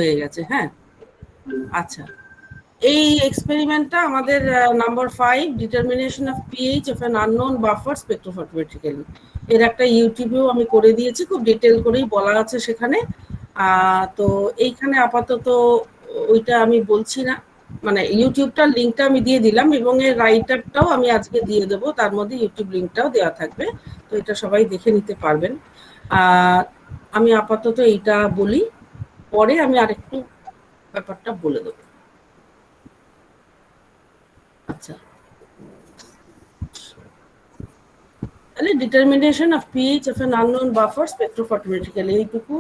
হয়ে গেছে। হ্যাঁ, আচ্ছা, এই এক্সপেরিমেন্টটা আমাদের number 5, determination of pH of an unknown buffer spectrophotometrically, এর একটা ইউটিউবেও আমি করে দিয়েছি, খুব ডিটেল করেই বলা আছে সেখানে। তো এইখানে আপাতত ওইটা আমি বলছি না, মানে ইউটিউবটার লিঙ্কটা আমি দিয়ে দিলাম এবং এর রাইটারটাও আমি আজকে দিয়ে দেবো, তার মধ্যে ইউটিউব লিঙ্কটাও দেওয়া থাকবে, তো এটা সবাই দেখে নিতে পারবেন। আমি আপাতত এইটা বলি, পরে আমি আরেকটু ব্যাপারটা বলে দেবো। আচ্ছা, তাহলে determination of pH of an unknown buffer spectrophotometrically এইটুকু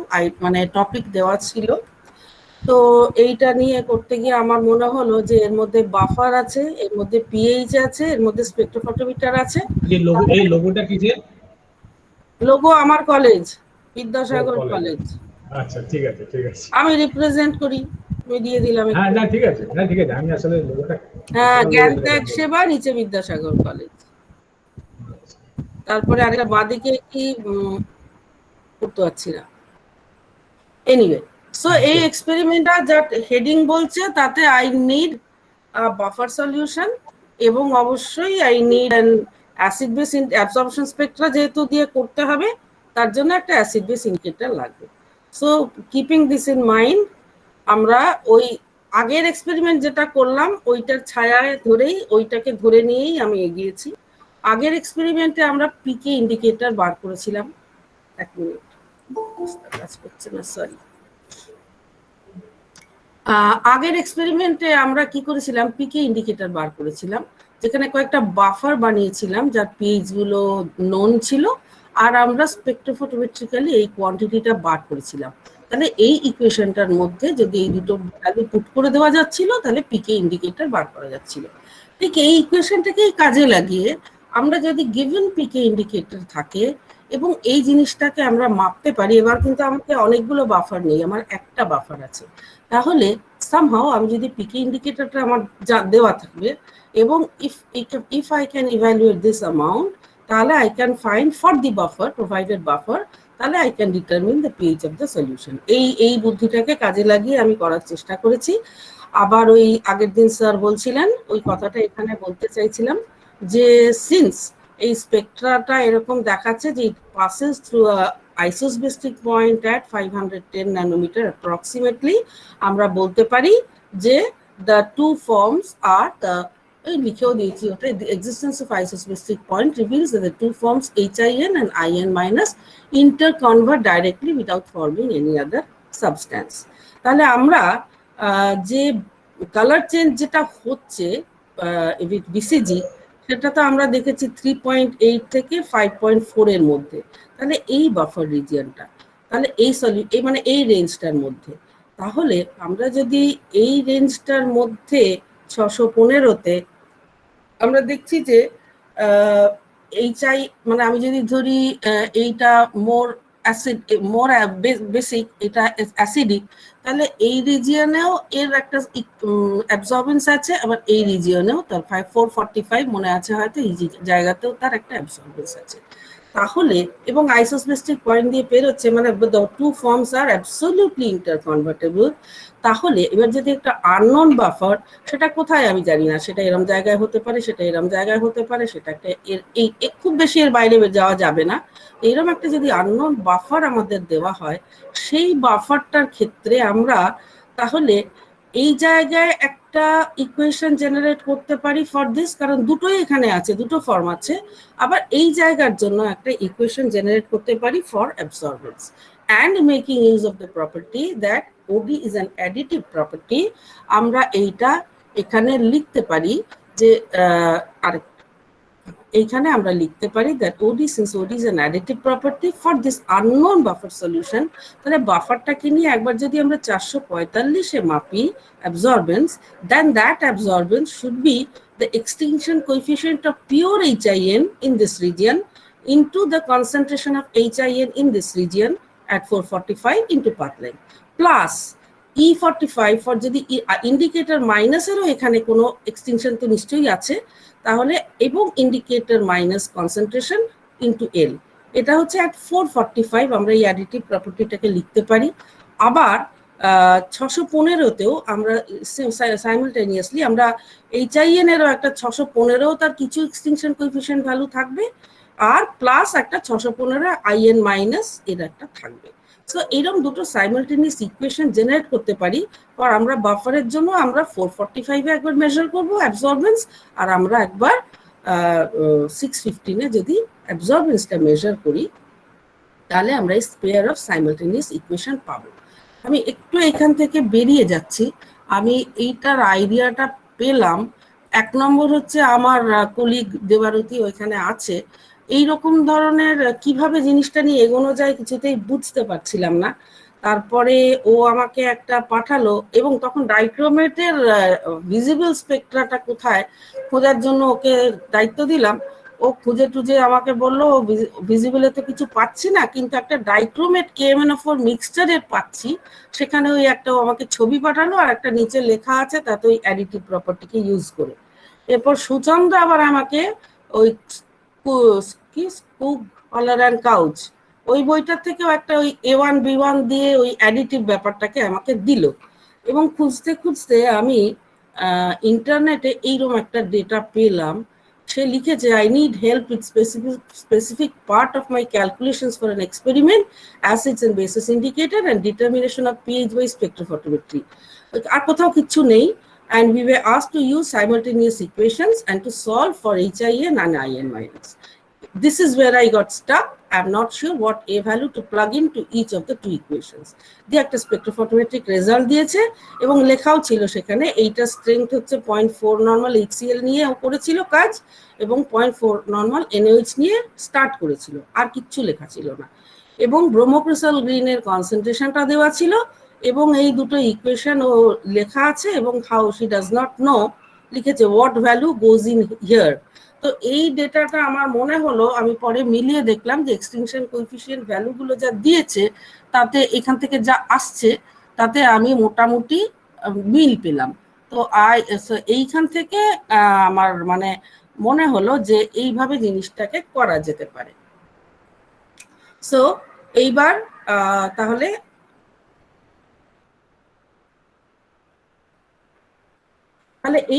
মানে টপিক দেওয়া ছিল। তো এইটা নিয়ে করতে গিয়ে আমার মনে হলো যে এর মধ্যে বাফার আছে, এর মধ্যে পিএইচ আছে, এর মধ্যে স্পেকট্রোফটোমিটার আছে। এই লোগোটা কি যে? লোগো আমার কলেজ, বিদ্যাসাগর কলেজ। আচ্ছা, ঠিক আছে, ঠিক আছে। আমি রিপ্রেজেন্ট করি, আমি দিয়ে দিলাম। হ্যাঁ, না ঠিক আছে, না ঠিক আছে, আমি আসলে লোগোটা হ্যাঁ, জ্ঞানত্যাগ সেবা, নিচে বিদ্যাসাগর কলেজ। তারপরে আরেকটা বাঁদিকে কি করতে পারছি না। এনিওয়ে, সো এই এক্সপেরিমেন্টটা যা হেডিং বলছে তাতে আই নিড বাফার সলিউশন এবং অবশ্যই I need an acid base absorption Spectra যেহেতু দিয়ে করতে হবে, তার জন্য একটা অ্যাসিড বেস ইন্ডিকেটর লাগবে। So keeping this in mind, আমরা ওই আগের এক্সপেরিমেন্ট যেটা করলাম ওইটার ছায়ায় ধরেই, ওইটাকে ধরে নিয়েই আমি এগিয়েছি। আগের এক্সপেরিমেন্টে আমরা পিকে ইন্ডিকেটর বার করেছিলাম। এক মিনিট, কাজ করছে না, সরি। আগের এক্সপেরিমেন্টে আমরা কি করেছিলাম, পিকে ইন্ডিকেটর বার করেছিলাম, যেখানে কয়েকটা বাফার বানিয়েছিলাম যার পিএইচ গুলো নোন ছিল, আর আমরা স্পেকট্রোফটোমেট্রিক্যালি এই কোয়ান্টিটিটা বার করেছিলাম। তাহলে এই ইকুয়েশনটার মধ্যে যদি এই দুটো ভ্যালু পুট করে দেওয়া যাচ্ছিল, তাহলে পিকে ইন্ডিকেটর বার করা যাচ্ছিল। ঠিক এই ইকুয়েশনটাকেই কাজে লাগিয়ে আমরা যদি গিভেন পিকে ইন্ডিকেটর থাকে এবং এই জিনিসটাকে আমরা মাপতে পারি, এবার কিন্তু আমাকে অনেকগুলো বাফার নেই, আমার একটা বাফার আছে, তাহলে সামহাও আমি যদি পিকে ইন্ডিকেটরটা আমার যা দেওয়া থাকবে এবং if I can evaluate this amount, তাহলে I can find for the buffer, provided buffer, তাহলে I can determine the pH of the solution. এই বুদ্ধিটাকে কাজে লাগিয়ে আমি করার চেষ্টা করেছি। আবার ওই আগের দিন স্যার বলছিলেন, ওই কথাটা এখানে বলতে চাইছিলাম যে সিন্স এই স্পেকট্রাটা এরকম দেখাচ্ছে যে it passes through a isosbestic point at 510 nanometer approximately, আমরা বলতে পারি যে the two forms are the লিখেও দিয়েছি ওটা, the existence of isosbestic point reveals that the two forms HIN and IN minus interconvert directly without forming any other substance. তাহলে আমরা যে কালার চেঞ্জ যেটা হচ্ছে বিসিজি, সেটা তো আমরা দেখেছি 3.8 থেকে 5.4 এর মধ্যে। তাহলে এই বাফার রিজিয়নটা, তাহলে এই মানে এই রেঞ্জটার মধ্যে, তাহলে আমরা যদি এই রেঞ্জটার মধ্যে 615-তে আমরা দেখছি যে এইচআই, মানে আমি যদি ধরি এইটা মোর অ্যাসিড, মোর বেসিক, এটা অ্যাসিডিক, তাহলে এই রিজিয়নেও এর একটা অ্যাবসর্বেন্স আছে, আবার এই রিজিয়নেও তার 445 মনে আছে হয়তো, এই জায়গাতেও তার একটা অ্যাবসর্বেন্স আছে। তাহলে এবং আইসোসবেস্টিক পয়েন্ট দিয়ে পেরোচ্ছে, মানে the two forms are absolutely interconvertible. তাহলে এবার যদি একটা আননোন বাফার, সেটা কোথায় আমি জানি না, সেটা এরম জায়গায় হতে পারে, সেটা এরম জায়গায় হতে পারে, সেটা একটা এই খুব বেশি এর বাইরে যাওয়া যাবে না, এরম একটা যদি আননোন বাফার আমাদের দেওয়া হয়, সেই বাফারটার ক্ষেত্রে আমরা তাহলে এই জায়গায় একটা ইকুয়েশন জেনারেট করতে পারি ফর দিস, কারণ দুটোই এখানে আছে, দুটো ফর্ম আছে। আবার এই জায়গার জন্য একটা ইকুয়েশন জেনারেট করতে পারি for অ্যাবসর্বেন্স, and making use of the property that OD is an additive property, আমরা এইটা এখানে লিখতে পারি যে এইখানে আমরা লিখতে পারি that OD, since OD is an additive property for this unknown buffer solution, তাহলে বাফারটাকে নিয়ে একবার যদি আমরা 445-এ মাপি absorbance, then that absorbance should be the extinction coefficient of pure HIN in this region into the concentration of HIN in this region at 445 into path length plus E45 for যদি indicator মাইনাসেরও এখানে কোনো extinction তো নিশ্চয়ই আছে, তাহলে এবং indicator minus concentration into L, এটা হচ্ছে at 445 আমরা এই অ্যাডিটিভ প্রপার্টিটাকে লিখতে পারি। আবার 615তেও আমরা সাইমালটেনিয়াসলি আমরা HIN এরও একটা 615 তার কিছু এক্সটিংশন কোএফিসিয়েন্ট ভ্যালু থাকবে, আর প্লাস একটা 615 IN মাইনাস এর একটা থাকবে। সো এরকম দুটো সাইমালটেনিয়াস ইকুয়েশন জেনারেট করতে পারি। আর আমরা বাফারের জন্য আমরা 445 এ একবার মেজার করব অ্যাবজর্বেন্স, আর আমরা একবার 615 এ যদি অ্যাবজর্বেন্সটা মেজার করি তাহলে আমরা এই পেয়ার অফ সাইমালটেনিয়াস ইকুয়েশন পাবো। আমি একটু এখান থেকে বেরিয়ে যাচ্ছি, আমি এইটার আইডিয়াটা পেলাম। 1 নম্বর হচ্ছে আমার কলিগ দেবারতী ওইখানে আছে, এই রকম ধরনের কিভাবে জিনিসটা নিয়ে এগোনো যায় কিছুতেই বুঝতে পারছিলাম না। তারপরে ও আমাকে একটা পাঠালো, এবং তখন ডাইক্রোমেটের ভিজিবল স্পেকট্রাটা কোথায় খোঁজার জন্য ওকে দায়িত্ব দিলাম। ও খুঁজে টুজে আমাকে বললো ভিজিবলে তো কিছু পাচ্ছি না, কিন্তু একটা ডাইক্রোমেট KMnO4 মিক্সচারের পাচ্ছি। সেখানে ওই একটা আমাকে ছবি পাঠালো, আর একটা নিচে লেখা আছে তাতে ওই অ্যাডিটিভ প্রপার্টিকে ইউজ করে। এরপর সুচন্দ্র আবার আমাকে ওই কি স্কুগ কলার অ্যান্ড কাউচ ওই বইটার থেকেও একটা ওই A1 B1 দিয়ে ওই অ্যাডিটিভ ব্যাপারটাকে আমাকে দিল। এবং খুঁজতে খুঁজতে আমি ইন্টারনেটে এইরকম একটা ডেটা পেলাম। সে লিখেছে, I need help with specific part of my calculations for an experiment, acids and bases indicator and determination of pH by spectrophotometry. আর কোথাও কিছু নেই, and we were asked to use simultaneous equations and to solve for HIN and IN minus. This is where I got stuck. I'm not sure what A value to plug into each of the two equations. দিয়ে একটা spectrophotometric result দিয়েছে, এবং লেখাও ছিল সেখানে এইটা strength হচ্ছে 0.4 normal HCl নিয়ে করেছিল কাজ, এবং 0.4 নর্মাল NaOH নিয়ে স্টার্ট করেছিল, আর কিচ্ছু লেখা ছিল না। এবং ব্রোমোক্রিস্টাল গ্রিনের কনসেন্ট্রেশনটা দেওয়া ছিল, এবং এই দুটো ইকুয়েশন ও লেখা আছে, এবং how she does not know লিখেছে what value goes in here. তো এই ডেটাটা আমার মনে হলো, আমি পরে মিলিয়ে দেখলাম যে এক্সটিংশন কোএফিসিয়েন্ট ভ্যালুগুলো যা দিয়েছে তাতে এখান থেকে যা আসছে তাতে আমি মোটামুটি মিল পেলাম। তো এইখান থেকে আমার মানে মনে হলো যে এইভাবে জিনিসটাকে করা যেতে পারে। সো এইবার তাহলে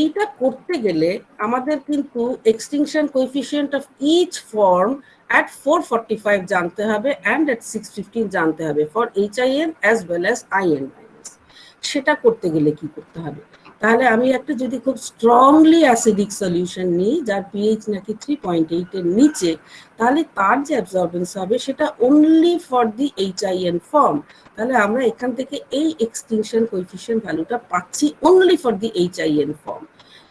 এইটা করতে গেলে আমাদের কিন্তু extinction coefficient of each form at 445 জানতে হবে and at 615 জানতে হবে for HIN as well as IN minus। সেটা করতে গেলে কি করতে হবে? তাহলে আমি একটা যদি খুব স্ট্রংলি অ্যাসিডিক সলিউশন নিই যার pH নাকি 3.8 এর নিচে, তাহলে তার যে অ্যাবজর্বেন্স হবে সেটা only for the HIN form. তাহলে আমরা এখান থেকে এই এক্সটিংশন কোএফিসিয়েন্ট ভ্যালুটা পাচ্ছি only for the HIN form.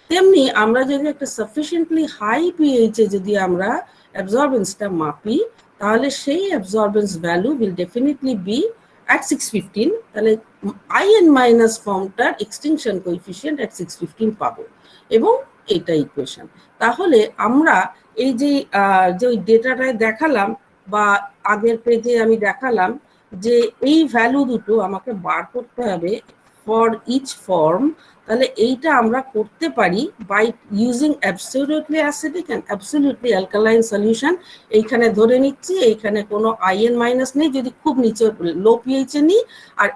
তেমনি আমরা যদি একটা সাফিসিয়েন্টলি হাই pH এ যদি আমরা অ্যাবজর্বেন্সটা মাপি, তাহলে সেই absorbance value will definitely be at 615। তাহলে IN মাইনাস ফর্মটার এক্সটিংশন কোএফিসিয়েন্ট at 615 পাবো, এবং এটা ইকুয়েশন। তাহলে আমরা এই যে ওই ডেটাটায় দেখালাম বা আগের পেজে আমি দেখালাম যে এই ভ্যালু দুটো আমাকে বার করতে হবে ফর ইচ ফর্ম, তাহলে এইটা আমরা করতে পারি by using absolutely acidic and absolutely alkaline solution. এইখানে ধরে নিচ্ছি এইখানে কোনো IN মাইনাস নেই যদি খুব নিচে লো pH এ নিই, আর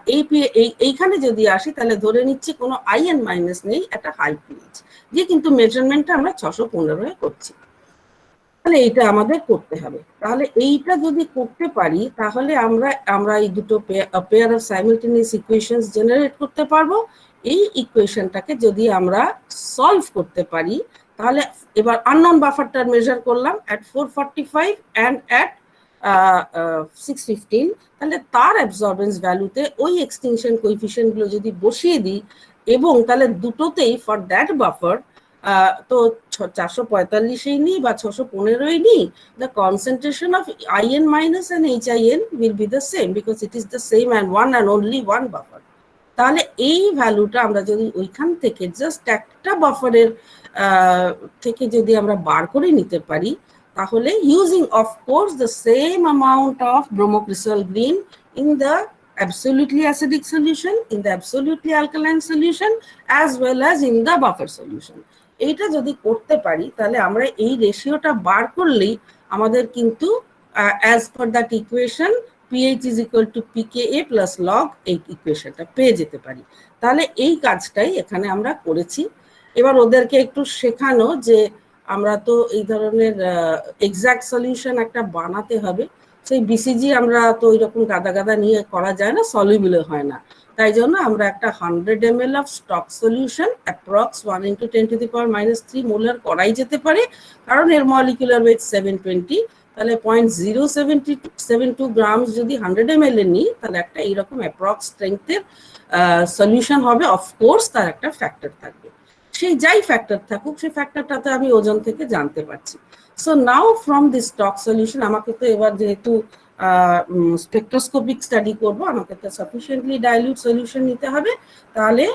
এইখানে যদি আসি তাহলে ধরে নিচ্ছি কোনো IN মাইনাস নেই একটা হাই pH দিয়ে, কিন্তু মেজারমেন্টটা আমরা 615 এ করছি। তাহলে এইটা আমাদের করতে হবে। তাহলে এইটা যদি করতে পারি তাহলে আমরা এই দুটো pair of simultaneous equations generate করতে পারবো। এই ইকুয়েশনটাকে যদি আমরা সলভ করতে পারি তাহলে এবার আননোন বাফারটার মেজার করলাম at 445 and at 615, তাহলে তার অ্যাবজর্বেন্স ভ্যালুতে ওই এক্সটিংশন কোএফিসিয়েন্ট গুলো যদি বসিয়ে দিই, এবং তাহলে দুটোতেই ফর দ্যাট বাফার তো 445 নিই বা 615 নিই, the concentration of IN minus and HIN will be the same because it is the same and one and only one buffer। তাহলে এই ভ্যালুটা আমরা যদি ওইখান থেকে জাস্ট একটা বাফারের থেকে যদি আমরা বার করে নিতে পারি, তাহলে using of course the same amount of bromocresol green in the absolutely acidic solution, in the absolutely alkaline solution as well as in the buffer solution, এইটা যদি করতে পারি তাহলে আমরা এই রেশিওটা বার করলেই আমাদের কিন্তু as per that equation pH is equal to pKa plus log, এই ইকুয়েশনটা পেয়ে যেতে পারি। তাহলে এই কাজটাই এখানে আমরা করেছি। এবার ওদেরকে একটু শেখানো যে আমরা তো এই ধরনের এক্সাক্ট সলিউশন একটা বানাতে হবে, সেই বিসিজি আমরা তো ওই রকম গাদা গাদা নিয়ে করা যায় না, সলিউবল হয় না। তাই জন্য আমরা একটা 100 ml of stock solution approx 1 × 10⁻³ molar করাই যেতে পারে, কারণ এর মলিকুলার ওয়েট 720। তাহলে 0.072 গ্রামস যদি 100 ml এর নিই, তাহলে একটা এইরকম অ্যাপ্রক্স স্ট্রেংথের সলিউশন হবে। অফকোর্স তার একটা ফ্যাক্টর থাকবে, সেই যাই ফ্যাক্টর থাকুক সেই ফ্যাক্টরটাতে আমি ওজন থেকে জানতে পারছি। So now from this stock solution, আমাকে তো এবার যেহেতু স্পেকট্রোস্কোপিক স্টাডি করব, আমাকে তো সাফিসিয়েন্টলি ডাইলিউট সলিউশন নিতে হবে। তাহলে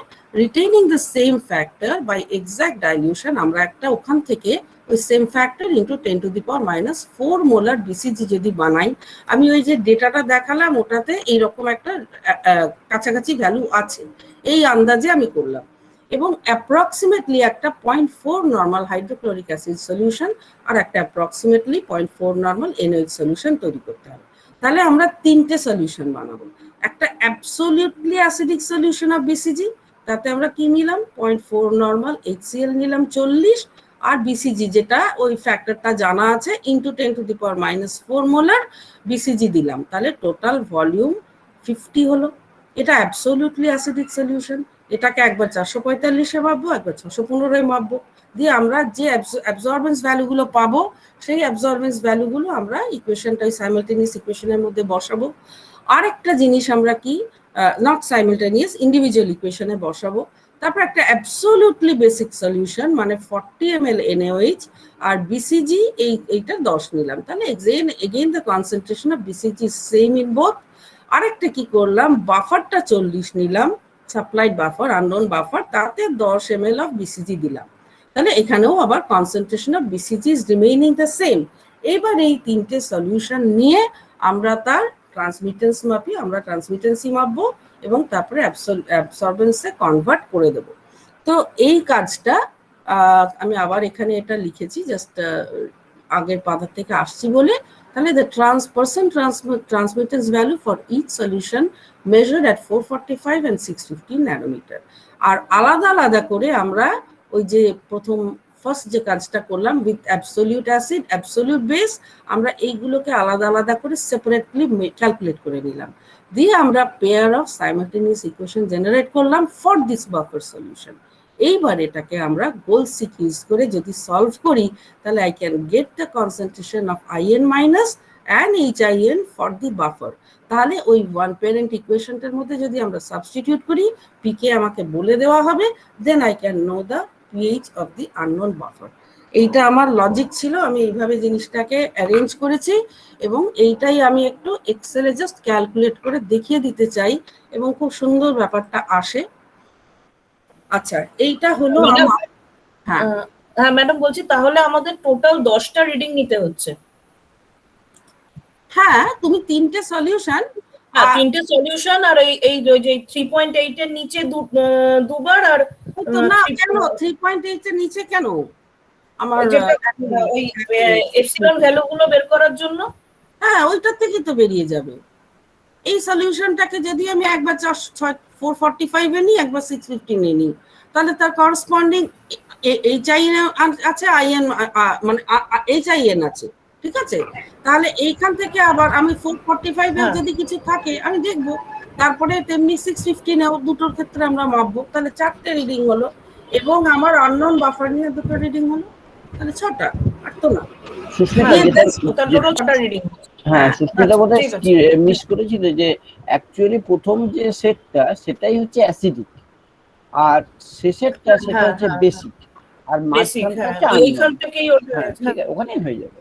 retaining the same factor by exact dilution আমরা একটা ওখান থেকে ওই same factor into 10⁻⁴ molar BCG যদি বানাই, আমি ওই যে ডেটাটা দেখালাম ওটাতে এইরকম একটা কাছাকাছি ভ্যালু আছে, এই আন্দাজে আমি করলাম। এবং অ্যাপ্রক্সিমেটলি একটা 0.4 নর্মাল হাইড্রোক্লোরিক অ্যাসিড সলিউশন আর একটা অ্যাপ্রক্সিমেটলি 0.4 নর্মাল NaOH সলিউশন তৈরি করতে হবে। তাহলে আমরা তিনটে সলিউশন বানাবো। একটা absolutely acidic solution of BCG, তাতে আমরা কি নিলাম 0.4 নর্মাল HCl নিলাম 40, আর বিসিজি যেটা ওই ফ্যাক্টরটা জানা আছে ইন্টু 10⁻⁴ মোলার বিসিজি দিলাম, তাহলে টোটাল ভলিউম 50 হলো। এটা অ্যাবসোলিউটলি অ্যাসিডিক সলিউশন, এটাকে একবার 445-এ মাপবো, একবার 615-এ মাপবো, দিয়ে আমরা যে অ্যাবজর্বেন্স ভ্যালুগুলো পাবো সেই অ্যাবজর্বেন্স ভ্যালুগুলো আমরা ইকুয়েশনটা সাইমালটেনিয়াস ইকুয়েশনের মধ্যে বসাবো। আরেকটা জিনিস আমরা কি নট সাইমালটেনিয়াস, ইন্ডিভিজুয়াল ইকুয়েশনে বসাবো। তারপর একটা অ্যাবসোলিউটলি বেসিক সলিউশন মানে 40 ml NaOH আর বিসিজি এইটা 10 নিলাম, তাহলে again the concentration of BCG same in both. আরেকটা কি করলাম, বাফারটা 40 নিলাম, সাপ্লাইড বাফার, আননোন বাফার, তাতে 10 ml অফ বিসিজি দিলাম, তাহলে এখানেও আবার concentration of BCG is remaining the same. এবার এই তিনটে সলিউশন নিয়ে আমরা তার ট্রান্সমিটেন্স মাপি, আমরা ট্রান্সমিটেন্সই মাপবো এবং তারপরে অ্যাবসর্বেন্সে কনভার্ট করে দেব। তো এই কাজটা আমি আবার এখানে এটা লিখেছি জাস্ট আগের পাতা থেকে আসছি বলে। তাহলে the transmittance value for each solution measured at 445 and 650 nanometer। আর আলাদা আলাদা করে আমরা ওই যে প্রথম ফার্স্ট যে কাজটা করলাম with absolute acid, absolute base, আমরা এইগুলোকে আলাদা আলাদা করে সেপারেটলি ক্যালকুলেট করে নিলাম, দিয়ে আমরা pair of simultaneous equation generate করলাম ফর দিস বাফার সলিউশন। এইবার এটাকে আমরা গোল সিক ইউজ করে যদি সলভ করি, তাহলে I can get the concentration of IN minus and HIN for the buffer. তাহলে ওই ওয়ান প্যারেন্ট ইকুয়েশনটার মধ্যে যদি আমরা সাবস্টিটিউট করি, পিকে আমাকে বলে দেওয়া হবে, then I can know the pH of the unknown buffer. এইটা আমার লজিক ছিল, আমি এইভাবে জিনিসটাকে অ্যারেঞ্জ করেছি এবং এইটাই আমি একটু এক্সেলে জাস্ট ক্যালকুলেট করে দেখিয়ে দিতে চাই এবং খুব সুন্দর ব্যাপারটা আসে। আচ্ছা, এইটা হলো হ্যাঁ হ্যাঁ ম্যাডাম বলছি, তাহলে আমাদের টোটাল 10টা রিডিং নিতে হচ্ছে। হ্যাঁ, তুমি তিনটে সলিউশন, তিনটে সলিউশন আর এই যে 3.8 এর নিচে দুবার, আর তো না কেন 3.8 এর নিচে কেন? আমার ওই এপসিলন ভ্যালু গুলো বের করার জন্য। হ্যাঁ, ওইটার থেকে তো বেরিয়ে যাবে। এই সলিউশনটাকে যদি আমি একবার 445 এ নিই, একবার 615 এ নিই, তাহলে তার করসপন্ডিং HIN আছে, IN মানে HIN আছে, ঠিক আছে? তাহলে এইখান থেকে আবার আমি 445 এ যদি কিছু থাকে আমি দেখবো, তারপরে তেমনি 615 এও দুটোর ক্ষেত্রে আমরা মাপবো, তাহলে 4টে রিডিং হলো এবং আমার আননোন বাফার নিয়ে দুটো রিডিং হলো, তাহলে 6টা, আর তো না। হ্যাঁ, সুস্মিতা বোধহয় মিস করেছিল যে অ্যাকচুয়ালি প্রথম যে সেটটা সেটাই হচ্ছে অ্যাসিডিক, আর শেষেরটা সেটা হচ্ছে বেসিক, আর মাঝখানটা হচ্ছে এইখান থেকেই ওখানেই হয়ে যাবে।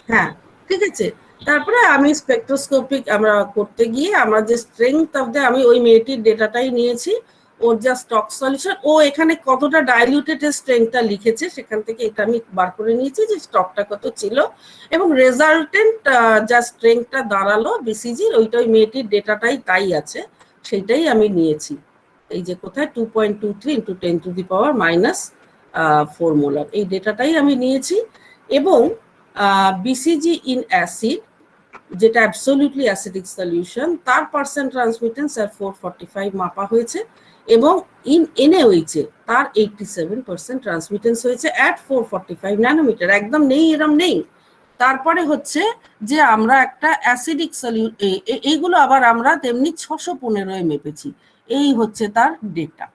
হ্যাঁ, ঠিক আছে। তারপরে আমি স্পেকট্রোস্কোপিক আমরা করতে গিয়ে আমরা যে স্ট্রেংথ অফ দ্য, আমি ওই মেয়েটির ডেটাটাই নিয়েছি, ওর যা স্টক সলিউশন, ও এখানে কতটা ডাইলিউটেড স্ট্রেংথটা লিখেছে, সেখান থেকে এটা আমি বার করে নিয়েছি যে স্টকটা কত ছিল এবং রেজাল্টেন্ট যা স্ট্রেংথটা দাঁড়ালো বিসিজির, ওইটা ওই মেয়েটির ডেটাটাই তাই আছে, সেইটাই আমি নিয়েছি। এই যে কোথায় 2.23 ইন্টু 10⁻⁻⁴ মোলার, এই ডেটাটাই আমি নিয়েছি। এবং বিসিজি ইন অ্যাসিড যেটা অ্যাবসলিউটলি অ্যাসিডিক সলিউশন, তার পার্সেন্ট ট্রান্সমিটেন্স আর 445 মাপা হয়েছে এবং ইন এনএওইচে তার 87% ট্রান্সমিটেন্স হয়েছে অ্যাট 445 ন্যানোমিটার। একদম নেই এরম নেই। তারপরে হচ্ছে যে আমরা একটা অ্যাসিডিক এইগুলো আবার আমরা তেমনি 615 মেপেছি। এই হচ্ছে তার ডেটা।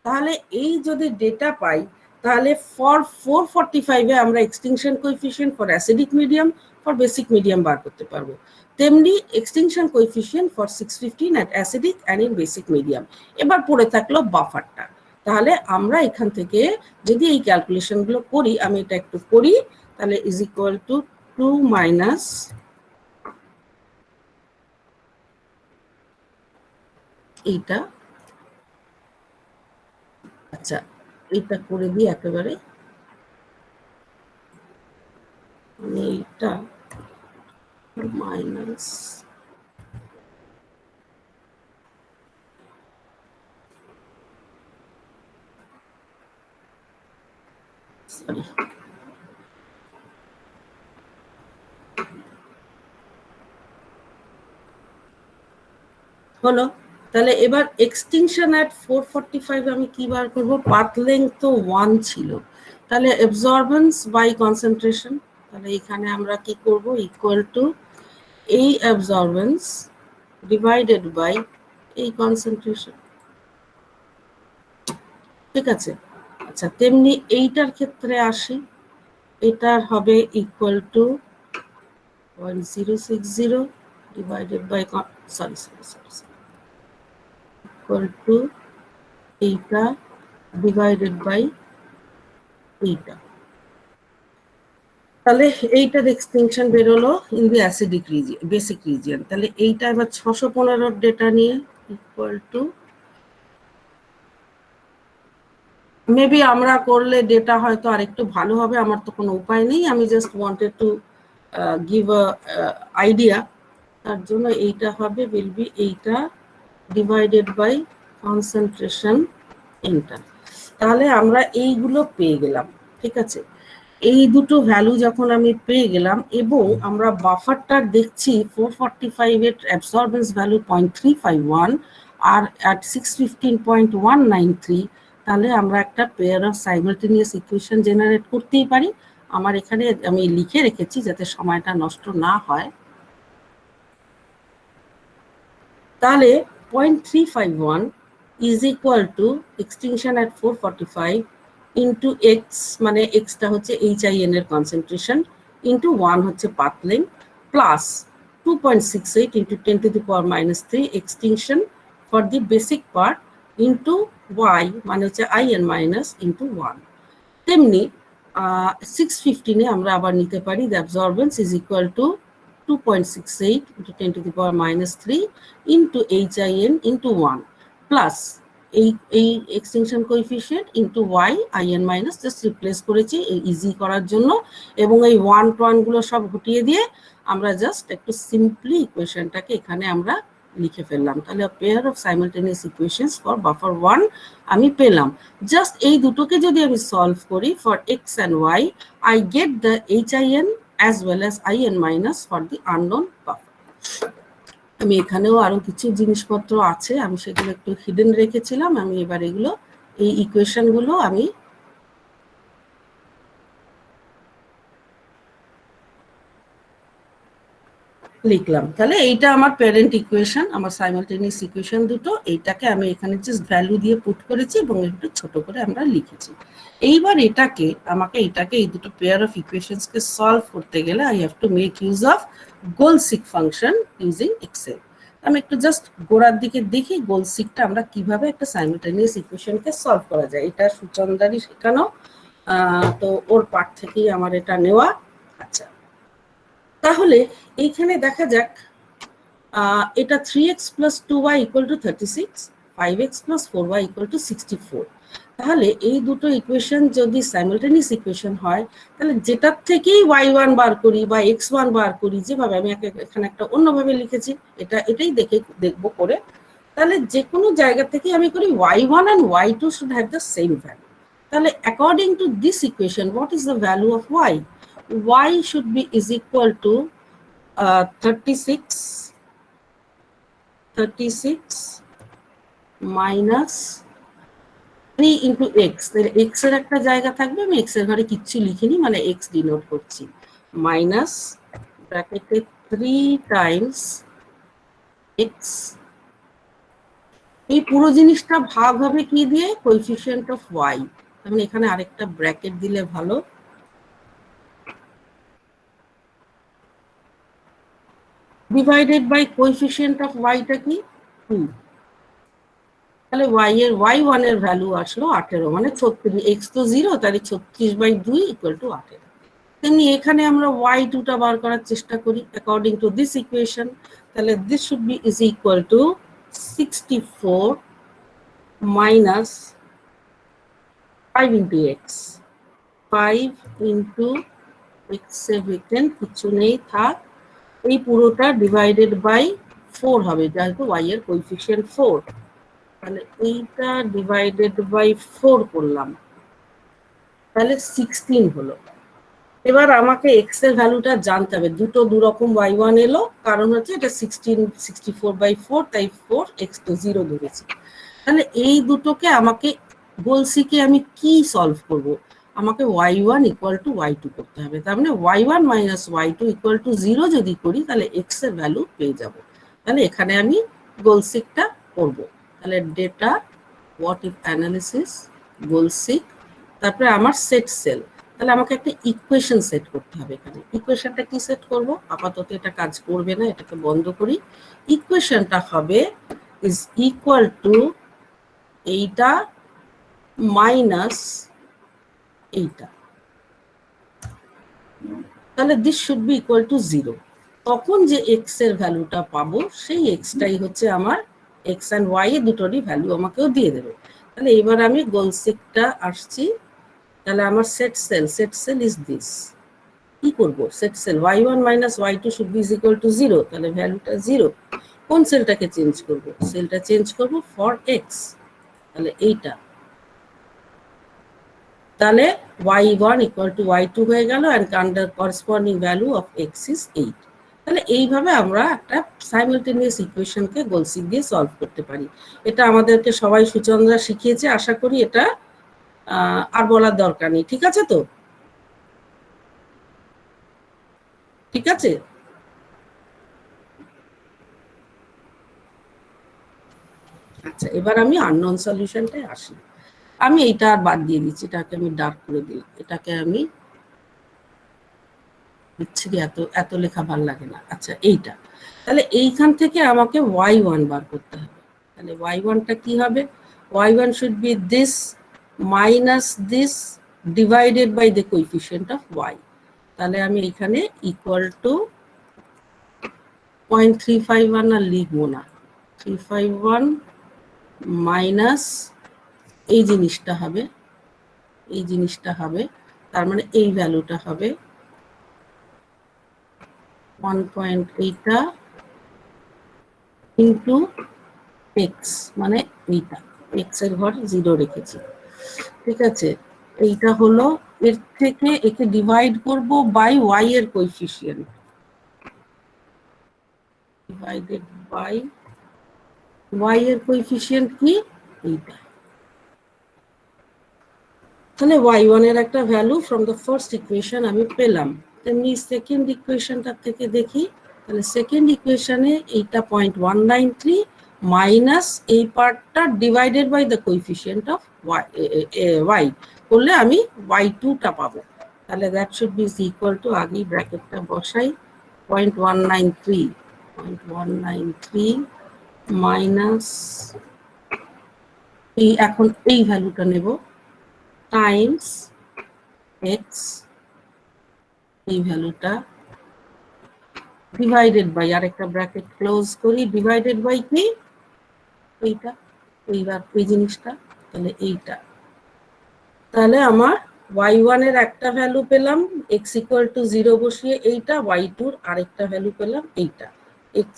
তাহলে এই যদি ডেটা পাই তাহলে ফর 445 আমরা extinction coefficient for acidic medium for basic medium বার করতে পারবো, তেমনি extinction coefficient for 615 at acidic and in basic medium. এবার পড়ে থাকলো বাফারটা। তাহলে আমরা এখান থেকে যদি এই ক্যালকুলেশনগুলো করি, আমি এটা একটু করি, তাহলে ইজ ইকুয়াল টু 2 মাইনাস এইটা, আচ্ছা এইটা করে দিই একেবারে, এইটা মাইনাস সরি হলো। তাহলে এবার এক্সটিংশন অ্যাট 445 আমি কি বার করবো? পাথ লেংথ তো 1 ছিল, তাহলে অ্যাবজর্বেন্স বাই কনসেন্ট্রেশন। তাহলে এখানে আমরা কি করব? ইকুয়াল টু এই অ্যাবজর্বেন্স ডিভাইডেড বাই এই কনসেন্ট্রেশন। ঠিক আছে। আচ্ছা তেমনি এইটার ক্ষেত্রে আসি, এটার হবে equal to 1060 divided by sorry equal to এইটা ডিভাইডেড বাই এইটা। তাহলে এইটার এক্সটেনশন বেরোলো in the acidic region, basic region. তাহলে এইটা এবার 615 ডেটা নিয়ে ইকুয়াল টু, মেবি আমরা করলে ডেটা হয়তো আরেকটু ভালো হবে, আমার তো কোনো উপায় নেই, আমি just wanted to give a idea. তার জন্য এইটা হবে উইল বি এইটা ডিভাইডেড বাই কনসেন্ট্রেশন ইন্টার। তাহলে আমরা এইগুলো পেয়ে গেলাম। ঠিক আছে, এই দুটো ভ্যালু যখন আমি পেয়ে গেলাম এবং আমরা বাফারটা দেখছি 445 এর অ্যাবসর্বেন্স ভ্যালু 0.351 আর অ্যাট 615.193, তাহলে আমরা একটা pair of simultaneous equation generate করতেই পারি। আমার এখানে আমি লিখে রেখেছি যাতে সময়টা নষ্ট না হয়। তাহলে 0.351 is equal to extinction at 445 into x, মানে x টা হচ্ছে HIN এর কনসেন্ট্রেশন, into 1 হচ্ছে path length, plus 2.68 into 10 to the power minus 3 extinction for the basic part into y, মানে হচ্ছে IN minus into 1। তেমনি 615 এ আমরা আবার নিতে পারি the absorbance is equal to 2.68 into 10 to the power minus 3 into HIN into 1 plus এই extension coefficient into y IN minus, just replace করেছি easy করার জন্য, এবং এই 1 গুলো সব হটিয়ে দিয়ে আমরা জাস্ট একটু সিম্পলি ইকুয়েশনটাকে এখানে আমরা লিখে ফেললাম। তাহলে pair of simultaneous equations for buffer 1 আমি পেলাম। জাস্ট এই দুটোকে যদি আমি সলভ করি for x and y, I get the HIN as well as IN minus for the unknown buffer. আমি এখানেও আরো কিছু জিনিসপত্র আছে, আমি সেগুলো একটু হিডেন রেখেছিলাম। আমি এবার এগুলো এই ইকুয়েশন গুলো আমি লিখলাম। তাহলে এইটা আমার প্যারেন্ট ইকুয়েশন, আমার সাইমালটেনিয়াস ইকুয়েশন দুটো, এইটাকে আমি এখানে জাস্ট ভ্যালু দিয়ে পুট করেছি এবং একটু ছোট করে আমরা লিখেছি। এইবার আমাকে এই দুটো পেয়ার অফ ইকুয়েশনস কে সলভ করতে গেলে I have to make use of goal seek function using Excel. আমি একটু জাস্ট গোড়ার দিকে দেখি গোলসিকটা আমরা কিভাবে একটা সাইমালটেনিয়াস ইকুয়েশনকে সলভ করা যায়। এটা সুচন্দারই শেখানো, তো ওর পাঠ থেকেই আমার এটা নেওয়া। আচ্ছা, তাহলে এইখানে দেখা যাক, এটা 3x plus 2y equal to 36, 5x plus 4y equal to 64। তাহলে এই দুটো ইকুয়েশন যদি সাইমালটেনিয়াস ইকুয়েশন হয়, তাহলে যেটার থেকেই y1 বার করি বা x1 বার করি, যেভাবে আমি এখানে একটা অন্যভাবে লিখেছি, এটাই দেখবো করে, তাহলে যে কোনো জায়গা থেকে আমি করি y1 and y2 should have the same value। তাহলে according to this equation, what is the value of y? Y should be is equal to 36 minus 3 into x, তাহলে এক্স এর একটা জায়গা থাকবে, আমি এক্স এর ঘরে কিচ্ছু লিখিনি, মানে এক্স ডিনোট করছি, মাইনাস ব্র্যাকেটে 3 টাইমস এক্স। এই পুরো জিনিসটা ভাগ হবে কি দিয়ে? Coefficient of y. তাহলে এখানে আরেকটা ব্র্যাকেট দিলে ভালো, ডিভাইডেড বাই কোএফিসিয়েন্ট অফ ওয়াইটা কি? 2। তাহলে y1 এর ভ্যালু আসলো 18, মানে 36, x তো 0, তাহলে 36/2 ইকুয়াল টু 18। তেমনি এখানে আমরা y2 টা বার করার চেষ্টা করি অ্যাকর্ডিং টু দিস ইকুয়েশন। তাহলে this should be is equal to 64 minus 5 into x, 5 into x এ ভেটেন কিছু নেই, থাক। এই পুরোটা ডিভাইডেড বাই 4 হবে, যেহেতু y এর কোএফিসিয়েন্ট 4। তাহলে এইটা ডিভাইডেড বাই 4 করলাম, তাহলে 16 হলো। এবার আমাকে এক্স এর ভ্যালুটা জানতে হবে। দুটো দুরকম y1 এলো, কারণ হচ্ছে এটা 64/4, তাই 4, x তো 0 ধরেছি। তাহলে এই দুটোকে আমাকে বলছি কি আমি কি সলভ করব? আমাকে y1 ইকুয়াল টু y2 করতে হবে। তার মানে y1 minus y2 equal to 0 যদি করি, তাহলে x এর ভ্যালু পেয়ে যাব। তাহলে এখানে আমি গোলসিকটা করব। তাহলে ডেটা, হোয়াট ইফ অ্যানালিসিস, গোলসিক, তারপরে আমার সেট সেল। তাহলে আমাকে একটা ইকুয়েশন সেট করতে হবে। এখানে ইকুয়েশনটা কি সেট করব? আপাতত এটা কাজ করবে না, এটাকে বন্ধ করি। ইকুয়েশনটা হবে ইজ ইকুয়াল টু এইটা মাইনাস এইটা, তাহলে this should be equal to 0। তখন যে এক্স এর ভ্যালুটা পাবো, সেই এক্সটাই হচ্ছে আমার এক্স অ্যান্ড ওয়াই এর দুটোরই ভ্যালু আমাকেও দিয়ে দেবে। তাহলে এবার আমি গোলসিকটা আসছি। তাহলে আমার সেট সেল ইজ দিস। কি করবো? Set cell y1 minus y2 should be is equal to 0, তাহলে ভ্যালুটা 0। কোন সেলটাকে চেঞ্জ করব? সেলটা চেঞ্জ করব ফর এক্স, তাহলে এইটা। তাহলে y1 ইকুয়াল টু y2 হয়ে গেল, and under corresponding value of x is 8। তাহলে এইভাবে আমরা একটা সাইমালটেনিয়াস ইকুয়েশনকে গোলসিক দিয়ে সলভ করতে পারি। এটা আমাদেরকে সবাই সুচন্দ্রা শিখিয়েছে, আশা করি এটা আর বলার দরকার নেই। ঠিক আছে তো? ঠিক আছে। আচ্ছা, এবার আমি আননোন সলিউশনটায় আসি। আমি এইটা আর বাদ দিয়ে দিচ্ছি, এটাকে আমি ডার্ক করে দিলাম, এটাকে আমি দিচ্ছি, এত লেখা ভালো লাগে না। আচ্ছা, এইটা। তাহলে এইখান থেকে আমাকে y1 বার করতে হবে। তাহলে y1টা কি হবে? y1 should be this minus this divided by the coefficient of y। তাহলে আমি এখানে ইকুয়াল টু 0.351 আর লিখবো না, 351 মাইনাস এই জিনিসটা হবে, এই জিনিসটা হবে, তার মানে এই ভ্যালুটা হবে 1.8 ইন্টু এক্স, মানে এইটা এক্স এর ঘর 0 রেখেছি। ঠিক আছে, এইটা হলো, এর থেকে একে ডিভাইড করব বাই ওয়াই এর কোএফিসিয়েন্ট, ডিভাইডেড বাই ওয়াই এর কোএফিসিয়েন্ট কি? এইটা। তাহলে y1 এর একটা value from the first equation আমি পেলাম। তেমনি সেকেন্ড ইকুয়েশনটা থেকে দেখি। তাহলে সেকেন্ড ইকুয়েশনে এইটা 0.193 মাইনাস এই পার্টটা divided by the coefficient of y করলে আমি y2টা পাবো। তাহলে that should be equal to, আগেই ব্র্যাকেটটা বসাই, 0.193 মাইনাস এই, এখন এই ভ্যালুটা নেব, টাইমস এক্স, এই ভ্যালুটা ডিভাইডেড বাই, আরেকটা ব্র্যাকেট ক্লোজ করি, ডিভাইডেড বাই কি? এইটা, এইবার এই জিনিসটা, তাহলে এইটা। তাহলে আমার y1 এর একটা ভ্যালু পেলাম x ইকুয়াল টু 0 বসিয়ে, এইটা y2 এর আরেকটা ভ্যালু পেলাম, এইটা x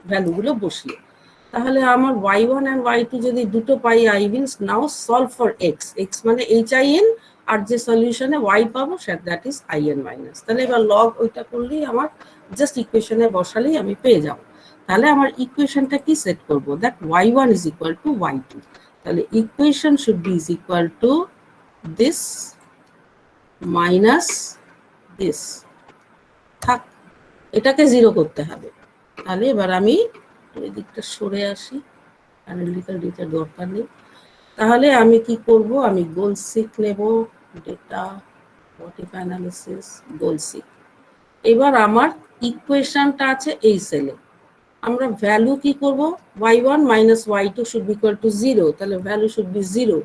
ভ্যালুগুলো বসিয়ে। তাহলে আমার y1 and y2 যদি দুটো পাই, I will now solve for x, x মানে HIN, আর যে সলিউশনে ওয়াই পাবো দ্যাট ইজ আইএন মাইনাস। তাহলে এবার লগ ওইটা করলেই আমার জাস্ট ইকুয়েশনে বসালেই আমি পেয়ে যাব। তাহলে আমার ইকুয়েশনটা কি সেট করব, that y1 is equal two y2। তাহলে equation should be is equal to this minus this, থাক, এটাকে 0 করতে হবে। তাহলে এবার আমি এই দিকটা সরে আসি, অ্যানালিটিক্যাল ডেটা দরকার নেই। তাহলে আমি কি করব, আমি গোল সিক নেব, ডেটা মোটিভ অ্যানালিসিস গোল সিক। এবার আমার ইকুয়েশনটা আছে এই সেলে, আমরা ভ্যালু কি করব, y1 minus y2 should be equal to 0। তাহলে value should be 0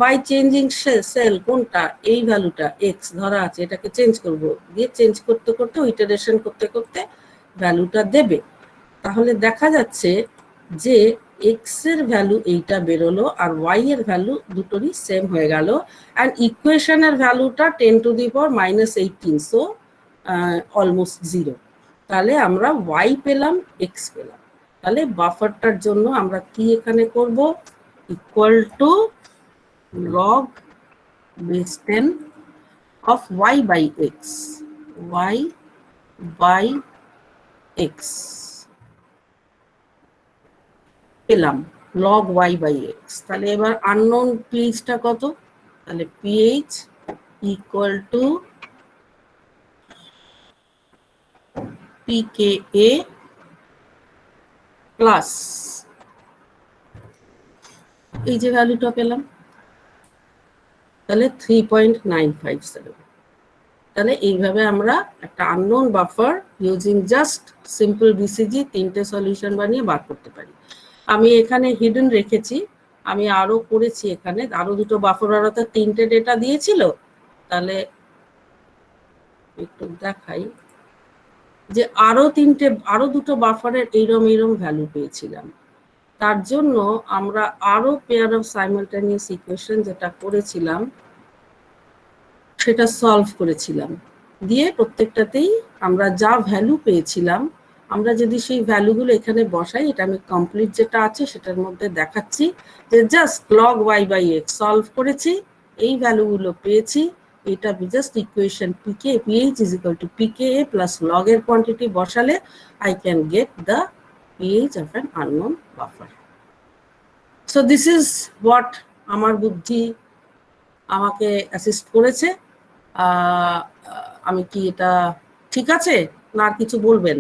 by changing cell, কোনটা, এই ভ্যালুটা x ধরা আছে, এটাকে চেঞ্জ করব, দিয়ে চেঞ্জ করতে করতে ইটারেশন করতে করতে ভ্যালুটা দেবে। তাহলে দেখা যাচ্ছে যে x এর ভ্যালু এইটা বেরোলো আর y এর ভ্যালু দুটোরই সেম হয়ে গেল, অ্যান্ড ইকুয়েশনের ভ্যালুটা 10 to the power -18, so almost 0। তাহলে আমরা y পেলাম, x পেলাম। তাহলে বাফারটার জন্য আমরা কি এখানে করব, equal two log base 10 of y by x, y by x পেলাম log y by x। তাহলে এবার আননোন pHটা কত, তাহলে pH equal to pKa plus এই যে ভ্যালুটা পেলাম, তাহলে 3.957। তাহলে এইভাবে আমরা একটা unknown buffer using just simple BCG 3টে সলিউশন বানিয়ে বার করতে পারি। আমি এখানে হিডেন রেখেছি, আমি আরো করেছি, এখানে আরো দুটো বাফার, আরো তো 3টে ডেটা দিয়েছিল। তাহলে একটু দেখাই যে আরো দুটো বাফারের এইরম ভ্যালু পেয়েছিলাম। তার জন্য আমরা আরো পেয়ার অফ সাইমালটেনিয়াস ইকুয়েশন যেটা করেছিলাম সেটা সলভ করেছিলাম, দিয়ে প্রত্যেকটাতেই আমরা যা ভ্যালু পেয়েছিলাম, আমরা যদি সেই ভ্যালুগুলো এখানে বসাই, এটা আমি কমপ্লিট যেটা আছে সেটার মধ্যে দেখাচ্ছি যে just log y by x solve করেছি, এই ভ্যালুগুলো পেয়েছি, এটা just equation pH is equal to pKa plus log এর কোয়ান্টিটি বসালে I can get the pH of an unknown buffer. So this is what আমার বুদ্ধি আমাকে অ্যাসিস্ট করেছে। আমি কি এটা ঠিক আছে না আর কিছু বলবেন?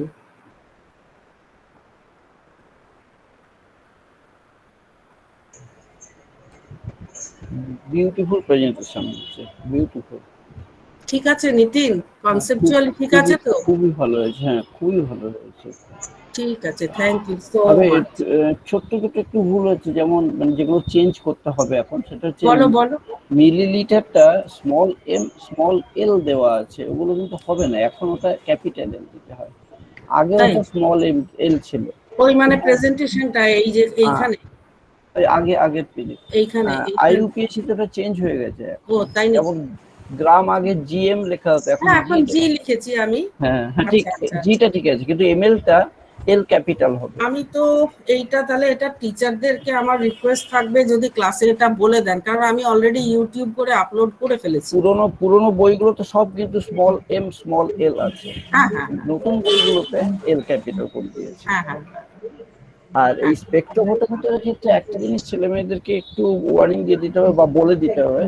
Beautiful presentation, beautiful. ঠিক আছে নিতিন, কনসেপচুয়ালি ঠিক আছে তো? খুবই ভালো হয়েছে, হ্যাঁ খুবই ভালো হয়েছে। ঠিক আছে, থ্যাংক ইউ সো মাচ। ছোট্ট ছোট্ট একটু ভুল হচ্ছে, যেমন মানে যেগুলো চেঞ্জ করতে হবে এখন, সেটা হচ্ছে বলো। মিলিলিটারটা স্মল এম স্মল এল দেওয়া আছে, ওগুলো কিন্তু হবে না, এখন ওটা ক্যাপিটাল এল দিতে হয়, আগে ওটা স্মল এম এল ছিল। ওই মানে প্রেজেন্টেশনটা এই যে এইখানে আগের পেজে এইখানে আইইউপিএসি তে ওটা চেঞ্জ হয়ে গেছে। ও তাই না? যেমন গ্রাম আগে জিএম লেখা হতো, এখন জি লিখেছি আমি। হ্যাঁ ঠিক, জিটা ঠিক আছে, কিন্তু এমএলটা এল ক্যাপিটাল হবে। আমি তো এইটা তাহলে এটা টিচারদেরকে আমার রিকোয়েস্ট থাকবে যদি ক্লাসে এটা বলে দেন, কারণ আমি অলরেডি ইউটিউব করে আপলোড করে ফেলেছি। পুরনো বইগুলো তো সব কিন্তু স্মল এম স্মল এল আছে, হ্যাঁ, নতুন বইগুলোতে এল ক্যাপিটাল করে দিয়েছে। হ্যাঁ। আর এই স্পেকট্রোফটোমিটারের ক্ষেত্রে একটা জিনিস ছেলে মেয়েদেরকে একটু ওয়ার্নিং দিয়ে দিতে হবে বা বলে দিতে হবে,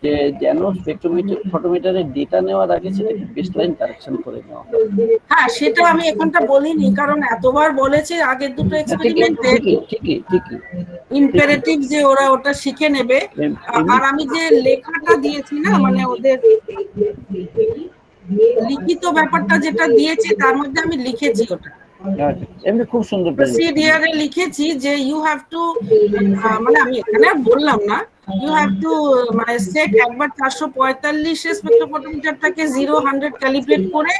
যে যেন স্পেকট্রোফটোমিটারের ডেটা নেওয়ার আগে সেটাকে বেসলাইন কারেকশন করে নেওয়া। হ্যাঁ, সেটা আমি এখনটা বলিনি, কারণ এতবার বলেছে আগের দুটো এক্সপেরিমেন্টে ঠিকই ইম্পারেটিভ যে ওরা ওটা শিখে নেবে। আর আমি যে লেখাটা দিয়েছি না, মানে ওদের লিখিত ব্যাপারটা যেটা দিয়েছি তার মধ্যে আমি লিখেছি ওটা, এমনি খুব সুন্দর প্রসিডিয়ারে লিখেছি যে ইউ হ্যাভ টু, মানে আমি এখানে বললাম না, ইউ হ্যাভ টু মানে সেট একবার 445 স্পেকট্রোফটোমিটারটাকে 0-100 ক্যালিব্রেট করে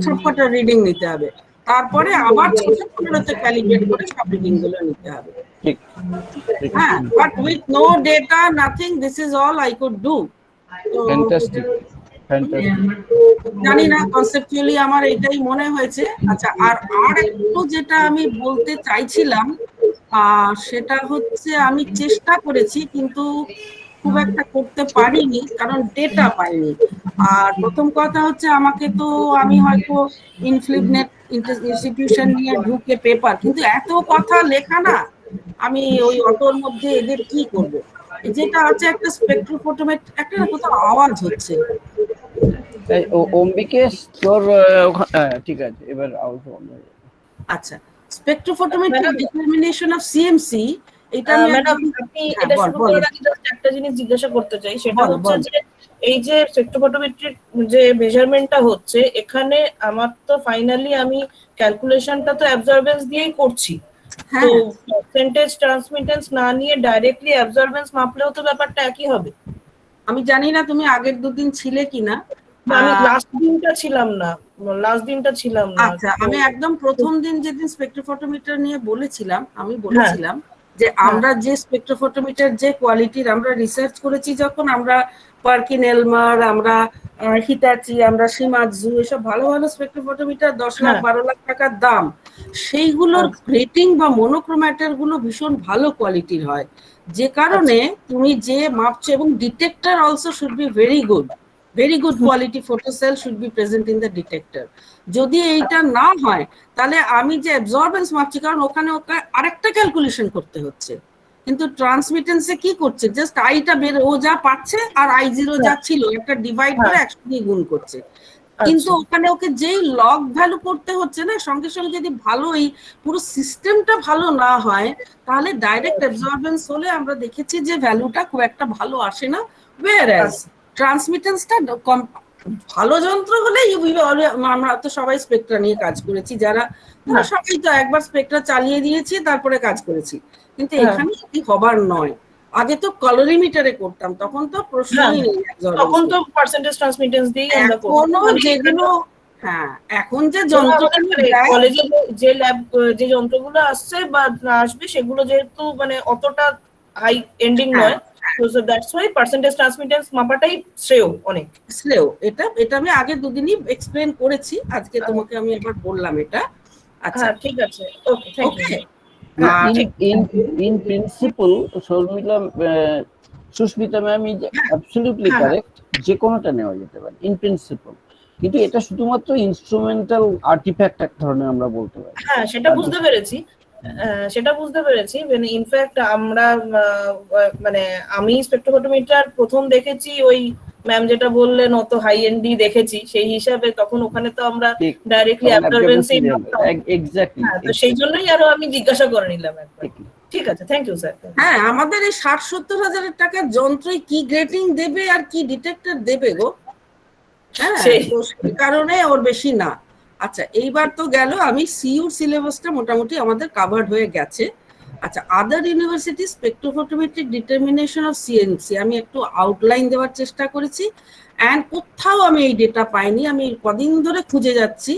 সবকটা রিডিং নিতে হবে, তারপরে আবার 615 ক্যালিব্রেট করে সব রিডিং গুলো নিতে হবে। হ্যাঁ, but with no data nothing, this is all I could do. Fantastic. জানি না, কনসেপচুয়ালি আমার এটাই মনে হয়েছে। আচ্ছা, আর একটু যেটা আমি বলতে চাইছিলাম সেটা হচ্ছে আমি চেষ্টা করেছি, কিন্তু খুব একটা করতে পারিনি, কারণ ডেটা পাইনি। আর প্রথম কথা হচ্ছে আমাকে তো, আমি হয়তো ইনফ্লিবনেট ইনস্টিটিউশন নিয়ে ঢুকে পেপার, কিন্তু এত কথা লেখা না, আমি ওই অটোর মধ্যে এদের কি করব। যেটা আছে একটা স্পেকট্রোফোটোমেট, একটা না কোথাও আওয়াজ হচ্ছে। অম্বিকেশ তোর ঠিক আছে, এবার আউট বন্ধ হয়ে যাবে। আচ্ছা, স্পেকট্রোফোটোমেট্রিক ডিটারমিনেশন অফ সিএমসি, এটা আমি ম্যাডাম একদম, আপনি হ্যাঁ এটা বল শুরু বল করার আগে জাস্ট একটা জিনিস জিজ্ঞাসা করতে চাই, সেটা বল হচ্ছে বল। যে এই যে স্পেকট্রোফোটোমেট্রিক যে মেজারমেন্টটা হচ্ছে এখানে, আমার তো ফাইনালি আমি ক্যালকুলেশনটা তো অ্যাবজর্বেন্স দিয়েই করছি, তো হ্যাঁ, পার্সেন্টেজ ট্রান্সমিটেন্স না নিয়ে ডাইরেক্টলি অ্যাবজর্বেন্স মাপলেও তো ব্যাপারটা একই হবে। আমি জানি না তুমি আগের দুদিন ছিলে কিনা। না, আমি লাস্ট দিনটা ছিলাম না, লাস্ট দিনটা ছিলাম না। আচ্ছা, তো আমি একদম প্রথম দিন যেদিন স্পেকট্রোফোটোমিটার নিয়ে বলেছিলাম, আমি হ্যাঁ বলেছিলাম যে আমরা যে স্পেকট্রোফোটোমিটার যে কোয়ালিটির আমরা রিসার্চ করেছি, যখন আমরা পার্কিন এলমার, আমরা হিতাচি, আমরা শিমাৎজু, এসব ভালো ভালো স্পেকট্রোফোটোমিটার 10 লাখ হ্যাঁ 12 লাখ টাকার দাম, সেইগুলোর গ্রেটিং বা মনোক্রোম্যাটার গুলো ভীষণ ভালো কোয়ালিটির হয়, যে কারণে তুমি যে মাপছো, এবং detector also should be very good quality photo cell should be present in the detector. যদি এইটা না হয়, তাহলে আমি যে অ্যাবজর্বেন্স মাপছি, কারণ ওখানে ওকে আরেকটা ক্যালকুলেশন করতে হচ্ছে, কিন্তু ট্রান্সমিটেন্সে কি করছে, জাস্ট আইটা বের, ও যা পাচ্ছে আর I0 যা ছিল একটা ডিভাইড করে 100 দিয়ে গুণ করছে, কিন্তু ওখানে ওকে যেই লগ ভ্যালু করতে হচ্ছে না, সঙ্গে সঙ্গে যদি ভালো এই পুরো সিস্টেমটা ভালো না হয়, তাহলে ডাইরেক্ট অ্যাবজর্বেন্স হলে আমরা দেখেছি যে ভ্যালুটা খুব একটা ভালো আসে না। ওয়্যারএজ ট্রান্সমিটেন্সটা ভালো যন্ত্র হলে, আমরা তো সবাই স্পেকট্রা নিয়ে কাজ করেছি, যারা সবাই তো একবার স্পেকট্রা চালিয়ে দিয়েছি তারপরে কাজ করেছি, কিন্তু এখানে কি হবার নয়। আগে তো ক্যালোরিমিটারে করতাম, তখন তো প্রশ্নই নেই, তখন তো পার্সেন্টেজ ট্রান্সমিটেন্স দিয়েই আমরা করব। এখনো যেগুলো, হ্যাঁ এখন যে যন্ত্রগুলো কলেজে যে ল্যাব যে যন্ত্রগুলো আসছে বা আসবে, সেগুলো যেহেতু মানে অতটা হাই এন্ডিং নয়, so that's why পার্সেন্টেজ ট্রান্সমিটেন্স মাপাটাই শ্রেয়, অনেক শ্রেয়। এটা আমি আগে দুদিনই এক্সপ্লেন করেছি, আজকে তোমাকে আমি একবার বললাম এটা। আচ্ছা ঠিক আছে, okay, thank you. In principle, Sharmila, Sushmita ma'am is absolutely correct, যে কোনোটা নেওয়া যেতে পারে ইন প্রিন্সিপল, কিন্তু এটা শুধুমাত্র ইনস্ট্রুমেন্টাল আর্টিফ্যাক্ট এক ধরনের আমরা বলতে পারি। হ্যাঁ, সেটা বুঝতে পেরেছি, মানে ইনফ্যাক্ট আমরা মানে আমি স্পেকট্রোফোটোমিটার প্রথম দেখেছি ওই ম্যাম যেটা বললেন অত হাই এন্ডি দেখেছি, সেই হিসাবে তখন ওখানে তো আমরা ডাইরেক্টলি অ্যাবজর্বেন্সই মাপতাম। এক্স্যাক্টলি, তো সেই জন্যই আরো আমি জিজ্ঞাসা করে নিলাম একবার। ঠিক আছে, থ্যাংক ইউ স্যার। হ্যাঁ, আমাদের এই 60-70 হাজারের টাকার যন্ত্রই কি গ্রেটিং দেবে আর কি ডিটেক্টর দেবে গো, হ্যাঁ, তো সেই কারণে ওর বেশি না। আচ্ছা, এইবার তো গেল, আমি সিইউর সিলেবাসটা মোটামুটি আমাদের কাভার্ড হয়ে গেছে। আচ্ছা, other university spectrophotometric determination of CNC আমি একটু আউটলাইন দেওয়ার চেষ্টা করেছি, অ্যান্ড কোথাও আমি এই ডেটা পাইনি, আমি কদিন ধরে খুঁজে যাচ্ছি।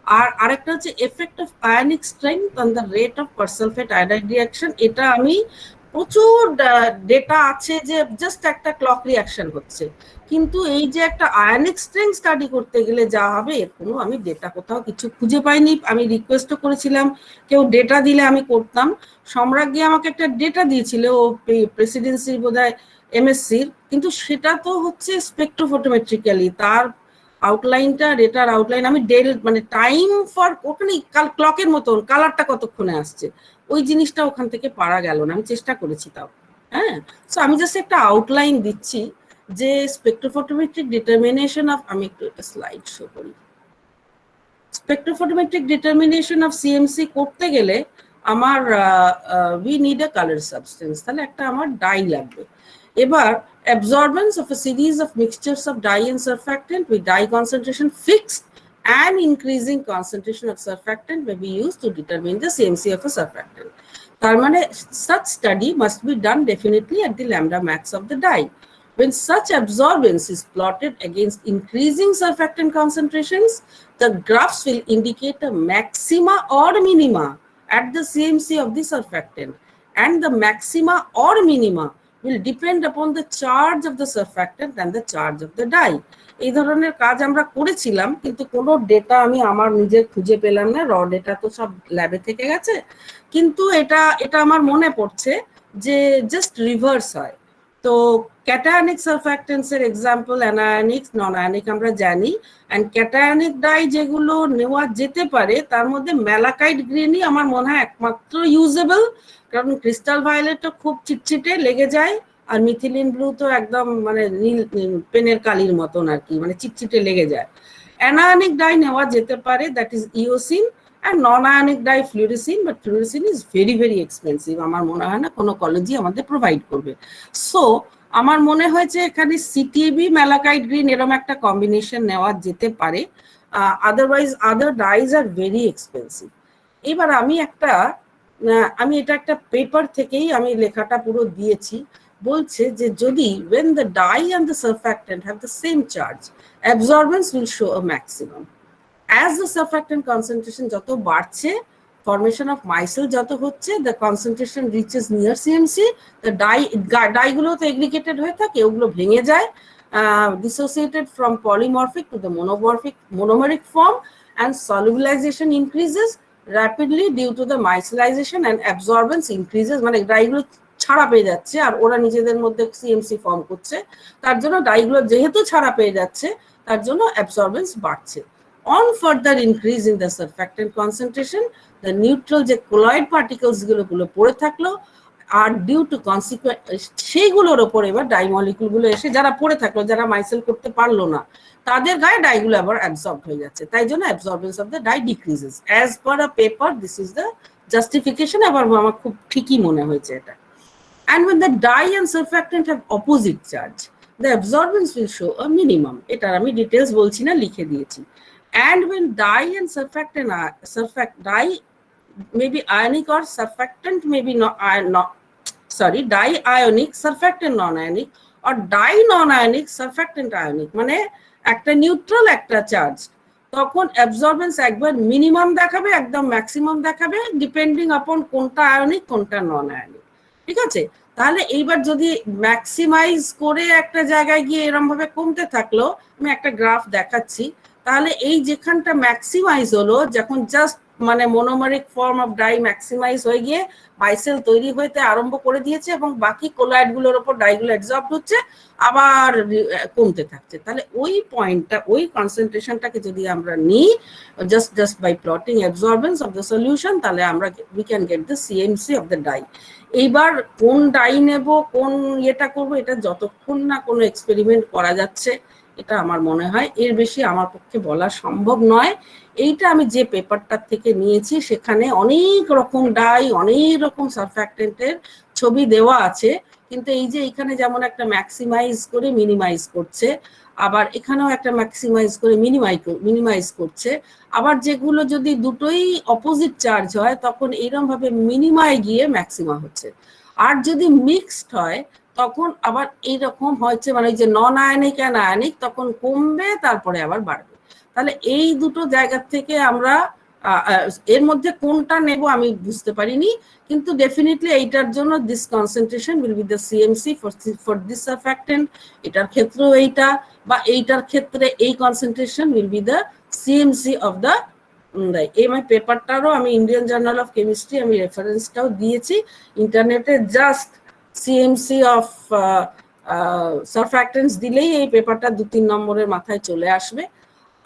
আর আরেকটা হচ্ছে effect of ionic strength on the rate of persulphate iodide reaction, এটা আমি প্রচুর ডেটা আছে যে জাস্ট একটা ক্লক রিঅ্যাকশন হচ্ছে, কিন্তু এই যে একটা আয়নিক স্ট্রেংথ স্টাডি করতে গেলে যা হবে, এর কোনো আমি ডেটা কোথাও কিছু খুঁজে পাইনি। আমি রিকোয়েস্টও করেছিলাম, কেউ ডেটা দিলে আমি করতাম। সম্রাজ্ঞী আমাকে একটা ডেটা দিয়েছিল, ও প্রেসিডেন্সির বোধহয় এমএসসির, কিন্তু সেটা তো হচ্ছে স্পেকট্রোফোটোমেট্রিক্যালি, তার আউটলাইনটা, ডেটার আউটলাইন আমি মানে টাইম ফর, ওখানে ক্লকের মতন কালারটা কতক্ষণে আসছে, ওই জিনিসটা ওখান থেকে পারা গেল না, আমি চেষ্টা করেছি তাও। হ্যাঁ, সো আমি জাস্ট একটা আউটলাইন দিচ্ছি যে স্পেকট্রোফোটোমেট্রিক ডিটারমিনেশন অফ, আমি একটু একটা স্লাইড শো করি। স্পেকট্রোফোটোমেট্রিক ডিটারমিনেশন অফ সিএমসি করতে গেলে আমার we need a colour substance, তাহলে একটা আমার ডাই লাগবে। এবার absorbance of a series of mixtures of dye and surfactant with dye concentration fixed and increasing concentration of surfactant may be used to determine the CMC of a surfactant. তার মানে such study must be done definitely at the lambda max of the dye. When such absorbance is plotted against increasing surfactant concentrations, the graphs will indicate a maxima or minima at the CMC of the surfactant, and the maxima or minima will depend upon the charge of the surfactant and the charge of the dye. এই ধরনের কাজ আমরা করেছিলাম, কিন্তু কোনো data আমি আমার নিজের খুঁজে পেলাম না, র ডেটা তো সব ল্যাবে থেকে গেছে, কিন্তু এটা আমার মনে পড়ছে যে জাস্ট রিভার্স হয়, তো ক্যাটায়নিক সারফ্যাক্টেন্টসের এক্সাম্পল অ্যানায়নিক, নন আয়নিক আমরা জানি। অ্যান্ড ক্যাটায়নিক ডাই যেগুলো নেওয়া যেতে পারে তার মধ্যে ম্যালাকাইট গ্রিনই আমার মনে হয় একমাত্র ইউজেবল, কারণ ক্রিস্টাল ভায়োলেটও খুব চিটচিটে লেগে যায়, আর মিথিলিন ব্লু তো একদম মানে নীল পেনের কালির মতন আর কি, মানে চিটচিটে লেগে যায়। অ্যানায়নিক ডাই নেওয়া যেতে পারে, that is eosin, and non-ionic dye fluorescein, but fluorescein is very very expensive, আমার মনে হয় না কোনো কলেজই আমাদের প্রোভাইড করবে। সো আমার মনে হয়েছে এখানে সিটিবি ম্যালাকাইট গ্রিন এরকম একটা কম্বিনেশন নেওয়া যেতে পারে, otherwise other dies are very expensive. এবার আমি এটা একটা পেপার থেকেই আমি লেখাটা পুরো দিয়েছি, বলছে যে যদি when the dye and the surfactant have the same charge, absorbance will show a maximum. As the surfactant concentration যত বাড়ছে, formation of micelle যত হচ্ছে, the concentration reaches near CMC, the ডাইগুলো তো aggregated হয়ে থাকে, ওগুলো ভেঙে যায়, dissociated from polymorphic to the monomeric form, and solubilization increases rapidly due to the micellization, and absorbance increases, মানে ডাইগুলো ছাড়া পেয়ে যাচ্ছে আর ওরা নিজেদের মধ্যে সিএমসি ফর্ম করছে, তার জন্য ডাইগুলো যেহেতু ছাড়া পেয়ে যাচ্ছে তার জন্য অ্যাবসর্বেন্স বাড়ছে। On further increase in the surfactant concentration, the neutral যে colloid particles গুলো পড়ে থাকলো আর ডিউ টু কনসিকুয়েন্ট সেইগুলোর ওপর এবার ডাই মলিকুলগুলো এসে যারা পড়ে থাকলো, যারা মাইসেল করতে পারলো না, তাদের গায়ে ডাইগুলো আবার অ্যাবসর্ব হয়ে যাচ্ছে, তাই জন্য absorbance of the dye decreases as per a paper. This is the justification, আবার আমার খুব ঠিকই মনে হয়েছে এটা। And when the dye and surfactant have opposite charge, the absorbance will show a minimum. এটার আমি ডিটেলস বলছি না, লিখে দিয়েছি। And when dye and surfactant dye may be ionic or surfactant may be dye ionic, surfactant non-ionic, or dye non-ionic, surfactant ionic, মানে একটা neutral একটা charge, তখন অ্যাবসর্বেন্স একবার মিনিমাম দেখাবে, একদম ম্যাক্সিমাম দেখাবে, ডিপেন্ডিং আপন কোনটা আয়নিক কোনটা নন আয়নিক। ঠিক আছে, তাহলে এইবার যদি ম্যাক্সিমাইজ করে একটা জায়গায় গিয়ে এরকম ভাবে কমতে থাকলো, আমি একটা গ্রাফ দেখাচ্ছি, তাহলে এই যেখানটা ম্যাক্সিমাইজ হলো, যখন জাস্ট মানে মোনোমারিক ফর্ম অফ ডাই ম্যাক্সিমাইজ হয়ে গিয়ে বাইসেল তৈরি হইতে আরম্ভ করে দিয়েছে এবং বাকি কোলয়েড গুলোর উপর ডাইগুলো অ্যাবজর্ব হচ্ছে, আবার কমতে থাকছে, তাহলে ওই পয়েন্টটা, ওই কনসেন্ট্রেশনটাকে যদি আমরা নিই just by plotting absorbance of the solution, তাহলে আমরা we can get the CMC of the dye. এইবার কোন ডাই নেব, কোন ইয়েটা করবো, এটা যতক্ষণ না কোনো এক্সপেরিমেন্ট করা যাচ্ছে, এটা আমার মনে হয় এর বেশি আমার পক্ষে বলা সম্ভব নয়। এইটা আমি যে পেপারটার থেকে নিয়েছি সেখানে অনেক রকম ডাই, অনেক রকম সারফ্যাক্টেন্টের ছবি দেওয়া আছে, কিন্তু এই যে এখানে যেমন একটা ম্যাক্সিমাইজ করে মিনিমাইজ করছে, আবার এখানেও একটা ম্যাক্সিমাইজ করে মিনিমাইজ করছে, আবার যেগুলো যদি দুটোই অপোজিট চার্জ হয় তখন এইরকম ভাবে মিনিমায় গিয়ে ম্যাক্সিমা হচ্ছে, আর যদি মিক্সড হয় তখন আবার এইরকম হচ্ছে, মানে যে নন আয়নিক অ্যান্ড আয়নিক তখন কমবে তারপরে আবার বাড়বে। তাহলে এই দুটো জায়গা থেকে আমরা এর মধ্যে কোনটা নেব আমি বুঝতে পারিনি, কিন্তু ডেফিনেটলি এইটার জন্য this concentration will be the CMC for this surfactant, এটার ক্ষেত্রেও এইটা, বা এইটার ক্ষেত্রে এই concentration will be the CMC of the এই পেপারটারও আমি ইন্ডিয়ান জার্নাল অফ কেমিস্ট্রি আমি রেফারেন্সটাও দিয়েছি ইন্টারনেটে, জাস্ট সিএমসি অফ সারফ্যাক্টেন্টস দিলেই এই পেপারটা 2-3 নম্বরের মাথায় চলে আসবে।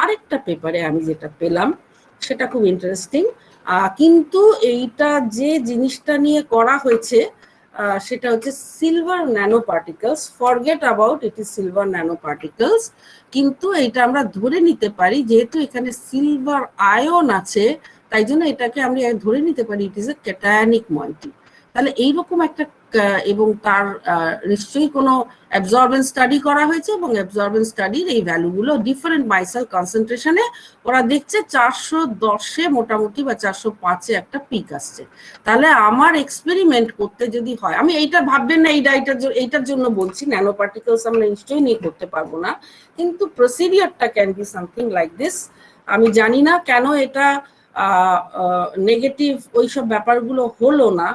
আরেকটা পেপারে আমি যেটা পেলাম সেটা খুব ইন্টারেস্টিং, কিন্তু এইটা যে জিনিসটা নিয়ে করা হয়েছে সেটা হচ্ছে silver nano particles, forget about it is silver nano particles, কিন্তু এটা আমরা ধরে নিতে পারি যেহেতু এখানে সিলভার আয়ন আছে, তাই জন্য এটাকে আমরা ধরে নিতে পারি ইট ইজ এ ক্যাটায়নিক ময়েন্টি। তাহলে এইরকম একটা, এবং তার নিশ্চয়ই কোনো অ্যাবজর্বেন্স স্টাডি করা হয়েছে, এবং অ্যাবজর্বেন্স স্টাডির এই ভ্যালুগুলো ডিফারেন্ট মাইসেল কনসেন্ট্রেশনে ওরা দেখছে 410-এ মোটামুটি বা 405-এ একটা পিক আসছে। তাহলে আমার এক্সপেরিমেন্ট করতে যদি হয়, আমি এইটা ভাববেন না এইটার জন্য বলছি, ন্যানো পার্টিকেলস আমরা নিশ্চয়ই নিয়ে করতে পারবো না, কিন্তু প্রসিডিওরটা can be something like this. আমি জানি না কেন এটা নেগেটিভ ওইসব ব্যাপারগুলো হলো না,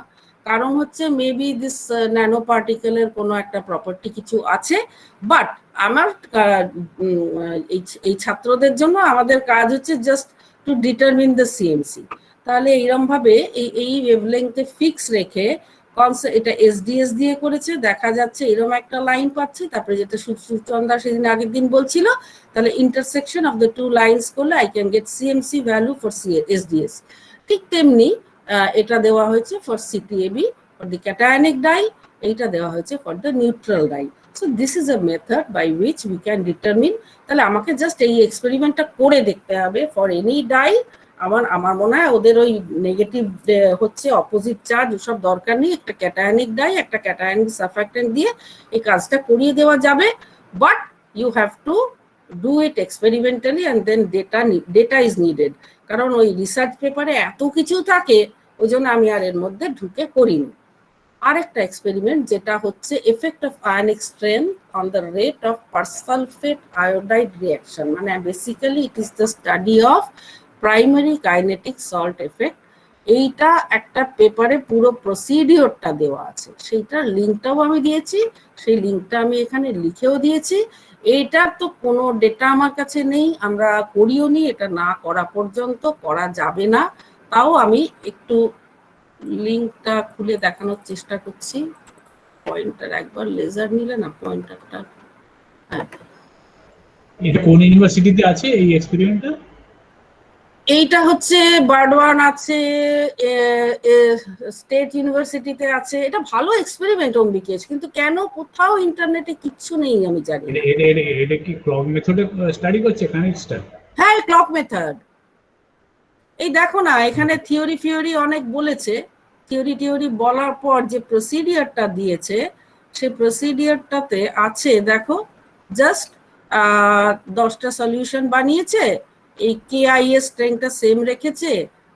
কারণ হচ্ছে মেবি দিস ন্যানো পার্টিকেলের কোনো একটা প্রপার্টি কিছু আছে, বাট আমার এই ছাত্রদের জন্য আমাদের কাজ হচ্ছে just to determine the CMC. তাহলে এইরকম ভাবে এই ওয়েভলেংথে ফিক্স রেখে এটা এসডিএস দিয়ে করেছে, দেখা যাচ্ছে এরকম একটা লাইন পাচ্ছে, তারপরে যেটা সুচন্দা সেদিন আগের দিন বলছিল, তাহলে intersection of the two lines করলে I can get CMC value for SDS. ঠিক তেমনি এটা দেওয়া হয়েছে for CTAB for the cationic dye, এইটা দেওয়া হয়েছে for the neutral dye. So this is a method by which we can determine. তাহলে আমাকে জাস্ট এই এক্সপেরিমেন্টটা করে দেখতে হবে ফর এনি ডাই। আমার মনে হয় ওদের ওই নেগেটিভ হচ্ছে অপোজিট চার্জ ওসব দরকার নেই, একটা ক্যাটায়নিক ডাই একটা ক্যাটায়নিক সারফ্যাক্ট্যান্ট দিয়ে এই কাজটা করিয়ে দেওয়া যাবে, but you have to do it experimentally and then data is needed. কারণ ওই রিসার্চ পেপারে এত কিছু থাকে, ওই জন্য আমি আর এর মধ্যে ঢুকে করিনি। আরেকটা এক্সপেরিমেন্ট যেটা হচ্ছে effect of ionic strength on the rate of persulphate iodide reaction, মানে basically it is the study of primary kinetic salt effect. এইটা একটা পেপারে পুরো প্রসিডিওরটা দেওয়া আছে, সেইটার লিঙ্কটাও আমি দিয়েছি, সেই লিঙ্কটা আমি এখানে লিখেও দিয়েছি। এইটার তো কোনো ডেটা আমার কাছে নেই, আমরা করিও নি, এটা না করা পর্যন্ত করা যাবে না। তাও আমি একটু লিঙ্কটা খুলে দেখানোর চেষ্টা করছি। পয়েন্টার একবার লেজার নিলে না পয়েন্টারটা, হ্যাঁ এটা কোন ইউনিভার্সিটিতে আছে এই এক্সপেরিমেন্টটা? এইটা হচ্ছে বার্ডওয়ান আছে, স্টেট ইউনিভার্সিটিতে আছে। এটা ভালো এক্সপেরিমেন্ট অম্বিকেশ, কিন্তু কেন কোথাও ইন্টারনেটে কিচ্ছু নেই আমি জানি না। এটা কি ক্লক মেথডে স্টাডি করছে কানেক্টটা? হ্যাঁ ক্লক মেথড। এই দেখো না এখানে থিওরি অনেক বলেছে, থিওরি বলার পর যে প্রসিডিওরটা দিয়েছে সেই প্রসিডিওরটাতে আছে দেখো, জাস্ট 10টা সলিউশন বানিয়েছে, এই কেআইএস স্ট্রেংথটা সেম রেখেছে,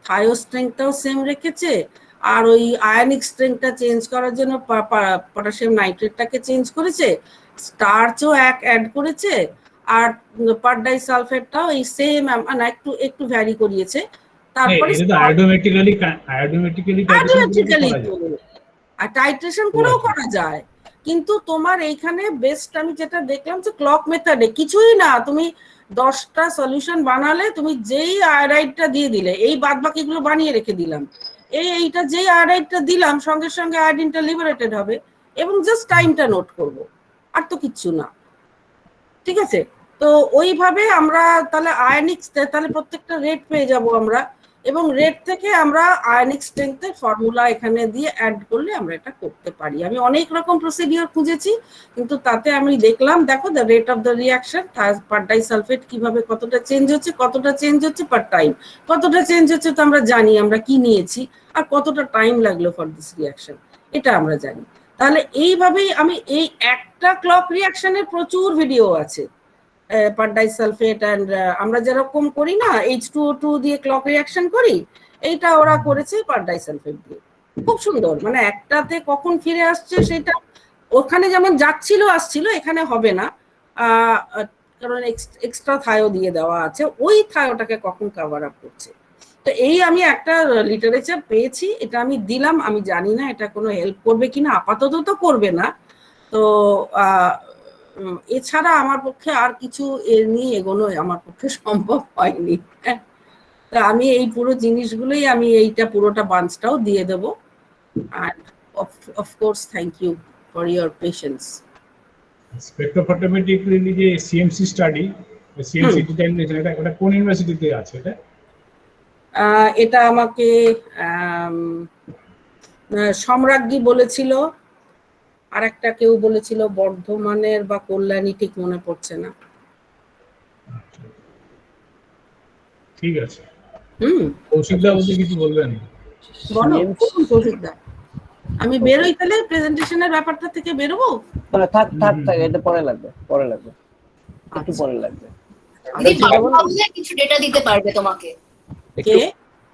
থাইও স্ট্রেংথটাও সেম রেখেছে, আর ওই আয়নিক স্ট্রেংথটা চেঞ্জ করার জন্য পটাশিয়াম নাইট্রেটটাকে চেঞ্জ করেছে, স্টার্চও অ্যাড করেছে, আর পার ডাই সালফেটটাও এই সেম একটু ভ্যারি করিয়েছে। তারপরে আয়োডোমেট্রিক্যালি আর টাইট্রেশন করেও করা যায়, কিন্তু তোমার এইখানে বেস্ট আমি যেটা দেখলাম যে ক্লক মেথডে কিছুই না, তুমি 10টা সলিউশন বানালে, তুমি যেই আয়োডাইডটা দিয়ে দিলে, এই বাদ বাকিগুলো বানিয়ে রেখে দিলাম, এইটা যেই আয়োডাইডটা দিলাম সঙ্গে সঙ্গে আয়োডিনটা লিবারেটেড হবে, এবং জাস্ট টাইমটা নোট করব, আর তো কিচ্ছু না। ঠিক আছে, তো ওইভাবে আমরা তাহলে আয়নিক, তাহলে প্রত্যেকটা রেট পেয়ে যাব আমরা, এবং রেট থেকে আমরা আয়নিক স্ট্রেংথের ফর্মুলা এখানে দিয়ে অ্যাড করলে আমরা এটা করতে পারি। আমি অনেক রকম প্রসিডিওর খুঁজেছি, কিন্তু তাতে আমি দেখলাম দেখো the rate of the reaction per disulphate কিভাবে কতটা চেঞ্জ হচ্ছে পার টাইম, কতটা চেঞ্জ হচ্ছে তো আমরা জানি, আমরা কি নিয়েছি, আর কতটা টাইম লাগলো ফর দিস রিঅ্যাকশন এটা আমরা জানি। তাহলে এইভাবেই আমি এই একটা ক্লক রিঅ্যাকশনের প্রচুর ভিডিও আছে, পার ডাইসালফেট অ্যান্ড আমরা যেরকম করি না H2O2 দিয়ে ক্লক রিঅ্যাকশন করি, এইটা ওরা করেছে পার ডাইসালফেট দিয়ে, খুব সুন্দর। মানে একটাতে কখন ফিরে আসছে সেটা ওখানে যেমন যাচ্ছিল আসছিল, এখানে হবে না, কারণ এক্সট্রা থায়ো দিয়ে দেওয়া আছে, ওই থায়োটাকে কখন কভার আপ করছে। তো এই আমি একটা লিটারেচার পেয়েছি, এটা আমি দিলাম, আমি জানি না এটা কোনো হেল্প করবে কিনা, আপাতত তো করবে না। তো এছাড়া আমার পক্ষে আর কিছু এর নিয়ে এগোনো আমার পক্ষে সম্ভব হয়নি। তা আমি এই পুরো জিনিসগুলোই আমি এইটা পুরোটা বাঞ্চটাও দিয়ে দেব। and of course thank you for your patience. স্পেকট্রোফটোমেট্রিক্যালি যে সিএমসি স্টাডি, সিএমসি ডিটেইলস এটা কোন ইউনিভার্সিটিতে আছে? এটা আমাকে সম্রাজ্ঞী বলেছিল, আর একটা কেউ বলেছিল বর্ধমানের বা কল্যাণী, ঠিক মনে পড়ছে না। ঠিক আছে, কৌশিকদা বলতে কিছু বলবেন? বলো কৌশিকদা। আমি বেরোই তাহলে প্রেজেন্টেশনের ব্যাপারটা থেকে বেরোবো? থাক এটা পরে লাগবে একটু পরে লাগবে। কিছু ডেটা দিতে পারবে তোমাকে? কে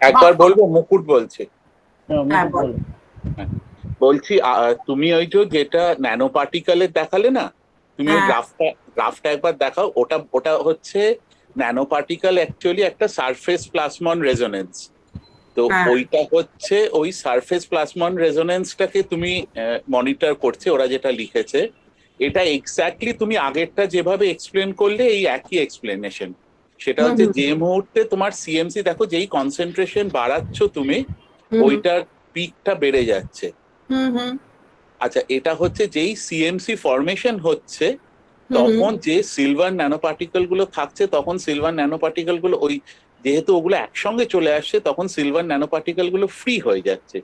একবার বলবো? মুকুট বলছে। হ্যাঁ বল। বলছি তুমি ওই যেটা ন্যানো পার্টিকেলের দেখালে না, তুমি ওই গ্রাফটা একবার দেখাও। ওটা হচ্ছে ন্যানো পার্টিকেল অ্যাকচুয়ালি একটা সারফেস প্লাজমন রেজোনেন্স। তো ওইটা হচ্ছে ওই সারফেস প্লাজমন রেজোনেন্সটাকে তুমি মনিটর করছে, ওরা যেটা লিখেছে এটা এক্স্যাক্টলি তুমি আগেরটা যেভাবে এক্সপ্লেন করলে এই একই এক্সপ্লেনেশন। সেটা হচ্ছে যে মুহূর্তে তোমার সিএমসি দেখো যেই কনসেন্ট্রেশন বাড়াচ্ছ তুমি, ওইটার পিকটা বেড়ে যাচ্ছে। হুম হুম আচ্ছা, এটা হচ্ছে যেই সিএমসি ফরমেশন হচ্ছে হুম তখন যে সিলভার ন্যানো পার্টিকেল গুলো থাকছে, তখন সিলভার ন্যানো পার্টিকেল গুলো ওই যেহেতু ওগুলো একসঙ্গে চলে আসছে, তখন সিলভার ন্যানো পার্টিকেল গুলো ফ্রি হয়ে যাচ্ছে।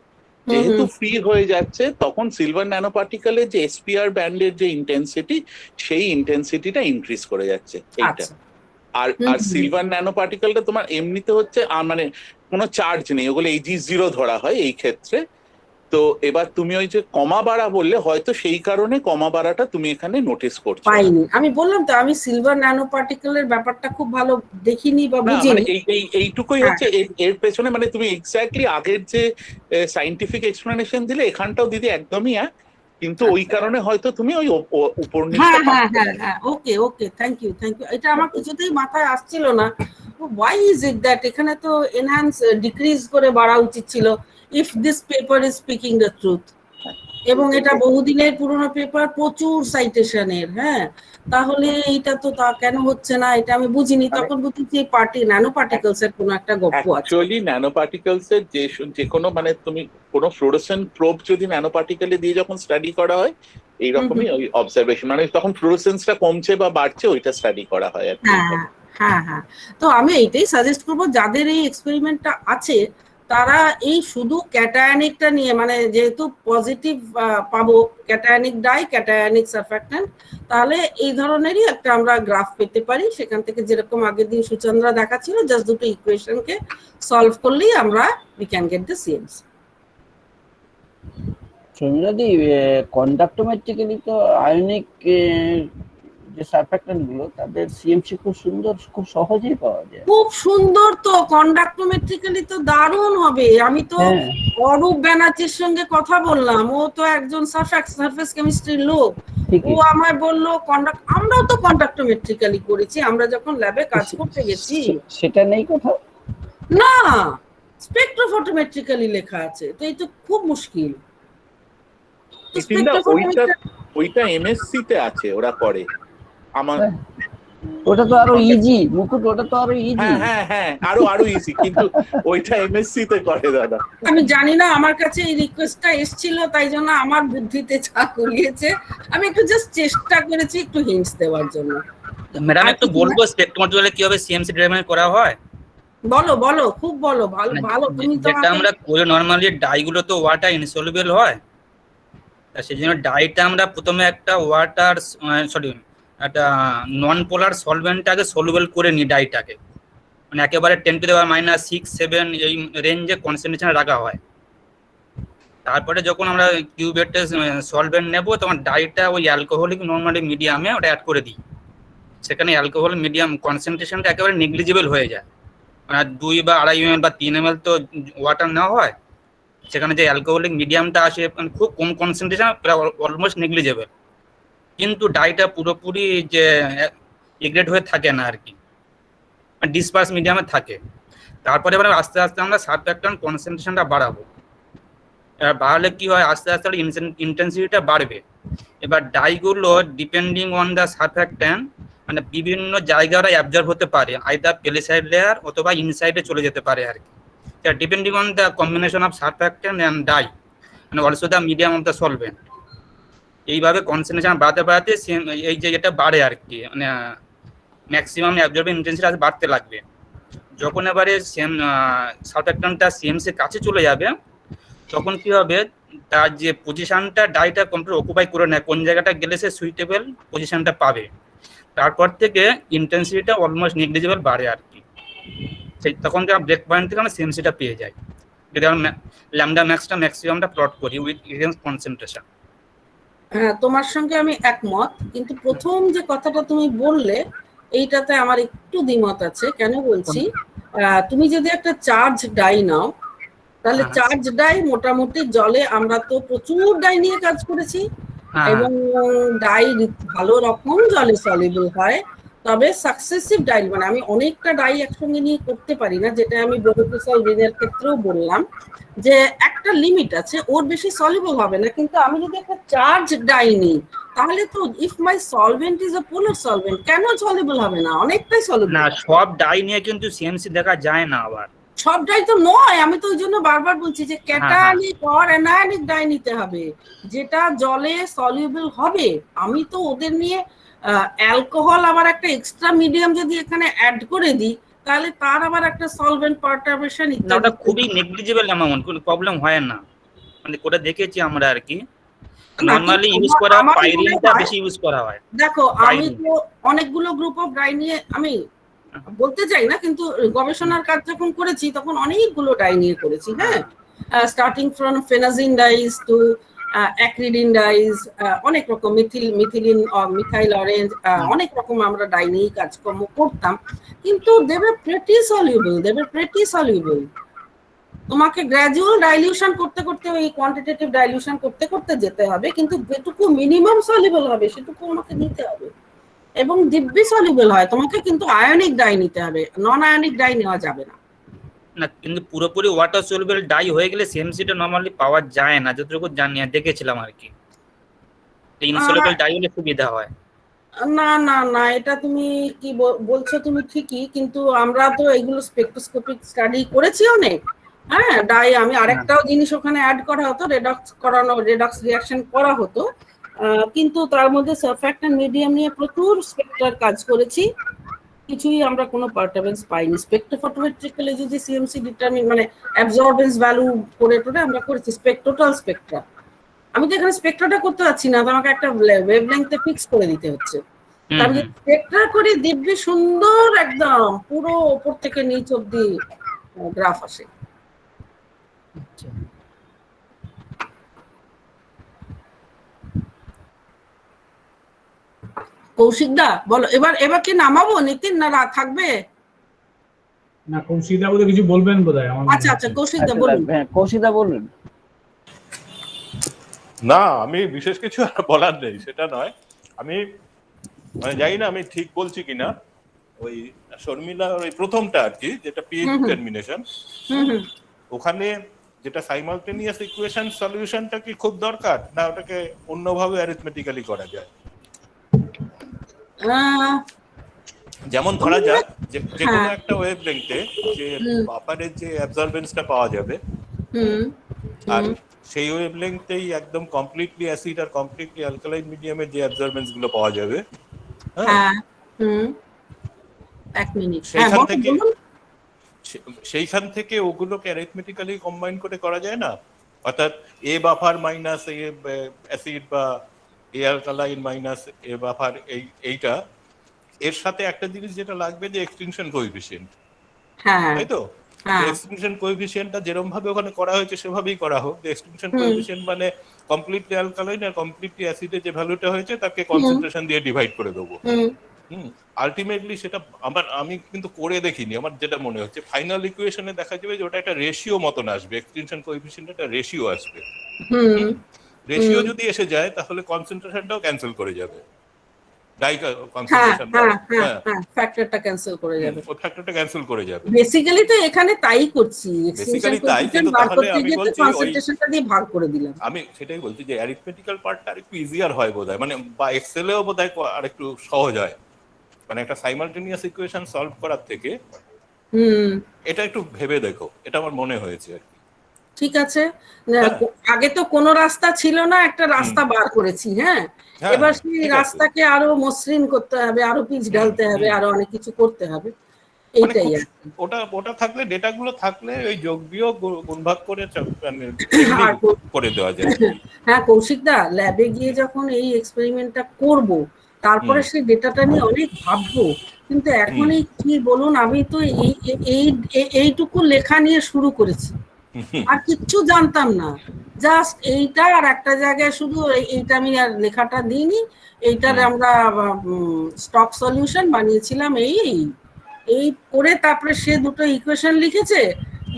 যেহেতু ফ্রি হয়ে যাচ্ছে, তখন সিলভার ন্যানো পার্টিকেলের যে এসপিআর ব্যান্ডের যে ইন্টেন্সিটি, সেই ইন্টেন্সিটিটা ইনক্রিজ করে যাচ্ছে এইটা। আচ্ছা আর আর সিলভার ন্যানো পার্টিকেলটা তোমার এমনিতে হচ্ছে মানে কোনো চার্জ নেই, ওগুলো Ag0 ধরা হয় এই ক্ষেত্রে। তো এবার তুমি ওই যে কমা বাড়া বললে, হয়তো সেই কারণে কমা বাড়াটা তুমি এখানে নোটিস করছো না। পাইনি, আমি বললাম তো আমি সিলভার ন্যানো পার্টিকেলের ব্যাপারটা খুব ভালো দেখিনি বা না মানে বুঝিনি। এইটুকুই হ্যাঁ। হচ্ছে এর পেছনে, মানে তুমি এক্স্যাক্টলি আগের যে সাইন্টিফিক এক্সপ্লেনেশন দিলে এখানটাও দিদি একদমই কিন্তু ওই কারণে হয়তো তুমি ওই উপর নিচটা হ্যাঁ হ্যাঁ পাচ্ছ হ্যাঁ না। হ্যাঁ, ওকে ওকে, থ্যাংক ইউ থ্যাংক ইউ। এটা আমার কিছুতেই মাথায় আসছিল না, ওয়াই ইজ ইট দ্যাট এখানে তো এনহ্যান্স ডিক্রিজ করে বাড়া উচিত ছিল if this paper is speaking the truth. এবং এটা বহুদিনের পুরনো পেপার, প্রচুর সাইটেশনের, হ্যাঁ, তাহলে এইটা তো তা কেন হচ্ছে না এটা আমি বুঝিনি। তখন বুঝেছি ন্যানো পার্টিকেলস এর কোনো একটা গল্প আছে। অ্যাকচুয়ালি ন্যানো পার্টিকেলস এর যে কোনো মানে তুমি কোনো ফ্লোরোসেন্ট প্রোব যদি ন্যানো পার্টিকেলে দিয়ে যখন স্টাডি করা হয়, এইরকমই ওই অবজারভেশন, মানে তখন ফ্লোরোসেন্সটা কমছে বা বাড়ছে ওইটা স্টাডি করা হয় আর কি। হ্যাঁ হ্যাঁ হ্যাঁ, তো আমি এইটাই সাজেস্ট করবো যাদের এই এক্সপেরিমেন্টটা আছে তারা এই শুধু ক্যাটায়নিকটা নিয়ে, মানে যেহেতু পজিটিভ পাবো ক্যাটায়নিক ডাই ক্যাটায়নিক সারফ্যাক্ট্যান্ট, তাহলে এই ধরনেরই একটা আমরা গ্রাফ পেতে পারি। সেখান থেকে যেরকম আগের দিন সুচন্দ্রা দেখাচ্ছিল, জাস্ট দুটো ইকুয়েশনকে সলভ করলেই আমরা we can get the CMC. সঞ্জয়দি, কন্ডাক্টোমেট্রিক্যালি তো আয়নিক যে সারফ্যাক্ট্যান্ট গুলো তাদের সিএমসি খুব সুন্দর, খুব সহজেই পাওয়া যায়। খুব সুন্দর, তো কন্ডাক্টোমেট্রিক্যালি তো দারুণ হবে। আমি তো অরূপ ব্যানার্জির সঙ্গে কথা বললাম, ও তো একজন সারফেস কেমিস্ট্রির লোক, ও আমায় বললো আমরাও তো কন্ডাক্টোমেট্রিক্যালি করেছি, আমরা যখন ল্যাবে কাজ করতে গেছি। সেটা নেই কোথাও না, স্পেকট্রোফটোমেট্রিক্যালি লেখা আছে, তো এই তো খুব মুশকিল। ওইটা এমএসসি তে আছে, ওরা করে। আমার ওটা তো আরো ইজি মুকুট, ওটা তো আরো ইজি। হ্যাঁ হ্যাঁ, আরো ইজি, কিন্তু ওইটা এমএসসি তে করে দাদা। আমি জানি না, আমার কাছে এই রিকোয়েস্টটা এসেছিল, তাই জন্য আমার বুদ্ধিতে চা করিয়েছে, আমি একটু জাস্ট চেষ্টা করেছি একটু হিন্টস দেওয়ার জন্য। ম্যাডাম একটু বলবো স্পেকট্রোমেট্রিতে কিভাবে সিএমসি ডিটারমাইন করা হয়? বলো বলো, খুব বলো, ভালো ভালো। তুমি তো যেটা আমরা করে নরমালি ডাইগুলো তো ওয়াটার ইনসলুবেল হয়, সেই জন্য ডাইটা আমরা প্রথমে একটা একটা নন পোলার সলভেন্টে আগে সলুবেল করে নিই ডাইটাকে, মানে একেবারে 10⁻⁻6, 7 এই রেঞ্জে কনসেন্ট্রেশন রাখা হয়। তারপরে যখন আমরা কিউবেটে সলভেন্ট নেব, তখন ডাইটা ওই অ্যালকোহলিক নর্মালি মিডিয়ামে ওটা অ্যাড করে দিই। সেখানে অ্যালকোহল মিডিয়াম কনসেন্ট্রেশনটা একেবারে নেগলিজিবল হয়ে যায়, মানে 2 বা 2.5 ml বা 3 ml তো ওয়াটার নেওয়া হয়, সেখানে যে অ্যালকোহলিক মিডিয়ামটা আসে খুব কম কনসেন্ট্রেশন, অলমোস্ট নেগলিজেবল, কিন্তু ডাইটা পুরোপুরি যে এগ্রেড হয়ে থাকে না আর কি, ডিসপার্স মিডিয়ামে থাকে। তারপরে এবার আস্তে আস্তে আমরা সারফ্যাক্ট্যান্ট কনসেন্ট্রেশনটা বাড়াবো। এবার বাড়ালে কি হয়, আস্তে আস্তে ইন্টেন্সিটিটা বাড়বে। এবার ডাইগুলো ডিপেন্ডিং অন দ্য সারফ্যাক্ট্যান্ট মানে বিভিন্ন জায়গায় অ্যাবজর্ব হতে পারে, আইদার পেলিসাইড লেয়ার অথবা ইনসাইডে চলে যেতে পারে আর কি, depending on the combination of surfactant and dye মানে also the medium of the solvent. এইভাবে কনসেন্ট্রেশন বাড়াতে বাড়াতে এই যে এটা বাড়ে আর কি, মানে ম্যাক্সিমাম অ্যাবজর্বিং ইন্টেন্সিটি বাড়তে লাগবে। যখন এবারে সারফ্যাক্ট্যান্টটা সিএমসি কাছে চলে যাবে, তখন কি হবে, তার যে পজিশনটা ডাইটা কমপ্লিট অকুপাই করে নেয়, কোন জায়গাটা গেলে সে সুইটেবল পজিশনটা পাবে, তারপর থেকে ইন্টেন্সিটিটা অলমোস্ট নেগলিজেবল বাড়ে আর কি। সেই তখন যে ব্রেক পয়েন্ট থেকে আমরা সিএমসিটা পেয়ে যাই, যদি আমরা ল্যামডা ম্যাক্সটা ম্যাক্সিমামটা প্লট করি উইথ কনসেন্ট্রেশন। হ্যাঁ, তোমার সঙ্গে আমি একমত, কিন্তু প্রথম যে কথাটা তুমি বললে এইটাতে আমার একটু দ্বিমত আছে। কেন বলছি, তুমি যদি একটা চার্জ ডাই নাও, তাহলে চার্জ ডাই মোটামুটি জলে, আমরা তো প্রচুর ডাই নিয়ে কাজ করেছি, এবং ডাই ভালো রকম জলে সলিবল হয়। তবে সাকসেসিভ ডাই মানে আমি অনেকটা ডাই একসঙ্গে নিয়ে করতে পারি না, যেটা আমি ব্রোমোক্রিস্টাল রিনের ক্ষেত্রেও বললাম যে একটা লিমিট আছে, ওর বেশি সলিবল হবে না। কিন্তু আমি যদি একটা চার্জ ডাই নিই, তাহলে তো if my solvent is a polar solvent, কেন সলিবল হবে না, অনেকটাই সলিবল। না, সব ডাই নিয়ে কিন্তু সিএমসি দেখা যায় না আবার। সব ডাই তো নয়, আমি তো ওই জন্য বারবার বলছি যে ক্যাটায়নিক অর অ্যানায়নিক ডাই নিতে হবে, যেটা জলে সলিউবল হবে। আমি তো ওদের নিয়ে অ্যালকোহল আবার একটা এক্সট্রা মিডিয়াম যদি এখানে অ্যাড করে দিই, তাহলে তার আবার একটা সলভেন্ট পারটারবেশন না ওটা খুবই নেগলিজিবল অ্যামাউন্ট, কোনো প্রবলেম হয় না, মানে ওটা দেখেছি আমরা আর কি। নরমালি ইউজ করা পাইরিনটা বেশি ইউজ করা হয়। দেখো আমি তো অনেকগুলো গ্রুপ অফ ডাই নিয়ে আমি বলতে চাই না, কিন্তু গবেষণার কাজ যখন করেছি তখন অনেকগুলো ডাই নিয়ে করেছি। হ্যাঁ, starting from phenazine dyes to acridine dyes, অনেক রকম মিথিলিন মিথাইল অরেঞ্জ, অনেক রকম আমরা ডাই নিয়ে কাজকর্ম করতাম, কিন্তু দে ওয়্যার প্রেটি সলিউবল। তোমাকে গ্র্যাজুয়াল ডাইলিউশন করতে করতে ওই কোয়ান্টিটেটিভ ডাইলিউশন করতে করতে যেতে হবে, কিন্তু যেটুকু মিনিমাম সলিউবল হবে সেটুকু আমাকে নিতে হবে, এবং দিব্যি সলিউবল হয় তোমাকে কিন্তু আয়নিক ডাই নিতে হবে, নন আয়নিক ডাই নেওয়া যাবে না। না কিন্তু পুরোপুরি ওয়াটার সলিউবল ডাই হয়ে গেলে সিএমসিটা নরমালি পাওয়া যায় না, যতটুকু জানি দেখেছিলাম আর কি। ইনসলিউবল ডাই হলে সুবিধা হয়। না না না, এটা তুমি কি বলছো তুমি ঠিকই, কিন্তু আমরা তো এগুলো স্পেকট্রোস্কোপিক স্টাডি করেছি অনেক। হ্যাঁ, ডাই আমি আরেকটাও জিনিস ওখানে অ্যাড করা হতো, রেডক্স রিঅ্যাকশন করা হতো, কিন্তু তার মধ্যে সারফ্যাক্ট্যান্ট মিডিয়াম নিয়ে প্রচুর স্পেকট্রার কাজ করেছি, কিছুই আমরা কোনো পারটারবেন্স পাইনি। স্পেকট্রোফটোমেট্রিক্যালি যদি সিএমসি ডিটারমিন মানে অ্যাবজর্বেন্স ভ্যালু করে টোরে আমরা করেছি টোটাল স্পেকট্রা। আমি তো এখানে স্পেকট্রাটা করতে পারছি না, তো আমাকে একটা ওয়েভলেংথে ফিক্স করে দিতে হচ্ছে। আমি যদি স্পেকট্রা করি দিব্যি সুন্দর একদম পুরো উপর থেকে নিচ অব্দি গ্রাফ আসে। কৌশিক দা বলো, এবার কি নামাবো নিতিন, না থাকবে? না, কৌশিক দা বোধহয় কিছু বলবেন বোধহয়। আচ্ছা আচ্ছা, কৌশিক দা বলুন। কৌশিক দা বলুন। না, আমি বিশেষ কিছু আর বলার নেই, সেটা নয়। আমি মানে জানি না আমি ঠিক বলছি কিনা, ওই শর্মিলার ওই প্রথমটা আর কি, যেটা পিএইচ ডিটারমিনেশন, ওখানে যেটা সাইমালটেনিয়াস ইকুয়েশন সলিউশনটা কি খুব দরকার, না ওটাকে অন্যভাবে অ্যারিথমেটিক্যালি করা যায়? যেমন ধরা যাক যে কোনো একটা ওয়েভলেংথে যে বাফারের যে অ্যাবজর্বেন্সটা পাওয়া যাবে, আর সেই ওয়েভলেংথেই একদম কমপ্লিটলি অ্যাসিড আর কমপ্লিটলি অ্যালকালাইন মিডিয়ামের যে অ্যাবজর্বেন্স গুলো পাওয়া যাবে, হ্যাঁ, এক মিনিট, সেইখান থেকে ওগুলোকে অ্যারিথমেটিক্যালি কম্বাইন করে করা যায় না? অর্থাৎ এ বাফার মাইনাস এ অ্যাসিড বা এ অ্যালকালাইন মাইনাস এ বাফার, এইটা এর সাথে একটা জিনিস যেটা লাগবে যে এক্সটিংশন কোএফিসিয়েন্ট, তাই তো? এক্সটিংশন কোএফিসিয়েন্টটা যেরকম ভাবে ওখানে করা হয়েছে সেভাবেই করা হোক। এক্সটিংশন কোএফিসিয়েন্ট মানে কমপ্লিটলি অ্যালকালাইন আর কমপ্লিটলি অ্যাসিডের যে ভ্যালুটা হয়েছে তাকে কনসেন্ট্রেশন দিয়ে ডিভাইড করে দেবো। আলটিমেটলি সেটা আমি কিন্তু করে দেখিনি, আমার যেটা মনে হচ্ছে ফাইনাল ইকুয়েশনে দেখা যাবে যে ওটা একটা রেশিও মতন আসবে, এক্সটিংশন কোএফিসিয়েন্ট একটা রেশিও আসবে। রেশিও যদি এসে যায় তাহলে কনসেন্ট্রেশনটাও ক্যান্সেল করে যাবে, ডাই কনসেন্ট্রেশনটা ফ্যাক্টরটা ক্যান্সেল করে যাবে, ওই ফ্যাক্টরটা ক্যান্সেল করে যাবে। বেসিক্যালি তো এখানে তাই করছি, বেসিক্যালি তাই, কিন্তু তাহলে আমি বলছি কনসেন্ট্রেশনটা দিয়ে ভাগ করে দিলাম। আমি সেটাই বলছি যে অ্যারিথমেটিক্যাল পার্টটা আরেকটু ইজিয়ার হয় বোধহয়, মানে বা এক্সেলেও বোধহয় আরেকটু সহজ হয়, মানে একটা সাইমালটেনিয়াস ইকুয়েশন সলভ করার থেকে। এটা একটু ভেবে দেখো, এটা আমার মনে হয়েছে আর কি। ঠিক আছে, আগে তো কোনো রাস্তা ছিল না, একটা রাস্তা বার করেছি। হ্যাঁ, এবার সেই রাস্তাকে আরো মসৃণ করতে হবে, আরো পিচ ঢালতে হবে, আরো অনেক কিছু করতে হবে, এইটাই আর কি। ওটা থাকলে, ডেটাগুলো থাকলে ওই যোগ বিয়োগ গুণভাগ করে করে দেওয়া যায়। হ্যাঁ কৌশিক দা, ল্যাবে গিয়ে যখন এই এক্সপেরিমেন্টটা করব তারপরে সেই ডেটাটা নিয়ে অনেক ভাববো, কিন্তু এখন এই কি বলুন, আমি তো এইটুকু লেখা নিয়ে শুরু করেছি, আর কিচ্ছু জানতাম না, জাস্ট এইটা আর একটা জায়গায় শুধু এইটা আমি আর লেখাটা দিইনি, এইটার আমরা স্টক সলিউশন বানিয়েছিলাম, এই করে তারপরে সে দুটো ইকুয়েশন লিখেছে,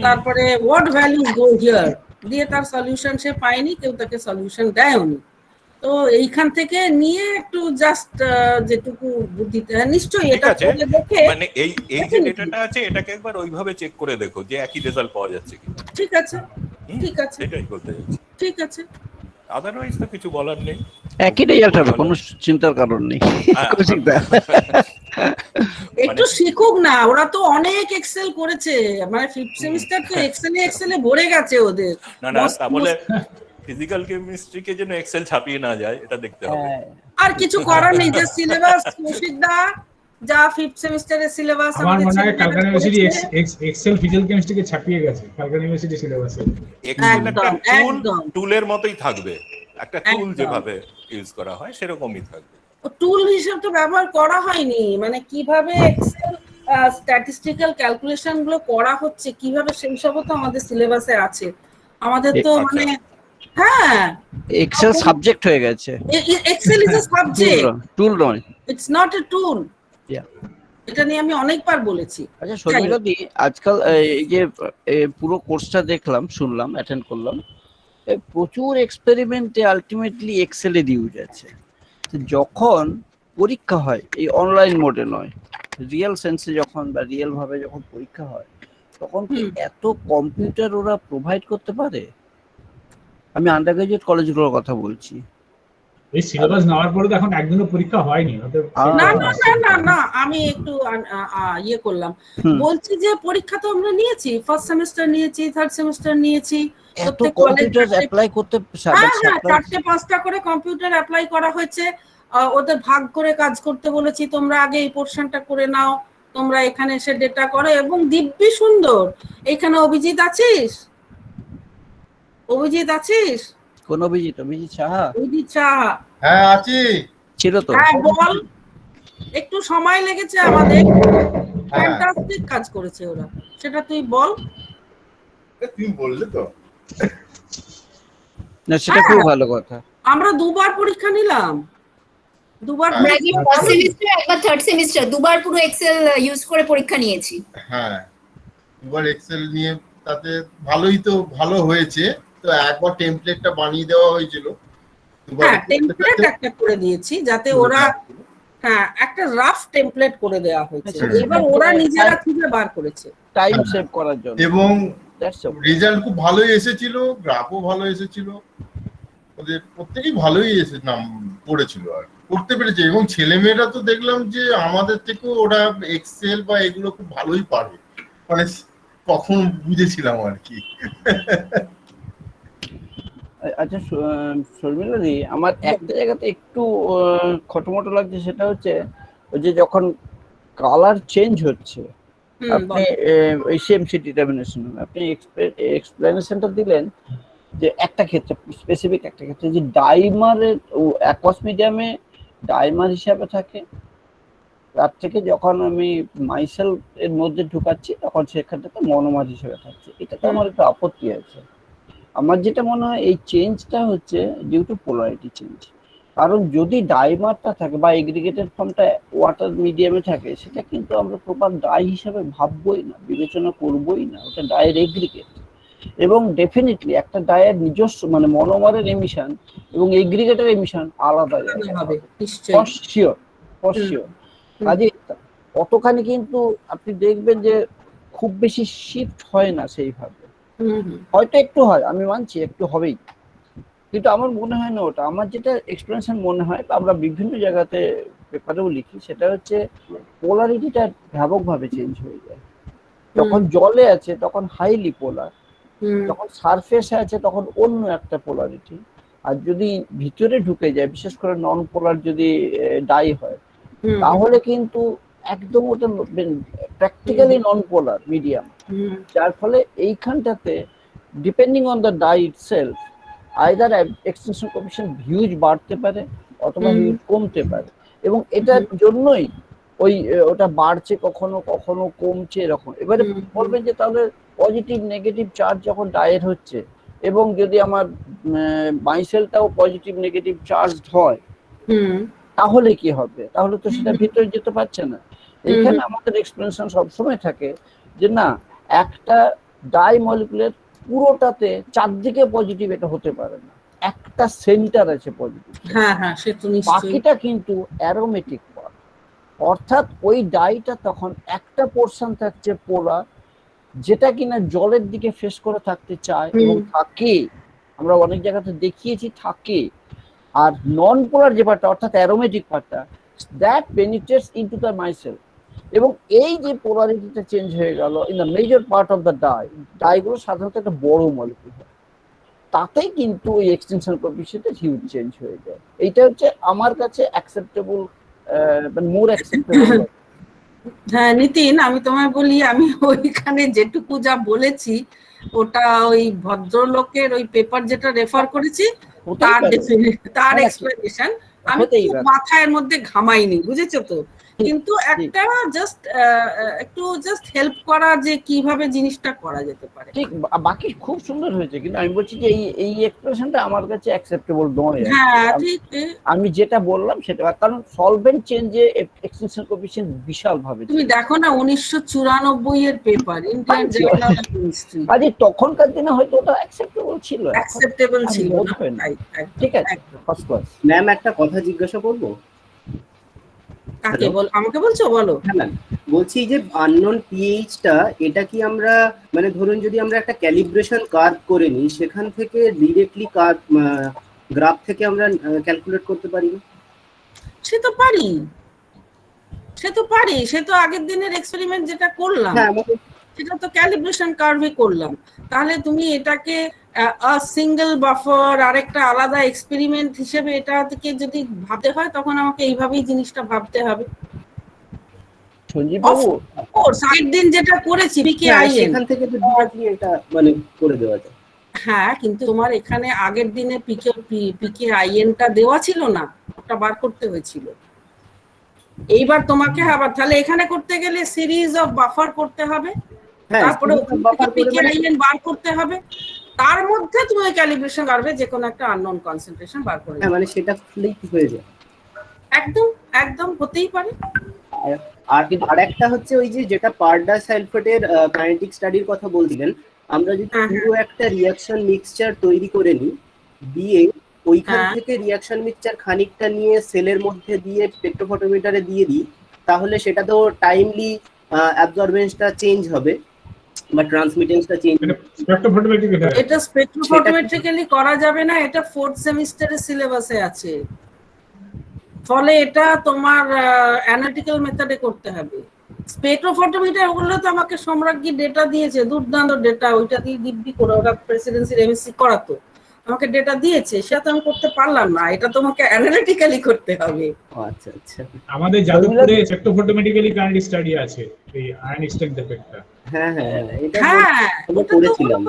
তারপরে হোয়াট ভ্যালু গো হিয়ার দিয়ে তার সলিউশন সে পায়নি, কেউ তাকে সলিউশন দেয়নি। তো এইখান থেকে নিয়ে একটু জাস্ট যেটুকু বুদ্ধিতে, নিশ্চয়ই এটা করে দেখে, মানে এই যে ডেটাটা আছে এটাকে একবার ওইভাবে চেক করে দেখো যে একই রেজাল্ট পাওয়া যাচ্ছে কিনা। ঠিক আছে, ঠিক আছে, এটাই করতে যাচ্ছি। ঠিক আছে, আদারওয়াইজ তো কিছু বলার নেই, একই রেজাল্ট হবে, কোনো চিন্তার কারণ নেই। একটু শিখুক না, ওরা তো অনেক এক্সেল করেছে, মানে ফিফথ সেমিস্টার তো এক্সেলে ভরে গেছে ওদের। না তা বলে ফিজিক্যাল কেমিস্ট্রিকে যেন এক্সেল ছাপিয়ে না যায় এটা দেখতে হবে। আর কিছু করার নেই, যে সিলেবাস কৌশিকদা যা ফিফথ সেমিস্টারের সিলেবাস আমার মনে হয় কালকা ইউনিভার্সিটি এক্সেল ফিজিক্যাল কেমিস্ট্রিকে ছাপিয়ে গেছে কালকা ইউনিভার্সিটি সিলেবাসে। এক্সেল একটা একদম। টুলের মতোই থাকবে, একটা টুল একদম। যেভাবে ইউজ করা হয় সেরকমই থাকবে। টুল হিসেবে তো ব্যবহার করা হয়নি, মানে কিভাবে এক্সেল স্ট্যাটিস্টিক্যাল ক্যালকুলেশন গুলো করা হচ্ছে কিভাবে, সেই সবও তো আমাদের সিলেবাসে আছে। আমাদের তো আচ্ছা। মানে হ্যাঁ, এক্সেল সাবজেক্ট হয়ে গেছে, এক্সেল ইজ আ সাবজেক্ট, টুল নয়। It's not a tool. Yeah. এটা নিয়ে আমি অনেকবার বলেছি। আচ্ছা শর্মিলাদি, আজকাল এই যে পুরো কোর্সটা দেখলাম, শুনলাম, অ্যাটেন্ড করলাম, প্রচুর এক্সপেরিমেন্টে আলটিমেটলি এক্সেলে ইউজ আছে। যখন পরীক্ষা হয় এই অনলাইন মোডে নয়, রিয়েল সেন্সে যখন বা রিয়েল ভাবে যখন পরীক্ষা হয়, তখন কি এত কম্পিউটার ওরা প্রোভাইড করতে পারে? আমি আন্ডার গ্রাজুয়েট কলেজগুলোর কথা বলছি। এই সিলেবাস নেওয়ার পরে তো এখন একদিনও পরীক্ষা হয়নি। না, আমি একটু ইয়ে করলাম, বলছি যে পরীক্ষা তো আমরা নিয়েছি, ফার্স্ট সেমিস্টার নিয়েছি, থার্ড সেমিস্টার নিয়েছি, এত কম্পিউটার অ্যাপ্লাই করতে, হ্যাঁ 4-5টা করে কম্পিউটার অ্যাপ্লাই করা হয়েছে। ওদের ভাগ করে কাজ করতে বলেছি, তোমরা আগে এই পোর্শনটা করে নাও, তোমরা এখানে এসে ডেটা করো, এবং দিব্যি সুন্দর। এখানে অভিজিৎ আছিস? কোন অভিজিৎ? অভিজিৎ সাহা? অভিজিৎ সাহা, হ্যাঁ আছি। ছিল তো? হ্যাঁ বল। একটু সময় লেগেছে আমাদের, ফ্যান্টাস্টিক কাজ করেছে ওরা, সেটা তুই বল। তুমি বললে তো। না, সেটা খুব ভালো কথা। আমরা দুবার পরীক্ষা নিলাম, দুবার আমরা কি ফার্স্ট সেমিস্টার একবার থার্ড সেমিস্টার দুবার পুরো এক্সেল ইউজ করে পরীক্ষা নিয়েছি। হ্যাঁ, দুবার এক্সেল নিয়ে, তাতে ভালো হয়েছে। তো একবার টেমপ্লেটটা বানিয়ে দেওয়া হয়েছিল, হ্যাঁ টেমপ্লেট একটা করে দিয়েছি যাতে ওরা, হ্যাঁ একটা রাফ টেমপ্লেট করে দেওয়া হয়েছে, এবার ওরা নিজেরা খুঁজে বার করেছে টাইম সেভ করার জন্য। এবং রেজাল্ট খুব ভালোই এসেছিল, গ্রাফও ভালো এসেছিল, ওদের প্রত্যেকেই ভালোই পড়েছিল আর করতে পেরেছে। এবং ছেলেমেয়েরা তো দেখলাম যে আমাদের থেকেও ওরা এক্সেল বা এগুলো খুব ভালোই পারে, মানে কখন বুঝেছিলাম আর কি। আচ্ছা শর্মিলাদি, আমার একটা জায়গাতে একটু খটোমটো লাগছে, সেটা হচ্ছে ওই যে যখন কালার চেঞ্জ হচ্ছে, আপনি ওই সিএমসি ডিটারমিনেশন আপনি এক্সপ্লেনেশনটা দিলেন যে একটা ক্ষেত্রে, স্পেসিফিক একটা ক্ষেত্রে, যে ডাইমারের অ্যাকোয়াস মিডিয়ামে ডাইমার হিসাবে থাকে, তার থেকে যখন আমি মাইসেল এর মধ্যে ঢুকাচ্ছি তখন সেখানটাতে মনোমার হিসেবে থাকছে। এটাতে আমার একটু আপত্তি আছে। আমার যেটা মনে হয় এই চেঞ্জটা হচ্ছে ডিউ টু পোলারিটি চেঞ্জ। কারণ যদি ডাইমারটা থাকে বা এগ্রিগেটেড ফর্মটা ওয়াটার মিডিয়ামে থাকে, সেটা কিন্তু আমরা প্রপার ডাই হিসাবে ভাববই না, বিবেচনা করবই না, ওটা ডায়ের এগ্রিগেট। এবং ডেফিনেটলি একটা ডায়ের নিজস্ব মানে মনোমারের এমিশন এবং এগ্রিগেটের এমিশন আলাদা হবে, কাজে অতখানি কিন্তু আপনি দেখবেন যে খুব বেশি শিফট হয় না সেইভাবে। হয়তো একটু হয়, আমি মানছি একটু হবেই, কিন্তু আমার মনে হয় না ওটা। আমার যেটা এক্সপ্লেনেশন মনে হয়, আমরা বিভিন্ন জায়গাতে পেপারেও লিখি, সেটা হচ্ছে পোলারিটিটা ব্যাপকভাবে চেঞ্জ হয়ে যায়। যখন জলে আছে তখন হাইলি পোলার, যখন সারফেসে আছে তখন অন্য একটা পোলারিটি, আর যদি ভিতরে ঢুকে যায়, বিশেষ করে নন পোলার যদি ডাই হয়, তাহলে কিন্তু একদম ওটা প্র্যাকটিক্যালি নন পোলার মিডিয়াম, যার ফলে এইখানটাতে depending on the dye itself either extension coefficient huge বাড়তে পারে অথবা হিউজ কমতে পারে। এবং এটার জন্যই ওটা বাড়ছে, কখনো কখনো কমছে, এরকম। এবারে বলবেন যে তাহলে পজিটিভ নেগেটিভ চার্জ যখন ডায়ের হচ্ছে, এবং যদি আমার মাইসেলটাও পজিটিভ নেগেটিভ চার্জ হয়, তাহলে কি হবে? তাহলে তো সেটা ভিতরে যেতে পারছে না। এখানে আমাদের এক্সপ্লেনেশন সবসময় থাকে যে না, একটা ডাই মলিকুলের পুরোটাতে চারদিকে পজিটিভ এটা হতে পারে না, একটা সেন্টার আছে পজিটিভ, বাকিটা কিন্তু অ্যারোমেটিক পার্ট। অর্থাৎ ওই ডাইটা তখন একটা পোর্শন থাকছে পোলার, যেটা কিনা জলের দিকে ফেস করে থাকতে চায় এবং থাকে, আমরা অনেক জায়গাতে দেখিয়েছি থাকে। আর নন পোলার যে পার্টটা অর্থাৎ অ্যারোমেটিক পার্টটা, that penetrates into the micelle. এবং এই যে পোলারিটিটা চেঞ্জ হয়ে গেল in the major part of the ডাইগুলো সাধারণত একটা বড় মলিকিউল, তাতেই কিন্তু ওই এক্সটেনশন কোএফিসিয়েন্টের হিউজ চেঞ্জ হয়ে যায়। এইটা হচ্ছে আমার কাছে অ্যাকসেপ্টেবল, মানে মোর অ্যাকসেপ্টেবল। হ্যাঁ নিতিন, আমি তোমায় বলি, আমি ওইখানে যেটুকু যা বলেছি ওটা ওই ভদ্রলোকের ওই পেপার যেটা রেফার করেছি তার এক্সপ্লেনেশন আমি খুব মাথার মধ্যে ঘামাইনি, বুঝেছো তো? কিন্তু একটা জাস্ট হেল্প করা যে কিভাবে জিনিসটা করা যেতে পারে। ঠিক, বাকি খুব সুন্দর হয়েছে, কিন্তু আমি বলছি যে এই এক্সপ্রেশনটা আমার কাছে অ্যাকসেপ্টেবল নয়। হ্যাঁ ঠিক, আমি যেটা বললাম সেটা, কারণ সলভেন্ট চেঞ্জে এক্সটেনশন কোএফিসিয়েন্ট বিশাল ভাবে। তুমি দেখো না 1994 এর paper Indian journal of chemistry, আরে তখনকার দিনে হয়তো ওটা অ্যাকসেপ্টেবল ছিল, ছিল না। ঠিক আছে, ফার্স্ট ক্লাস। ম্যাম একটা কথা জিজ্ঞাসা করবো? কাকে বল, আমাকে বলছো? বলো। হ্যাঁ ম্যাম, বলছি যে আননোন পিএইচটা, এটা কি আমরা মানে ধরুন যদি আমরা একটা ক্যালিব্রেশন কার্ভ করে নিই, সেখান থেকে ডিরেক্টলি গ্রাফ থেকে আমরা ক্যালকুলেট করতে পারি না? সে তো আগের দিনের এক্সপেরিমেন্ট যেটা করলাম সেটা তো ক্যালিব্রেশন কার্ভে করলাম। তাহলে তুমি এটাকে সিঙ্গেল বাফার আরেকটা আলাদা এক্সপেরিমেন্ট হিসেবে এটা থেকে যদি ভাবতে হয় তখন আমাকে এইভাবেই জিনিসটা ভাবতে হবে। সঞ্জীব বাবু, আগের দিন যেটা করেছি পিকেআইএন, সেখান থেকে তো ডিরেক্টলি এটা মানে করে দেওয়া যায়। হ্যাঁ, কিন্তু তোমার এখানে আগের দিনে পিকেআইএনটা দেওয়া ছিল না, ওটা বার করতে হয়েছিল। এইবার তোমাকে আবার তাহলে এখানে করতে গেলে সিরিজ অফ বাফার করতে হবে, তারপরে পিকেআইএন বার করতে হবে, তার মধ্যে তুমি ক্যালিব্রেশন করবে যে কোনো একটা আননোন কনসেন্ট্রেশন বার করে। হ্যাঁ, মানে সেটা ফ্লিপ হয়ে যায়। একদম হতেই পারে। আর আরেকটা হচ্ছে ওই যে যেটা পারডা সালফেটের কাইনেটিক স্টাডির কথা বলছিলেন, আমরা যদি পুরো একটা রিঅ্যাকশন মিক্সচার তৈরি করে নিই, দিয়ে ওইখান থেকে রিঅ্যাকশন মিক্সচার খানিকটা নিয়ে সেলের মধ্যে দিয়ে স্পেকট্রোফটোমিটারে দিয়ে দিই, তাহলে সেটা তো টাইমলি অ্যাবজর্বেন্সটা চেঞ্জ হবে বা ট্রান্সমিটেন্সটা চেঞ্জ হবে। এটা স্পেকট্রোফটোমেট্রিক্যালি করা যাবে না, এটা 4th সেমিস্টারের সিলেবাসে আছে, ফলে এটা তোমার অ্যানালিটিক্যাল মেথডে করতে হবে। স্পেকট্রোফটোমিটার ওগুলো তো আমাকে সম্রাজ্ঞী ডেটা দিয়েছে, দুর্দান্ত ডেটা, ওইটা দিয়ে দিব্যি করে ওরা প্রেসিডেন্সির এমএসসি করাতো, আমাকে ডেটা দিয়েছে, সেটা তো আমি করতে পারলাম না, এটা তোমাকে অ্যানালিটিক্যালি করতে হবে। আচ্ছা আচ্ছা, আমাদের যাদবপুরে স্পেকট্রোফটোমেট্রিক্যালি কাইনেটিক স্টাডি আছে, এই আয়ন এক্সটেন্ট এফেক্টটা। হ্যাঁ, এটা করেছিলাম,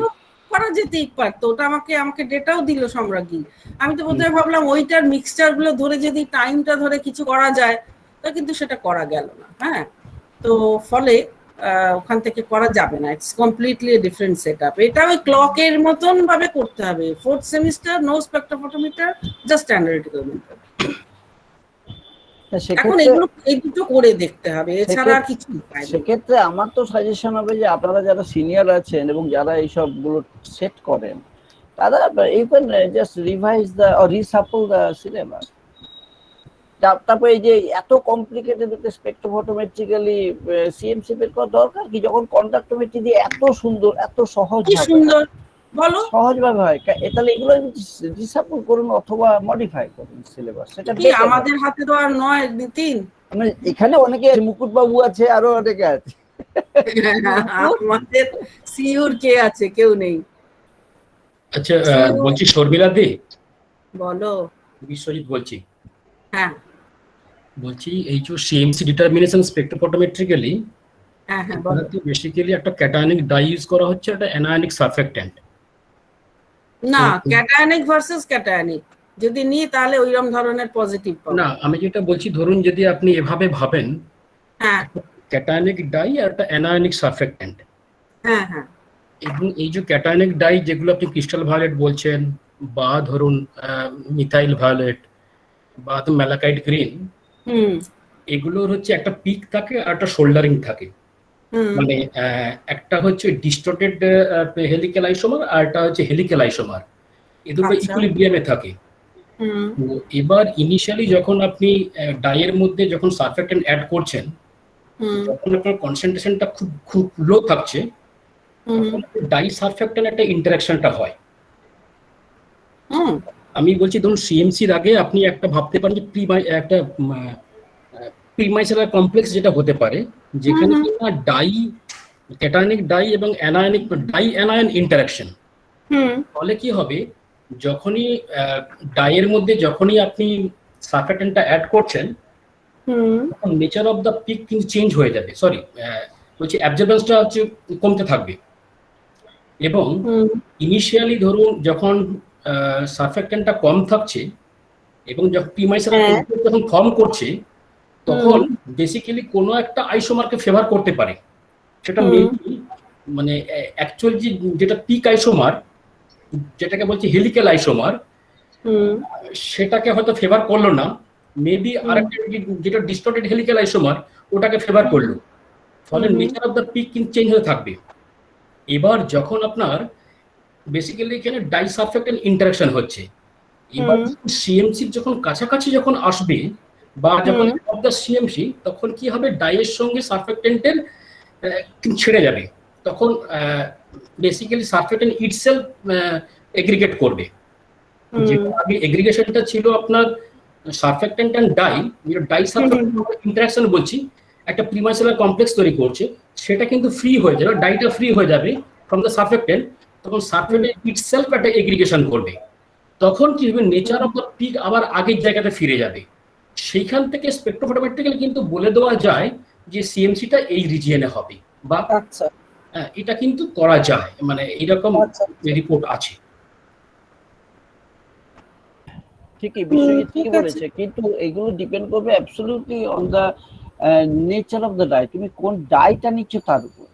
করা যেতেই পারতো, ওটা আমাকে ডেটাও দিল সম্রাজ্ঞী। আমি তো প্রথমে ভাবলাম ওইটার মিক্সচার গুলো ধরে যদি টাইমটা ধরে কিছু করা যায়, তা কিন্তু সেটা করা গেল না। হ্যাঁ, তো ফলে ওখান থেকে করা যাবে না, ইটস কমপ্লিটলি ডিফারেন্ট সেটআপ। এটা ওই ক্লকের মতন ভাবে করতে হবে, 4th semester, no spectrophotometer, just analytical method. এখন এই দুটো করে দেখতে হবে, এছাড়া আর কিছু নাই। সেক্ষেত্রে আমার তো সাজেশন হবে যে আপনারা যারা সিনিয়র আছেন এবং যারা এইসব গুলো সেট করেন, তারা you can just revise the or resample the syllabus. তারপরে এই যে এত কমপ্লিকেটেড স্পেকট্রোফটোমেট্রিক্যালি সিএমসি বের করার দরকার কি, যখন কন্ডাক্টোমেট্রি দিয়ে এত সুন্দর এত সহজ বলো সহজভাবে হয়, তাহলে এগুলো রিসাপল করুন অথবা মডিফাই করুন সিলেবাস। সেটা কি আমাদের হাতে তো আর নয় নিতিন, মানে এখানে অনেকে মুকুট বাবু আছে, আরো অনেকে আছে, আমাদের সিউর কে আছে? কেউ নেই। আচ্ছা, বলছি শর্মিলা দি, বলো। বিশ্বজিৎ বলছি। হ্যাঁ, বলছি এই যে সিএমসি ডিটারমিনেশন স্পেকট্রোফটোমেট্রিক্যালি, হ্যাঁ, বেসিক্যালি একটা ক্যাটায়নিক ডাই ইউজ করা হচ্ছে, একটা অ্যানায়নিক সারফেক্ট্যান্ট। না, ক্যাটায়নিক ভার্সেস ক্যাটায়নিক যদি নিই তাহলে ওইরকম ধরনের পজিটিভ পাবো না। আমি যেটা বলছি, ধরুন যদি আপনি এভাবে ভাবেন, হ্যাঁ, ক্যাটায়নিক ডাই আর একটা অ্যানায়নিক সারফেক্ট্যান্ট, হ্যাঁ, এবং এই যে ক্যাটায়নিক ডাই যেগুলো আপনি ক্রিস্টাল ভায়োলেট বলছেন, বা ধরুন মিথাইল ভায়োলেট বা ম্যালাকাইট গ্রিন, এগুলোর হচ্ছে একটা পিক থাকে আর একটা শোল্ডারিং থাকে। মানে একটা হচ্ছে ডিস্টর্টেড হেলিক্যাল আইসোমার আর একটা হচ্ছে হেলিক্যাল আইসোমার, এই দুটো ইকুইলিব্রিয়ামে থাকে। তো এবার ইনিশিয়ালি যখন আপনি ডাইয়ের মধ্যে যখন সারফেক্ট্যান্ট অ্যাড করছেন, যখন আপনার কনসেন্ট্রেশনটা খুব লো থাকছে, ডাই সারফেক্ট্যান্ট একটা ইন্টারাকশনটা হয়। আমি বলছি ধরুন সিএমসির আগে আপনি একটা ভাবতে পারেন যে একটা প্রিমাইসেলার কমপ্লেক্স যেটা হতে পারে, যেখানে কিনা ক্যাটায়নিক ডাই এবং অ্যানায়নিক ডাই অ্যানায়ন ইন্টারাকশন। ফলে কি হবে, যখনই ডাইয়ের মধ্যে যখনই আপনি সার্ফেক্টেন্টটা অ্যাড করছেন, তখন নেচার অফ দ্য পিক কিন্তু চেঞ্জ হয়ে যাবে, সরি বলছি অ্যাবজর্বেন্সটা হচ্ছে কমতে থাকবে। এবং ইনিশিয়ালি ধরুন যখন সার্ফেক্টেন্টটা কম থাকছে এবং যখন প্রিমাইসেলার যখন ফর্ম করছে, তখন বেসিক্যালি কোনো একটা আইসোমারকে ফেভার করতে পারে। সেটা মেইনলি মানে অ্যাকচুয়াল যেটা পিক আইসোমার, যেটাকে বলছে হেলিক্যাল আইসোমার, সেটাকে হয়তো ফেভার করলো না, মেবি আরেকটা যেটা ডিস্টর্টেড হেলিক্যাল আইসোমার ওটাকে ফেভার করলো। ফলে নেচার অফ দ্য পিক কিন্তু চেঞ্জ হয়ে থাকবে। এবার যখন আপনার বেসিক্যালি এখানে ডাই সার্ফেক্টেন্ট ইন্টারাকশন হচ্ছে, এবার সিএমসি যখন কাছাকাছি যখন আসবে বা যখন অফ দ্য সিএমসি, তখন কি হবে, ডাইয়ের সঙ্গে সার্ফেক্টেন্টের ছেড়ে যাবে। তখন বেসিক্যালি সার্ফেক্টেন্ট ইটসেলফ এগ্রিগেট করবে। যেটা আগে এগ্রিগেশনটা ছিল আপনার সার্ফেক্টেন্ট এন্ড ডাই সার্ফেক্টেন্ট ইন্টারাকশন বলছি, একটা প্রিমাইসেলার কমপ্লেক্স তৈরি করছে, সেটা কিন্তু ফ্রি হয়ে যাবে, ডাইটা ফ্রি হয়ে যাবে ফ্রম দ্য সার্ফেক্টেন্ট। তখন সার্ফেক্টেন্ট ইটসেলফ একটা এগ্রিগেশন করবে। তখন কি হবে, নেচার অফ দ্য পিক আবার আগের জায়গাতে ফিরে যাবে। সেইখান থেকে স্পেকট্রোফটোমেট্রিক্যালি কিন্তু বলে দেওয়া যায় যে সিএমসিটা এই রিজিয়নে হবে, বা এটা কিন্তু করা যায়, মানে এরকম রিপোর্ট আছে। ঠিকই, বিশ্বজিৎ ঠিকই বলেছে, কিন্তু এগুলো ডিপেন্ড করবে absolutely on the nature of the dye, তুমি কোন ডাইটা নিচ্ছ তার উপর।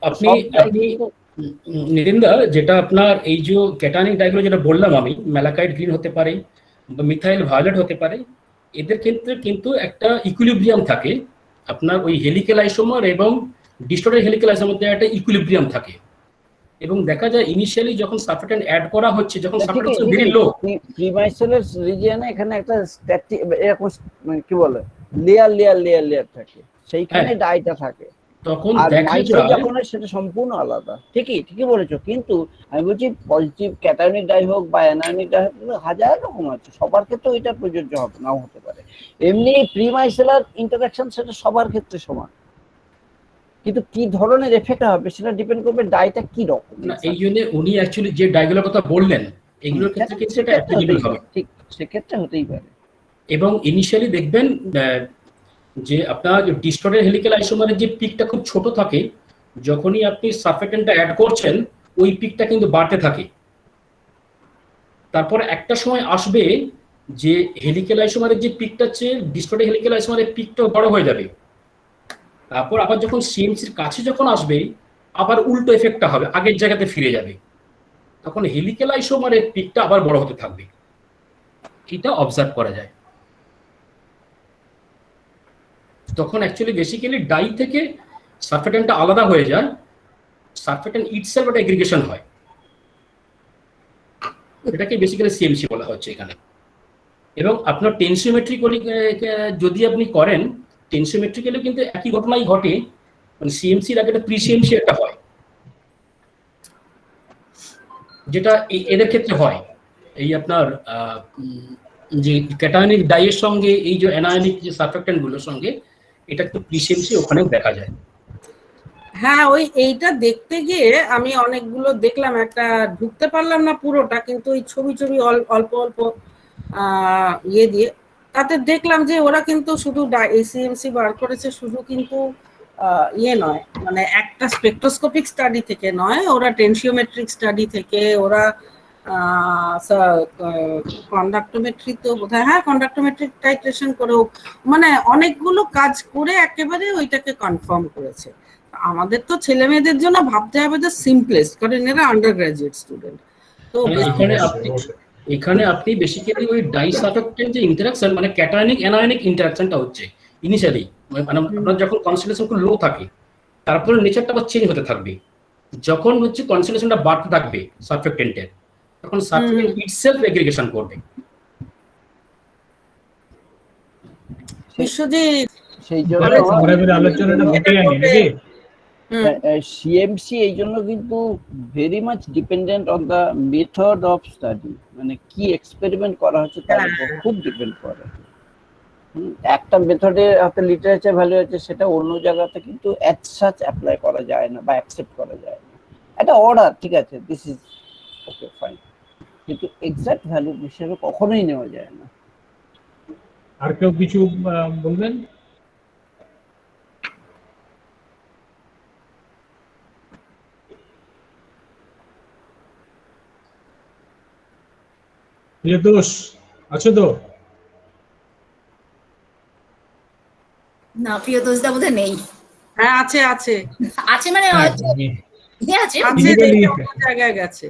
আপনি নিরিন্দা, যেটা আপনার এই যে ক্যাটায়নিক ডাইগুলো যেটা বললাম আমি, ম্যালাকাইট গ্রিন হতে পারে বা মিথাইল ভায়োলেট হতে পারে, এদের ক্ষেত্রে কিন্তু একটা ইকুইলিব্রিয়াম থাকে। আপনার ওই হেলিক্যাল আইসোমার এবং ডিস্টর্টেড হেলিক্যাল আইসোমার মধ্যে একটা ইকুইলিব্রিয়াম থাকে। এবং দেখা যায় ইনিশিয়ালি যখন সার্ফেক্টেন্ট অ্যাড করা হচ্ছে, যখন সার্ফেক্টেন্ট ভেরি লো, প্রিমাইসেলার রিজিয়নে এখানে একটা এরকম কি বলে লেয়ার থাকে, সেইখানে ডাইটা থাকে। তখন যখন সেটা সম্পূর্ণ আলাদা। ঠিকই বলেছো, কিন্তু আমি বলছি পজিটিভ ক্যাটায়নিক ডাই হোক বা অ্যানায়নিক ডাই হোক, হাজার রকম আছে, সবার ক্ষেত্রে এটা প্রযোজ্য হবে নাও হতে পারে। এমনি প্রিমাইসেলার ইন্টারাকশন সেটা সবার ক্ষেত্রে সমান, কিন্তু কি ধরনের এফেক্ট হবে সেটা ডিপেন্ড করবে ডাইটা কি রকম। এই জন্য উনি অ্যাকচুয়ালি যে ডাইগুলোর কথা বললেন, এগুলোর ক্ষেত্রে কিন্তু সেটা অ্যাপ্লিকেবল হবে, ঠিক সেক্ষেত্রে হতেই পারে। এবং ইনিশিয়ালি দেখবেন যে আপনার ডিস্টর্টেড হেলিক্যাল আইসোমারের যে পিকটা খুব ছোট থাকে, যখনই আপনি সার্ফেক্টেন্টটা অ্যাড করছেন ওই পিকটা কিন্তু বাড়তে থাকে। তারপর একটা সময় আসবে যে হেলিক্যাল আইসোমারের যে পিকটা হচ্ছে ডিস্টর্টেড হেলিক্যাল আইসোমারের পিকটা বড় হয়ে যাবে। তারপর আবার যখন সিএমসির কাছে যখন আসবে, আবার উল্টো এফেক্টটা হবে, আগের জায়গাতে ফিরে যাবে। তখন হেলিক্যাল আইসোমারের পিকটা আবার বড় হতে থাকবে। এটা অবজার্ভ করা যায়। তখন অ্যাকচুয়ালি বেসিক্যালি ডাই থেকে সার্ফেক্টেন্টটা আলাদা হয়ে যায়, সার্ফেক্টেন্ট ইটসেলফ একটা এগ্রিগেশন হয়, এটাকে বেসিক্যালি সিএমসি বলা হচ্ছে এখানে। এবং আপনার টেনসিওমেট্রিক্যালি যদি আপনি করেন, টেনসিওমেট্রিক্যালি কিন্তু একই ঘটনাই ঘটে, মানে সিএমসির আগে একটা প্রি সিএমসি একটা হয়, যেটা এদের ক্ষেত্রে হয়। এই আপনার যে ক্যাটায়নিক ডাইয়ের সঙ্গে এই যে অ্যানায়নিক যে সার্ফেক্টেন্ট গুলোর সঙ্গে এটা একটু প্রি সিএমসি ওখানেও দেখা যায়। হ্যাঁ, ওই এইটা দেখতে গিয়ে আমি অনেকগুলো দেখলাম, একটা ঢুকতে পারলাম না পুরোটা, কিন্তু ওই ছবি অল্প ইয়ে দিয়ে তাতে দেখলাম যে ওরা কিন্তু শুধু এসিএমসি বার করেছে, শুধু কিন্তু ইয়ে নয়, মানে একটা স্পেকট্রোস্কোপিক স্টাডি থেকে নয়, ওরা টেনসিওমেট্রিক স্টাডি থেকে, ওরা কন্ডাক্টোমেট্রি তো বোধহয়, হ্যাঁ কন্ডাক্টোমেট্রিক টাইট্রেশন করেও, মানে অনেকগুলো কাজ করে একেবারে ওইটাকে কনফার্ম করেছে। আমাদের তো ছেলে মেয়েদের জন্য ভাবতে হবে যে সিম্পলেস্ট, কারণ এরা আন্ডার গ্রাজুয়েট স্টুডেন্ট। তো এখানে আপনি বেসিক্যালি ওই ডাই সার্ফেক্টেন্ট যে ইন্টারাকশন, মানে ক্যাটায়নিক অ্যানায়নিক ইন্টারাকশনটা হচ্ছে ইনিশিয়ালি, মানে আপনার যখন কনসেন্ট্রেশন খুব লো থাকে, তারপরে নেচারটা আবার চেঞ্জ হতে থাকবে। যখন হচ্ছে কনসেন্ট্রেশনটা বাড়তে থাকবে সার্ফেক্টেন্টের, তখন সার্ফেক্টেন্ট ইটসেলফ এগ্রিগেশন করবে। বিশ্বজিৎ, সেই জন্য আলোচনাটা ঘটে যায়নি নাকি? সিএমসি এই জন্য কিন্তু very much dependent on the method of study, মানে কি এক্সপেরিমেন্ট করা হচ্ছে তার উপর খুব ডিপেন্ড করে। একটা মেথডের হাতে লিটারেচার ভ্যালু আছে, সেটা অন্য জায়গাতে কিন্তু অ্যাজ সাচ অ্যাপ্লাই করা যায় না বা অ্যাকসেপ্ট করা যায় না। একটা অর্ডার, ঠিক আছে, দিস ইজ ওকে ফাইন, কিন্তু এক্সাক্ট ভ্যালু হিসেবে কখনোই নেওয়া যায় না। আর কেউ কিছু বলবেন? প্রিয়তোষ আছো তো? না, প্রিয়তোষদা বোধহয় নেই। হ্যাঁ আছে আছে আছে মানে হ্যাঁ, আছে, আছে, অন্য জায়গায় গেছে,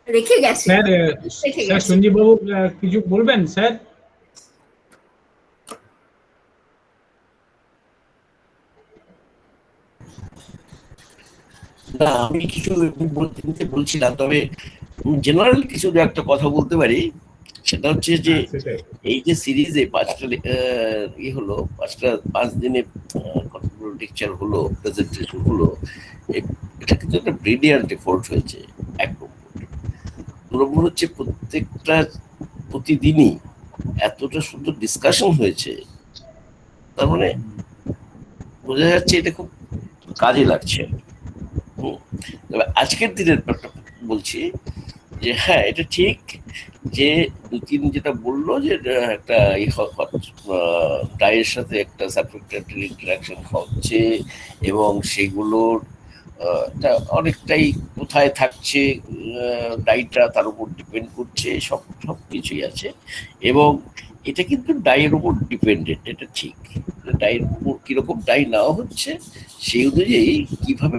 রেখে গেছে। স্যার স্যার সঞ্জীব বাবু কিছু বলবেন স্যার? না, আমি কিছু বলছিলাম, তবে জেনারেল কিছু একটা কথা বলতে পারি। সেটা হচ্ছে যে এই যে সিরিজে 5 দিনে কতগুলো লেকচার হলো, প্রেজেন্টেশন হলো, এটা কিন্তু একটা ব্রিলিয়ান্ট এফোর্ট হয়েছে। এক নম্বর হচ্ছে প্রতিদিনই এতটা সুন্দর ডিসকাশন হয়েছে, তার মানে বোঝা যাচ্ছে এটা খুব কাজে লাগছে। তবে আজকের দিনের বলছি যে হ্যাঁ, এটা ঠিক যে দুতিন যেটা বললো যে একটা ডায়ের সাথে একটা সারফেক্টেন্টের ইন্টারাকশন হচ্ছে এবং সেগুলোর অনেকটাই কোথায় থাকছে ডাইটা তার উপর ডিপেন্ড করছে, সব কিছুই আছে। এবং এটা কিন্তু ডাইয়ের উপর ডিপেন্ডেন্ট, এটা ঠিক। ডাইয়ের উপর কিরকম ডাই নেওয়া হচ্ছে সেই অনুযায়ী কিভাবে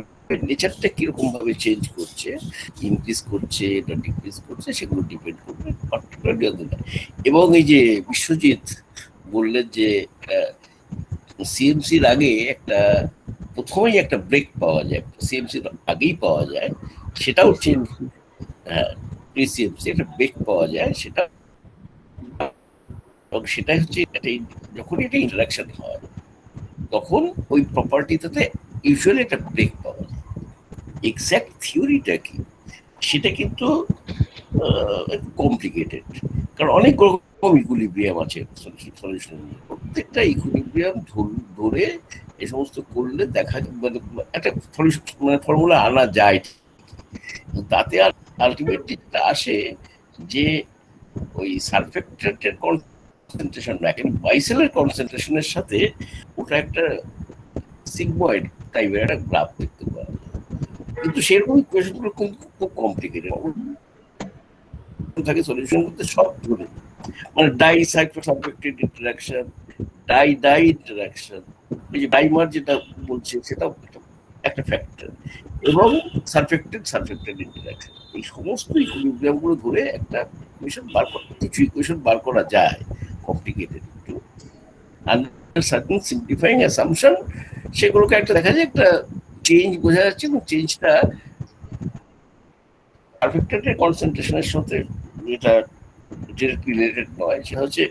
নেচারটা কিরকম ভাবে চেঞ্জ করছে, ইনক্রিজ করছে এটা ডিক্রিজ করছে, সেগুলো ডিপেন্ড করবে পার্টিকুলারলি অন দ্য। এবং এই যে বিশ্বজিৎ বললেন যে সিএমসির আগে প্রথমেই একটা ব্রেক পাওয়া যায়, সিএমসির আগেই পাওয়া যায়, সেটাও ঠিক। হ্যাঁ, প্রি-সিএমসি একটা ব্রেক পাওয়া যায়, সেটাই হচ্ছে যখন এটা ইন্টারাকশন হয় তখন ওই প্রপার্টিটাতে ইউজুয়ালি একটা ব্রেক পাওয়া যায়। এক্সাক্ট থিওরিটা কি সেটা কিন্তু কমপ্লিকেটেড, কারণ অনেক রকম ইকুইলিব্রিয়াম আছে সলিউশন। প্রত্যেকটা ইকুইলিব্রিয়াম ধরে এ সমস্ত করলে দেখা মানে একটা ফর্মুলা আনা যায়, তাতে আর আলটিমেটলি আসে যে ওই সারফেক্টেন্টের কনসেন্ট্রেশন না, কিন্তু মাইসেলের কনসেন্ট্রেশনের সাথে ওটা একটা সিগময়েড টাইপের একটা গ্রাফ দেখতে পাওয়া যায়। কিন্তু সেরকম ইকুয়েশনগুলো খুব কমপ্লিকেটেড থাকে, সলিউশন করতে সব ধরে মানে die surfactant interaction, die interaction, এই যে ডাইমার যেটা বলছে সেটাও একটা ফ্যাক্টর, এবং সারফেক্টেন্ট ইন্টারাকশন, এই সমস্ত ইকুইলিব্রিয়ামগুলো ধরে একটা ইকুয়েশন বার করা যায়, কমপ্লিকেটেড একটু আন্ডার সার্টেন সিম্পলিফাইং অ্যাসাম্পশন। সেগুলোকে একটা দেখা যায় একটা চেঞ্জ বোঝা যাচ্ছে, এবং চেঞ্জটা সারফেক্টেন্টের কনসেন্ট্রেশনের সাথে যেটা রিলেটেড নয়, সেটা হচ্ছে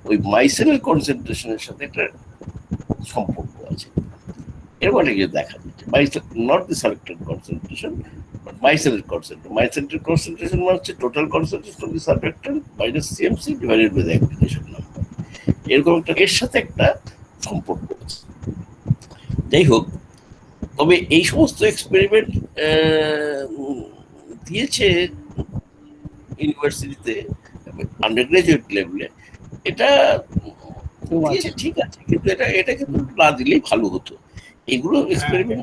ওই মাইসেলের কনসেন্ট্রেশনের সাথে একটা সম্পর্ক আছে। এরকম একটা দেখা যাচ্ছে not the surfactant concentration but মাইসেলের কনসেন্ট্রেশন মানে হচ্ছে total concentration of the surfactant minus CMC divided by the application number. এরকম একটা এর সাথে একটা সম্পর্ক আছে। যাই হোক, তবে এই সমস্ত এক্সপেরিমেন্ট দিয়েছে ইউনিভার্সিটিতে আন্ডারগ্রাজুয়েট লেভেলে, এটা দিয়েছে ঠিক আছে, কিন্তু এটা কিন্তু না দিলেই ভালো হতো। এগুলো এক্সপেরিমেন্ট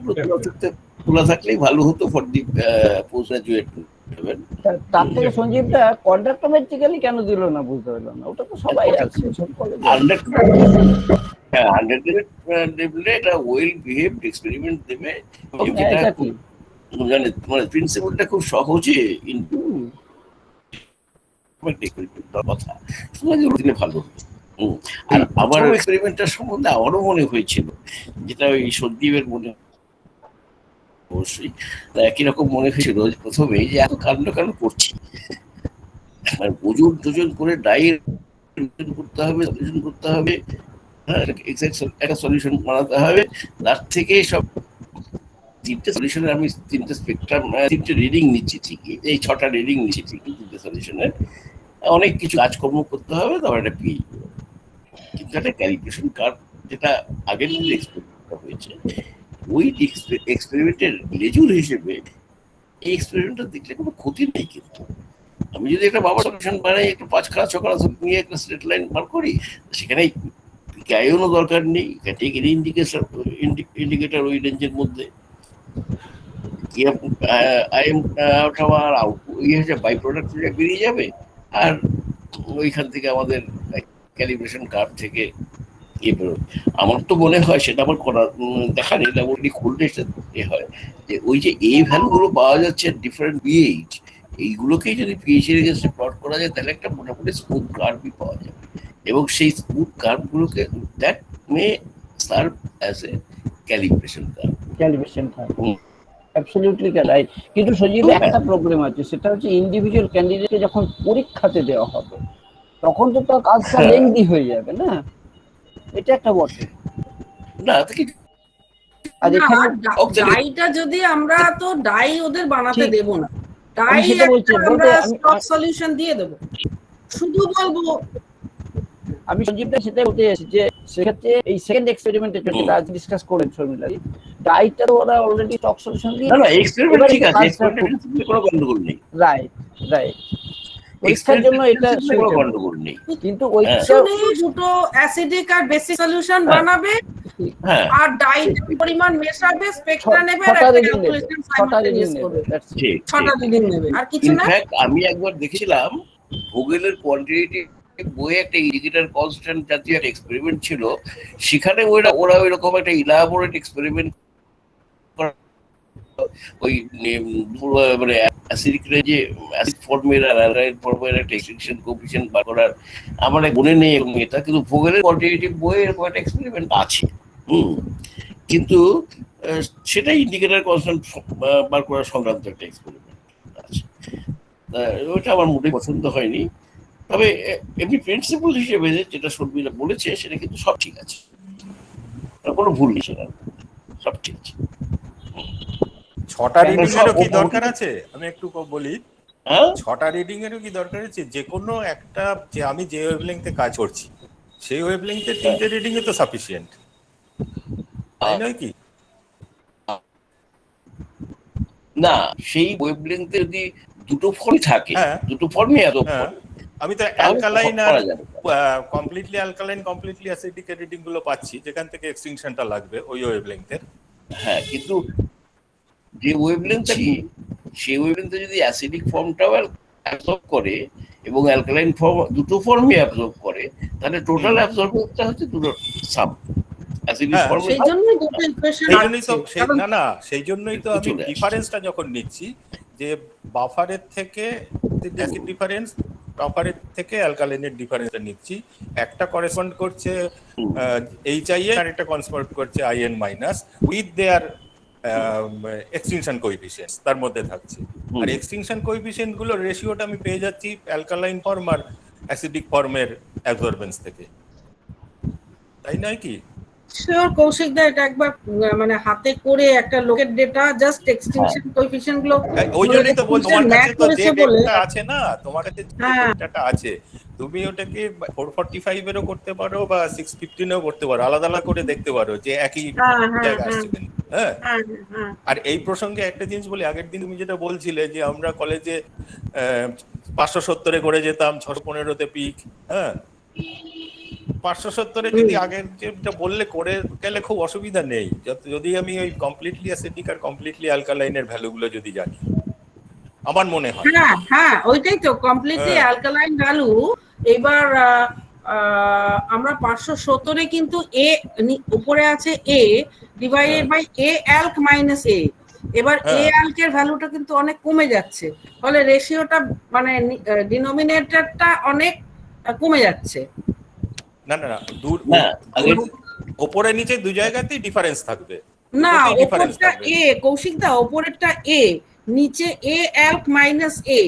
খোলা থাকলেই ভালো হতো for the post graduate level. তার থেকে সঞ্জীবটা কন্ডাক্টোমেট্রিক্যালি কেন দিল না বুঝতে পারলাম না, ওটা তো সবাই আছে সব কলেজে। হ্যাঁ, আন্ডারগ্রাজুয়েট লেভেলে এটা ওয়েল বিহেভড এক্সপেরিমেন্ট দেবে, যেটা জানে মানে প্রিন্সিপালটা খুব সহজে কথা দিলে ভালো। আর আমার এক্সপেরিমেন্টটার সম্বন্ধে আমারও মনে হয়েছিল, যেটা ওই সঞ্জীবের মনে অবশ্যই একই রকম মনে হয়েছিল প্রথমে, যে এত কাণ্ড কেন করছি, ওজন করে ডাইয়ের করতে হবে, একটা সলিউশন বানাতে হবে, তার থেকে সব তিনটে সলিউশনের আমি তিনটে রিডিং নিচ্ছি ঠিকই, এই 6টা রিডিং নিচ্ছি ঠিকই, তিনটে সলিউশনের অনেক কিছু কাজকর্ম করতে হবে, তারপর একটা পেয়ে। কিন্তু যেটা ক্যালিব্রেশন কার্ভ যেটা আগের দিন এক্সপেরিমেন্ট হয়েছে, ওই এক্সপেরিমেন্টের লেজুর হিসেবে এই এক্সপেরিমেন্টটা দেখলে কোনো ক্ষতি নেই। কিন্তু আমি যদি একটা বাবা সলিউশন বানাই, একটু 5 খাড়া 6 খাড়া নিয়ে একটা স্ট্রেট লাইন বার করি, সেখানে পিকেআইও দরকার নেই, ক্যাটেগরি ইন্ডিকেটর ওই রেঞ্জের মধ্যে বাই প্রোডাক্ট বেরিয়ে যাবে, আর ওইখান থেকে আমাদের ক্যালিব্রেশন কার্ভ থেকে আমার তো মনে হয়, সেটা আমার দেখা নেই, ল্যাবরেটরি খুললে হয় যে ওই যে এই ভ্যালু গুলো পাওয়া যাচ্ছে ডিফারেন্ট পিএইচ, এইগুলোকেই যদি পিএইচ এর এগেইনস্টে প্লট করা যায়, তাহলে একটা মোটামুটি স্মুথ কার্ভই পাওয়া যাবে। এবং সেই স্মুথ কার্ভ গুলোকে that may serve as a calibration curve. Calibration curve absolutely right. কিন্তু সজীব একটা প্রবলেম আছে, সেটা হচ্ছে ইন্ডিভিজুয়াল ক্যান্ডিডেটকে যখন পরীক্ষাতে দেওয়া হবে তখন তো তার কাজটা লেংদি হয়ে যাবে না, এটা একটা বটে না। আর এখানে ডাইটা যদি আমরা তো ডাই ওদের বানাতে দেব না, ডাই সেটা বলছি, আমরা স্টক সলিউশন দিয়ে দেব, শুধু বলবো। আমি সঞ্জীবটা সেটাই বলতে চাইছি যে সেক্ষেত্রে এই সেকেন্ড এক্সপেরিমেন্টে যেটা আজ ডিসকাস করেন শর্মিলাদি, ডাইটা তো ওরা অলরেডি স্টক সলিউশন দিয়ে না এক্সপেরিমেন্ট ঠিক আছে, এক্সপেরিমেন্টে কোনো গন্ডগোল নেই। রাইট রাইট, পরীক্ষার জন্য এটা কোনো গন্ডগোল নেই। কিন্তু ওই দুটো অ্যাসিডিক আর বেসিক সলিউশন বানাবে, আর ডাইটের পরিমাণ মেশাবে, স্পেকট্রা নেবে, আর একটা ক্যালকুলেশন সাইমালটেনিয়াস করবে, 6টা রিডিং নেবে, আর কিছু না। ইনফ্যাক্ট আমি একবার দেখেছিলাম ভোগেলের কোয়ান্টিটেটিভ বইয়ে একটা ইন্ডিকেটর কনস্ট্যান্ট জাতীয় একটা এক্সপেরিমেন্ট ছিল, সেখানে ওরা ওইরকম একটা ইলাবোরেট এক্সপেরিমেন্ট ওই মানে অ্যাসিডিক রেঞ্জে অ্যাসিড ফর্মের আর অ্যালকাইল ফর্মের একটা এক্সটিংশন কোএফিশিয়েন্ট বার করার আমার মনে নেই এবং এটা, কিন্তু ভোগেলের কোয়ান্টিটেটিভ বইয়ে এরকম একটা এক্সপেরিমেন্ট আছে। কিন্তু সেটা ইন্ডিকেটর কনস্ট্যান্ট বার করার সংক্রান্ত একটা এক্সপেরিমেন্ট আছে, ওইটা আমার মোটেই পছন্দ হয়নি। তবে এমনি প্রিন্সিপাল হিসেবে যেটা শর্মিলা বলেছে সেটা কিন্তু সব ঠিক আছে, কোনো ভুল নেই, সেটা সব ঠিক আছে। 6টা রিডিং এরও কি দরকার আছে? আমি একটু বলি, 6টা রিডিং এরও কি দরকার আছে? যে কোনো একটা, যে আমি যে ওয়েভলেংথে কাজ করছি সেই ওয়েভলেংথে 3টে রিডিং এ তো সাফিসিয়েন্ট, তাই নয় কি? না, সেই ওয়েভলেংথে যদি দুটো ফর্ম থাকে, দুটো ফর্মই এত, আমি তো অ্যালকালাইন আর completely alkaline completely acidic reading গুলো পাচ্ছি, যেখান থেকে এক্সটিংশনটা লাগবে ওই ওয়েভলেংথের। কিন্তু যে ওয়েভলেংথ সেই ওয়েভলেংথে যদি অ্যাসিডিক ফর্মটাও অ্যাবজর্ব করে এবং অ্যালকালাইন ফর্ম, দুটো ফর্মই অ্যাবজর্ব করে, তাহলে টোটাল অ্যাবজর্বেন্সটা হচ্ছে দুটো সাম অ্যাসিডিক ফর্ম। সেই জন্যই দুটো ইকুয়েশন আছে। না সেই জন্যই তো আমি ডিফারেন্সটা যখন নিচ্ছি, যে বাফারের থেকে অ্যাসিড ডিফারেন্স, বাফারের থেকে অ্যালকালাইনের ডিফারেন্সটা নিচ্ছি, একটা করেসপন্ড করছে HIN আর একটা করেসপন্ড করছে IN minus with their extinction coefficients তার মধ্যে থাকছে। আর এক্সটিংশন কোএফিসিয়েন্ট গুলো রেশিওটা আমি পেয়ে যাচ্ছি অ্যালকালাইন ফর্ম আর অ্যাসিডিক ফর্মের অ্যাবজর্বেন্স থেকে, তাই নয় কি? শিওর কৌশিক দা, এটা একবার মানে হাতে করে একটা লোকের ডেটা জাস্ট এক্সটিংশন কোএফিসিয়েন্ট গুলো, ওই জন্যই তো বলছি তোমার কাছে তো যে ডেটা আছে না, তোমার কাছে যে ডেটাটা আছে, তুমি ওটাকে 445 এরও করতে পারো বা 615 এও করতে পারো, আলাদা আলাদা করে দেখতে পারো যে একই জায়গা আসছে কিনা। আর এই প্রসঙ্গে একটা জিনিস বলি, আগের দিন তুমি যেটা বলছিলে যে আমরা কলেজে 570-এ করে যেতাম, 615-তে পিক, 570-এ যদি আগের যেটা বললে করে গেলে খুব অসুবিধা নেই, যদি আমি ওই কমপ্লিটলি অ্যাসিডিক আর কমপ্লিটলি অ্যালকালাইনের ভ্যালুগুলো যদি জানি, আমার মনে হয়। হ্যাঁ ওইটাই তো কমপ্লিটলি অ্যালকালাইন ভ্যালু। এবার আমরা 570-এ কিন্তু এ উপরে আছে এ divided by A alk minus এ, এবার এ অ্যালকের ভ্যালুটা কিন্তু অনেক কমে যাচ্ছে, ফলে রেশিওটা মানে ডিনোমিনেটরটা অনেক কমে যাচ্ছে। না উপরে নিচে দু জায়গাতেই ডিফারেন্স থাকবে না, উপরটা এ কৌশিক দা, উপরেরটা এ, নিচে এ অ্যালক মাইনাস এ।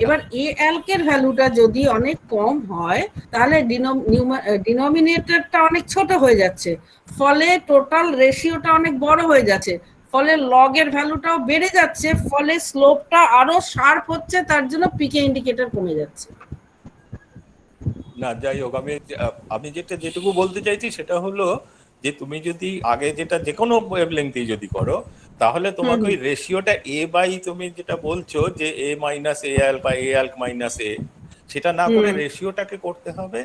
এবার এ অ্যালকের ভ্যালুটা যদি অনেক কম হয় তাহলে ডিনোমিনেটরটা অনেক ছোট হয়ে যাচ্ছে, ফলে টোটাল রেশিওটা অনেক বড় হয়ে যাচ্ছে, ফলে লগের ভ্যালুটাও বেড়ে যাচ্ছে, ফলে স্লোপটা আরো শার্প হচ্ছে, তার জন্য পিকে ইন্ডিকেটর কমে যাচ্ছে। না যাই হোক, আমি যেটুকু বলতে চাইছি সেটা হলো যে তুমি যদি আগে যেটা যে কোনো ওয়েভলেংথেই যদি করো, তাহলে তোমাকে ওই রেশিওটা এ বাই তুমি যেটা বলছো যে এ মাইনাস এ অ্যাল বা এ অ্যাল মাইনাস এ, সেটা না করে রেশিওটাকে করতে হবে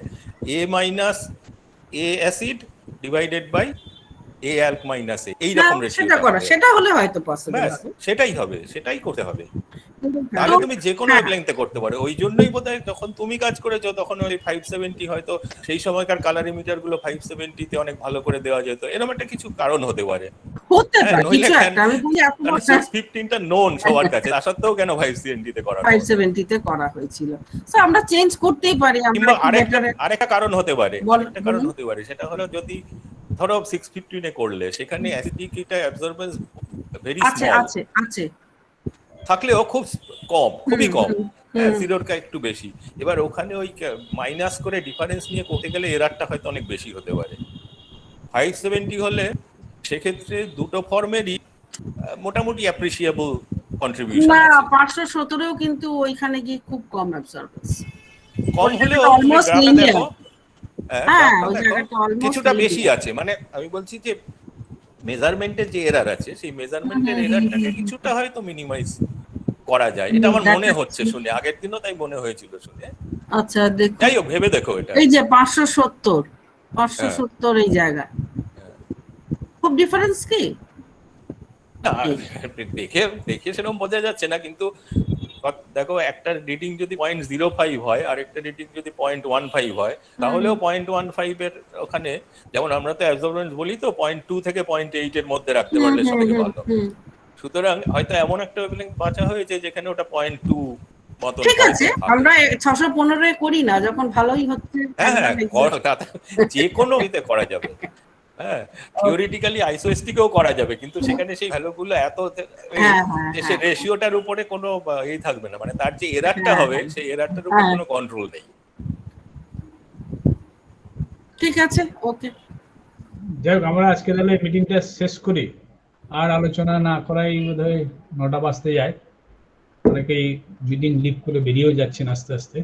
A minus A acid divided by A alk minus A, এইরকম রেশিও সেটা হলে হয়তো পসিবল হবে। সেটাই করতে হবে। তাহলে তুমি যে কোনো ওয়েভলেংথে করতে পারো। ওই জন্যই বোধহয় যখন তুমি কাজ করেছো তখন ওই 570 হয়তো সেই সময়কার কালার ইমিটার গুলো 570 তে অনেক ভালো করে দেওয়া যেত, এরকম একটা কিছু কারণ হতে পারে। হতে পারে কিছু একটা, আমি বলি এত 615টা নোন সবার কাছে, তা সত্ত্বেও কেন 570 তে করা 570 তে করা হয়েছিল। সো আমরা চেঞ্জ করতেই পারি। আমরা আরেকটা কারণ হতে পারে, সেটা হলো যদি ধরো 615 এ করলে সেখানে অ্যাসিডিটিটা অ্যাবজর্বেন্স ভেরি স্মল আছে থাকলেও খুব কম, খুবই কম, জিরোর কা একটু বেশি। এবার ওখানে ওই মাইনাস করে ডিফারেন্স নিয়ে করতে গেলে এরারটা হয়তো অনেক বেশি হতে পারে। 570 হলে সেক্ষেত্রে দুটো ফর্মেরই মোটামুটি অ্যাপ্রিসিয়েবল কন্ট্রিবিউশন না, আছে। 517 এও কিন্তু ওইখানে গিয়ে খুব কম অ্যাবসর্বেন্স, কম হলেও অলমোস্ট লিনিয়ার। হ্যাঁ, ওই জায়গাটা অলমোস্ট কিছুটা বেশি আছে। মানে আমি বলছি যে মেজারমেন্টের যে এরার আছে, সেই মেজারমেন্টের এরারটাকে কিছুটা হয়তো মিনিমাইজ করা যায়, এটা আমার মনে হচ্ছে শুনে। আগের দিনও তাই মনে হয়েছিল শুনে। আচ্ছা দেখো, যাই হোক ভেবে দেখো এটা। এই যে 570 এই জায়গা খুব ডিফারেন্স কি? দেখে সেরকম বোঝা যাচ্ছে না, কিন্তু দেখো একটা রিডিং যদি 0.05 হয় আর একটা রিডিং যদি 0.15 হয়, তাহলেও 0.15 এর ওখানে, যেমন আমরা তো অ্যাবজর্বেন্স বলি তো 0.2 থেকে 0.8 এর মধ্যে রাখতে পারলে সবথেকে ভালো। সুতরাং হয়তো এমন একটা ওয়েভলেংথ বাঁচা হয়েছে যেখানে ওটা 0.2 মতন। ঠিক আছে, আমরা 615 এ করি না যখন ভালোই হচ্ছে। হ্যাঁ, যে কোনো ইতে করা যাবে। হ্যাঁ, থিওরিটিক্যালি আইসোস্টিকেও করা যাবে, কিন্তু সেখানে সেই ভ্যালুগুলো এত যে সে রেশিওটার উপরে কোনো এই থাকবে না, মানে তার যে এরারটা হবে সেই এরারটার উপর কোনো কন্ট্রোল নেই। ঠিক আছে, ওকে। যাই হোক, আমরা আজকে তাহলে মিটিংটা শেষ করি। আর আলোচনা না করাই বোধহয় 9টা বাজতে যায়। অনেকেই মিটিং লিভ করে বেরিয়েও যাচ্ছেন আস্তে আস্তে।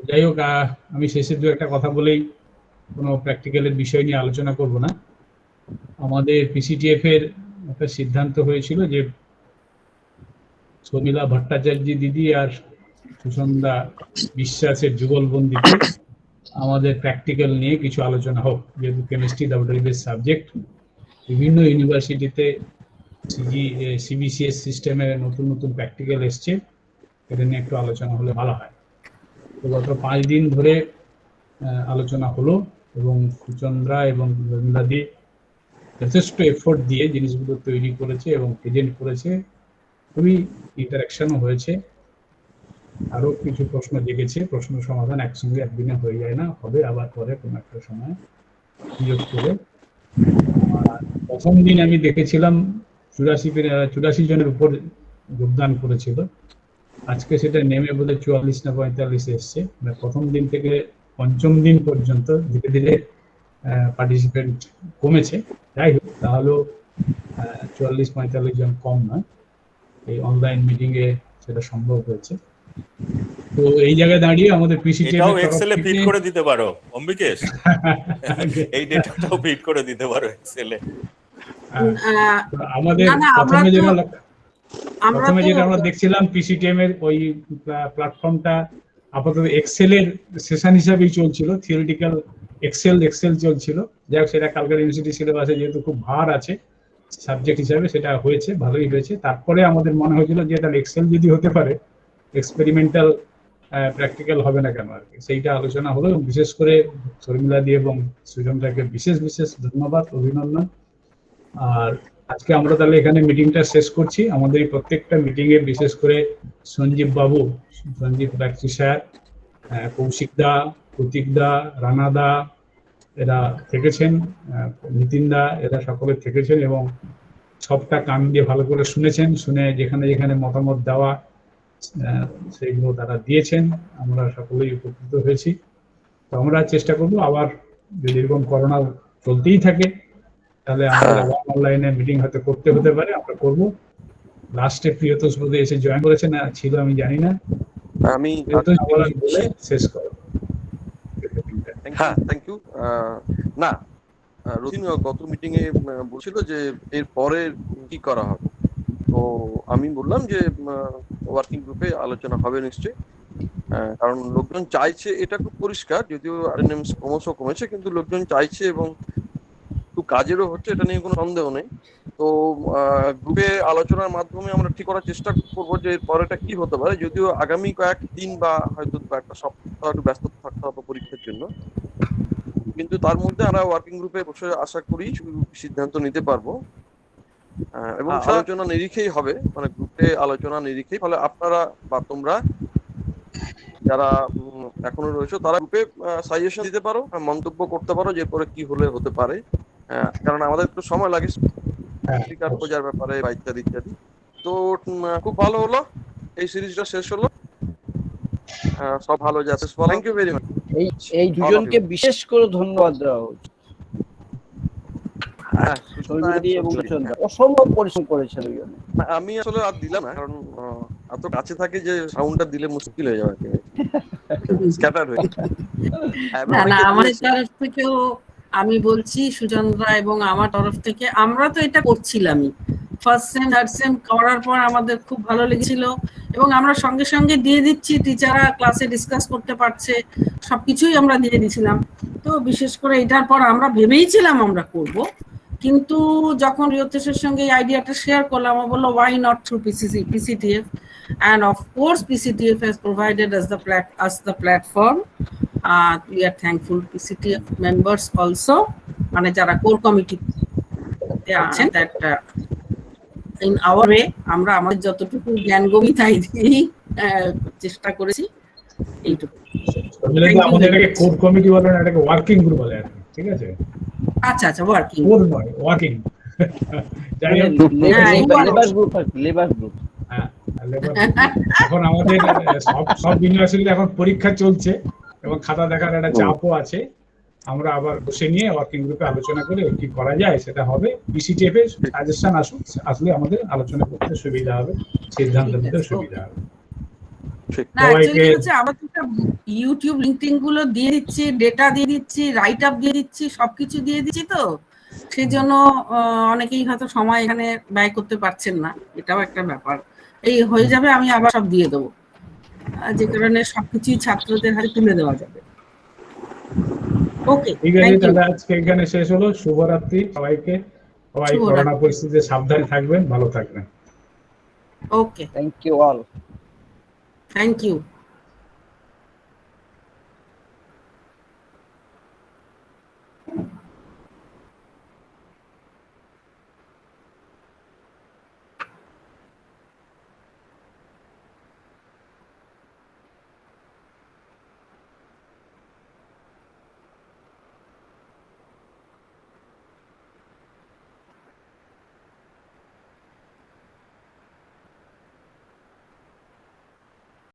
যাই হোক, আমি শেষে দু একটা কথা বলেই কোনো প্র্যাকটিক্যালের বিষয় নিয়ে আলোচনা করব না। আমাদের পিসিটিএফ এর একটা সিদ্ধান্ত হয়েছিল যে শর্মিলা ভট্টাচার্য দিদি আর সুসন্দা বিশ্বাসের যুগলবন্দিতে আমাদের প্র্যাকটিক্যাল নিয়ে কিছু আলোচনা হোক, যেহেতু কেমিস্ট্রি ল্যাবরেটরি বেস সাবজেক্ট। বিভিন্ন ইউনিভার্সিটিতে সিবিসিএস সিস্টেমে নতুন নতুন প্র্যাকটিক্যাল এসছে, এটা নিয়ে একটু আলোচনা হলে ভালো হয়। তো গত 5 দিন ধরে আলোচনা হলো এবং সুচন্দ্রা এবং রবীন্দ্রাদি যথেষ্ট এফোর্ট দিয়ে জিনিসগুলো তৈরি করেছে এবং প্রেজেন্ট করেছে। খুবই ইন্টারাকশনও হয়েছে। আরো কিছু প্রশ্ন জেগেছে, প্রশ্ন সমাধান একসঙ্গে একদিনে হয়ে যায় না, হবে আবার পরে কোনো একটা সময় সুযোগ করে। প্রথম দিন আমি দেখেছিলাম 84 জনের উপর যোগদান করেছিল। আজকে সেটা নেমে বলে 44 না 45 এসছে। প্রথম দিন থেকে পঞ্চম দিন পর্যন্ত ধীরে ধীরে পার্টিসিপেন্ট কমেছে। যাই হোক, তাহলেও 44-45 জন কম নয়। এই অনলাইন মিটিং এ সেটা সম্ভব হয়েছে। তো এই জায়গায় দাঁড়িয়ে আমাদের পিসিটিএফ এটাও এক্সেলে ফিট করে দিতে পারো অম্বিকেশ, এই ডেটাটাও ফিট করে দিতে পারো এক্সেলে। আমাদের প্রথমে যেটা আমরা দেখছিলাম পিসিটিএম এর ওই প্ল্যাটফর্মটা আপাতত এক্সেলের সেশন হিসাবেই চলছিল, থিওরিটিক্যাল এক্সেল চলছিল। যাই হোক, সেটা কালকাটা ইউনিভার্সিটি সিলেবাসে যেহেতু খুব ভার আছে সাবজেক্ট হিসাবে, সেটা হয়েছে, ভালোই হয়েছে। তারপরে আমাদের মনে হয়েছিল যে এটা এক্সেল যদি হতে পারে, এক্সপেরিমেন্টাল প্র্যাকটিক্যাল হবে না কেন আর কি, সেইটা আলোচনা হলো। বিশেষ করে শর্মিলাদি এবং সুজনটাকে বিশেষ ধন্যবাদ, অভিনন্দন। আর আজকে আমরা তাহলে এখানে মিটিংটা শেষ করছি। আমাদের এই প্রত্যেকটা মিটিং এ বিশেষ করে সঞ্জীব ব্যাক্সি স্যার, কৌশিক দা, প্রতীক দা, রানা দা এরা থেকেছেন, নিতিন দা এরা সকলে থেকেছেন এবং সবটা কান দিয়ে ভালো করে শুনেছেন। শুনে যেখানে যেখানে মতামত দেওয়া সেইগুলো তারা দিয়েছেন, আমরা সকলেই উপকৃত হয়েছি। তো আমরা চেষ্টা করবো আবার, যদি এরকম করোনা চলতেই থাকে তাহলে আমরা অনলাইনে মিটিং হয়তো করতে হতে পারে, আমরা করব। লাস্টে প্রিয়তোষ বোধহয় এসে জয়েন করেছে না ছিল, আমি জানি না। আমি শেষ করব। হ্যাঁ, থ্যাংক ইউ। না, রতিন গত মিটিং এ বলছিল যে এর পরে কি করা হবে, তো আমি বললাম যে ওয়ার্কিং গ্রুপে আলোচনা হবে নিশ্চয়ই, কারণ লোকজন চাইছে, এটা খুব পরিষ্কার, যদিও অ্যাটেন্ডেন্স ক্রমশ কমেছে কিন্তু লোকজন চাইছে এবং খুব কাজেরও হচ্ছে, এটা নিয়ে কোনো সন্দেহ নেই। তো গ্রুপে আলোচনার মাধ্যমে আমরা ঠিক করার চেষ্টা করবো যে এর পরেটা কি হতে পারে, যদিও আগামী কয়েকদিন বা হয়তো কয়েকটা সপ্তাহ একটু ব্যস্ত থাকতে হবে পরীক্ষার জন্য, কিন্তু তার মধ্যে আমরা ওয়ার্কিং গ্রুপে বসে আশা করি সিদ্ধান্ত নিতে পারবো এবং আলোচনা নিরিখেই হবে, মানে গ্রুপে আলোচনা নিরিখেই। ফলে আপনারা বা তোমরা যারা এখনো রয়েছে তারা গ্রুপে সাজেশন দিতে পারো, মন্তব্য করতে পারো যে পরে কি হলে হতে পারে, কারণ আমাদের একটু সময় লাগে স্পিকার খোঁজার ব্যাপারে বা ইত্যাদি ইত্যাদি। তো খুব ভালো হলো, এই সিরিজটা শেষ হলো, সব ভালো যাচ্ছে। Thank you very much. এই দুজনকে বিশেষ করে ধন্যবাদ দেওয়া হচ্ছে, অসম্ভব পরিশ্রম করেছে দুজনে। আমি আসলে আর দিলাম না, কারণ এত কাছে থাকে যে সাউন্ডটা দিলে মুশকিল হয়ে যাবে, স্ক্যাটার হয়ে। না, আমাদের তরফ থেকেও আমি বলছি, সুজনরা এবং আমার তরফ থেকে আমরা তো এটা করছিলামই, ফার্স্ট সেম থার্ড সেম করার পর আমাদের খুব ভালো লেগেছিল এবং আমরা সঙ্গে সঙ্গে দিয়ে দিচ্ছি, টিচাররা ক্লাসে ডিসকাস করতে পারছে, সবকিছুই আমরা দিয়ে দিয়েছিলাম। তো বিশেষ করে এটার পর আমরা ভেবেইছিলাম আমরা করব, কিন্তু যখন রিয়তেশের সঙ্গে এই আইডিয়াটা শেয়ার করলাম, ও বললো why not through PCTF, and of course PCTF has provided us the platform. We are thankful PCTF members also, মানে যারা কোর কমিটিতে আছেন, that in our way আমরা আমাদের যতটুকু জ্ঞান গমিতাই দিয়েই চেষ্টা করেছি, এইটুকু। আমাদের এটাকে কোর কমিটি বলে না, এটাকে ওয়ার্কিং গ্রুপ বলে, ঠিক আছে? আচ্ছা আচ্ছা, ওয়ার্কিং কোর নয়, ওয়ার্কিং। Labour group. হ্যাঁ, এখন আমাদের সব ইউনিভার্সিটিতে এখন পরীক্ষা চলছে এবং খাতা দেখার একটা চাপও আছে। আমরা আবার বসে নিয়ে ওয়ার্কিং গ্রুপে আলোচনা করে কি করা যায় সেটা হবে। পিসিটিএফ এর সাজেশন আসলে আমাদের আলোচনা করতে সুবিধা হবে, সিদ্ধান্ত নিতে সুবিধা হবে। ইউটিউব লিঙ্কটিং গুলো দিয়ে দিচ্ছি, ডেটা দিয়ে দিচ্ছি, রাইট আপ দিয়ে দিচ্ছি, সবকিছু দিয়ে দিচ্ছি, তো সেই জন্য অনেকেই হয়তো সময় এখানে ব্যয় করতে পারছেন না, এটাও একটা ব্যাপার। এই হয়ে যাবে, আমি আবার সব দিয়ে দেবো, যে কারণে সবকিছুই ছাত্রদের হাতে তুলে দেওয়া যাবে। ওকে, ঠিক আছে, তাহলে আজকে এখানে শেষ হলো। শুভরাত্রি সবাইকে, সবাই করোনা পরিস্থিতিতে সাবধানে থাকবেন, ভালো থাকবেন। Okay, thank you all. Thank you.